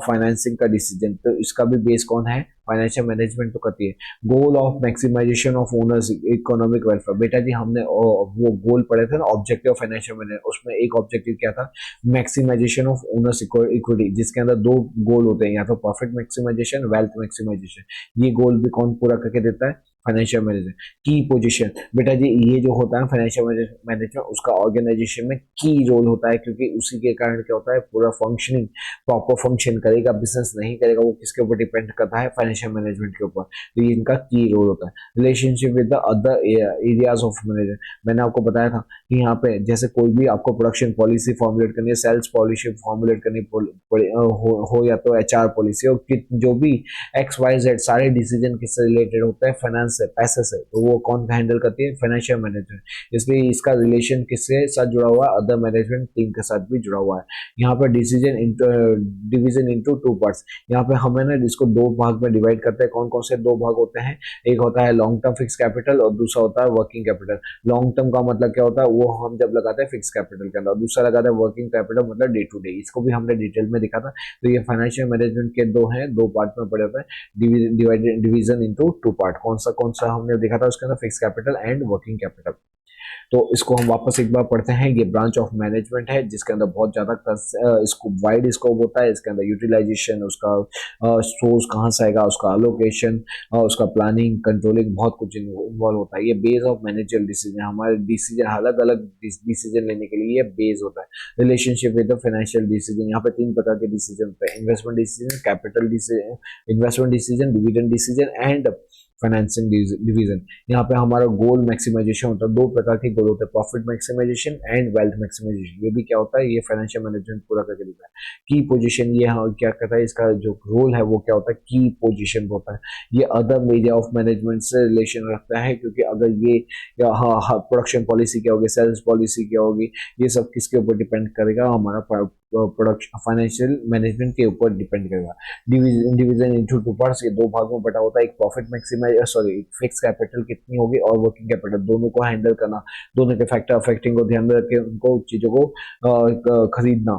फाइनेंसिंग का डिसीजन। तो इसका भी बेस कौन है? फाइनेंशियल मैनेजमेंट तो करती है। Goal of maximization of owners economic welfare. बेटा जी हमने वो गोल पढ़े थे ना, ऑब्जेक्टिव ऑफ फाइनेंशियल मैनेजमेंट, उसमें एक ऑब्जेक्टिव क्या था? मैक्सिमाइजेशन ऑफ ओनर्स इक्विटी, जिसके अंदर 2 गोल होते हैं, या तो प्रॉफिट मैक्सिमाइजेशन, वेल्थ मैक्सिमाइजेशन। ये गोल भी कौन पूरा करके देता है? Financial management. की पोजीशन, बेटा जी ये जो होता है फाइनेंशियल मैनेजमेंट, उसका ऑर्गेनाइजेशन में की रोल होता है, क्योंकि उसी के कारण क्या होता है, पूरा फंक्शनिंग प्रॉपर फंक्शन करेगा, बिजनेस नहीं करेगा, वो किसके ऊपर डिपेंड करता है? फाइनेंशियल मैनेजमेंट के ऊपर। तो ये इनका की रोल होता है। Relationship with the other areas of management. मैंने आपको बताया था कि यहाँ पे जैसे कोई भी आपको प्रोडक्शन पॉलिसी फॉर्मुलेट करनी है, सेल्स पॉलिसी फॉर्मुलेट करनी हो या तो HR पॉलिसी हो, जो भी XYZ सारे डिसीजन किससे रिलेटेड होते हैं? फाइनेंस से, पैसे से। तो वो कौन हैंडल करती है? Financial management. इसलिए इसका रिलेशन किससे साथ जुड़ा हुआ है? अदर मैनेजमेंट टीम के साथ भी जुड़ा हुआ है। यहाँ पर डिवीजन इनटू 2 पार्ट्स। यहाँ पे हमें ना इसको 2 भाग में डिवाइड करते हैं। कौन कौन से 2 भाग होते हैं? एक होता है लॉन्ग टर्म फिक्स कैपिटल और दूसरा होता है वर्किंग कैपिटल। लॉन्ग टर्म का मतलब क्या होता है? वो हम जब लगाते हैं फिक्स कैपिटल के अंदर। दूसरा लगाते हैं वर्किंग कैपिटल, मतलब डे टू डे। इसको भी हमने डिटेल में दिखा था। तो ये फाइनेंशियल मैनेजमेंट के 2 हैं, 2 पार्ट में पड़े होते हैं। Division into 2 part. कौन सा हमने देखा था उसके अंदर? Fix capital and working capital. तो इसको हम वापस एक बार पढ़ते हैं। ये ब्रांच ऑफ मैनेजमेंट है जिसके अंदर बहुत ज्यादा इसको वाइड स्कोप होता है। इसके अंदर यूटिलाइजेशन, उसका सोर्स कहाँ से आएगा, उसका अलोकेशन, उसका प्लानिंग, कंट्रोलिंग, बहुत कुछ इन्वॉल्व होता है। ये बेस ऑफ मैनेजरियल डिसीजन, हमारे डिसीजन अलग अलग डिसीजन लेने के लिए ये बेस होता है। Relationship with the financial decision. यहाँ पे 3 प्रकार के डिसीजन होते हैं: investment decision, capital decision, investment decision, dividend decision and financing division. यहाँ पे हमारा गोल मैक्सिमाइजेशन होता है। 2 प्रकार के गोल होते हैं, profit maximization and wealth maximization. ये भी क्या होता है? ये फाइनेंशियल मैनेजमेंट पूरा करके देता है। की पोजीशन, ये क्या कहता है, इसका जो रोल है वो क्या होता है? की पोजीशन होता है। ये अदर मीडिया ऑफ मैनेजमेंट से रिलेशन रखता है, क्योंकि अगर ये प्रोडक्शन पॉलिसी क्या होगी, सेल्स पॉलिसी क्या होगी, ये सब किसके ऊपर डिपेंड करेगा? हमारा प्रोडक्शन फाइनेंशियल मैनेजमेंट के ऊपर डिपेंड करेगा। Division into 2 parts. ये 2 भाग में बटा होता है। एक प्रॉफिट फिक्स कैपिटल कितनी होगी और वर्किंग कैपिटल, दोनों को हैंडल करना, दोनों के फैक्टर अफेक्टिंग को ध्यान में रख के उनको चीजों को खरीदना।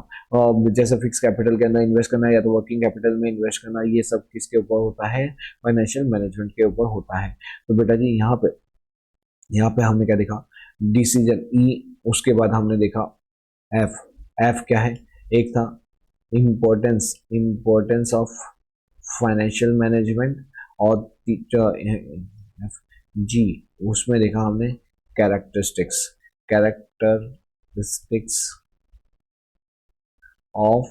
जैसे फिक्स कैपिटल के अंदर इन्वेस्ट करना या तो वर्किंग कैपिटल में इन्वेस्ट करना, ये सब किसके ऊपर होता है? फाइनेंशियल मैनेजमेंट के ऊपर होता है। तो बेटा जी यहाँ पे हमने क्या देखा? डिसीजन ई। उसके बाद हमने देखा एफ क्या है? एक था इम्पोर्टेंस ऑफ फाइनेंशियल मैनेजमेंट, और जी उसमें देखा हमने कैरेक्टरिस्टिक्स ऑफ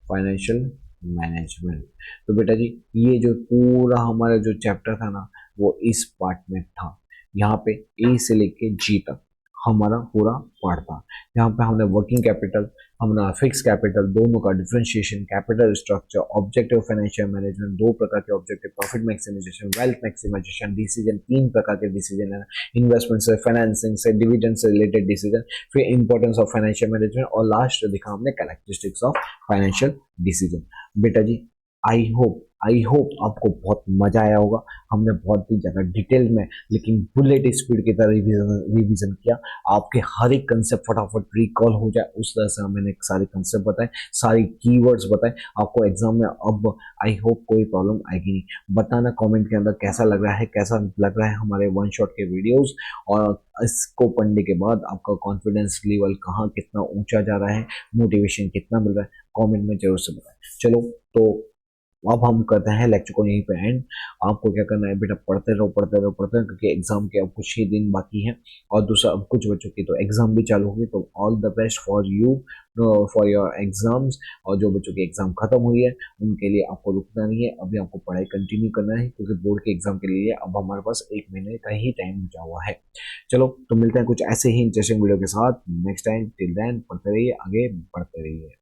फाइनेंशियल मैनेजमेंट। तो बेटा जी ये जो पूरा हमारा जो चैप्टर था ना, वो इस पार्ट में था। यहाँ पे ए से लेके जी तक हमारा पूरा पार्ट था। यहाँ पे हमने वर्किंग कैपिटल, हमने फिक्स कैपिटल, दोनों का differentiation, capital structure, objective financial management, 2 प्रकार के objective, profit maximization, wealth maximization, decision 3 प्रकार के डिसीजन है, इन्वेस्टमेंट से, फाइनेंसिंग से, डिविडेंड से रिलेटेड डिसीजन, फिर इंपॉर्टेंस ऑफ फाइनेंशियल मैनेजमेंट, और लास्ट दिखा हमने कैरेक्टरिस्टिक्स ऑफ फाइनेंशियल डिसीजन। बेटा जी आई होप आपको बहुत मजा आया होगा। हमने बहुत ही ज्यादा डिटेल में लेकिन बुलेट स्पीड की तरह रिवीजन किया। आपके हर एक कंसेप्ट फटाफट रिकॉल हो जाए उस तरह से मैंने सारे कंसेप्ट बताए, सारी कीवर्ड्स बताए। आपको एग्जाम में अब आई होप कोई प्रॉब्लम आएगी नहीं। बताना कमेंट के अंदर कैसा लग रहा है हमारे वन शॉट के वीडियोस, और इसको पढ़ने के बाद आपका कॉन्फिडेंस लेवल कहाँ कितना ऊंचा जा रहा है, मोटिवेशन कितना मिल रहा है, कमेंट में जरूर से बताएं। चलो तो अब हम करते हैं लेक्चर को यहीं पे एंड। आपको क्या करना है बेटा, पढ़ते रहो पढ़ते रहो पढ़ते रहो, क्योंकि एग्जाम के अब कुछ ही दिन बाकी हैं। और दूसरा, अब कुछ बच्चों की तो एग्जाम भी चालू होगी, तो all the best for you, for your exams. और जो बच्चों की एग्जाम खत्म हुई है उनके लिए आपको रुकना नहीं है, अभी आपको पढ़ाई कंटिन्यू करना है, क्योंकि बोर्ड के एग्जाम के लिए अब हमारे पास 1 महीने का ही टाइम बचा हुआ है। चलो तो मिलते हैं कुछ ऐसे ही इंटरेस्टिंग वीडियो के साथ नेक्स्ट टाइम। टिल देन पढ़ते रहिए, आगे बढ़ते रहिए।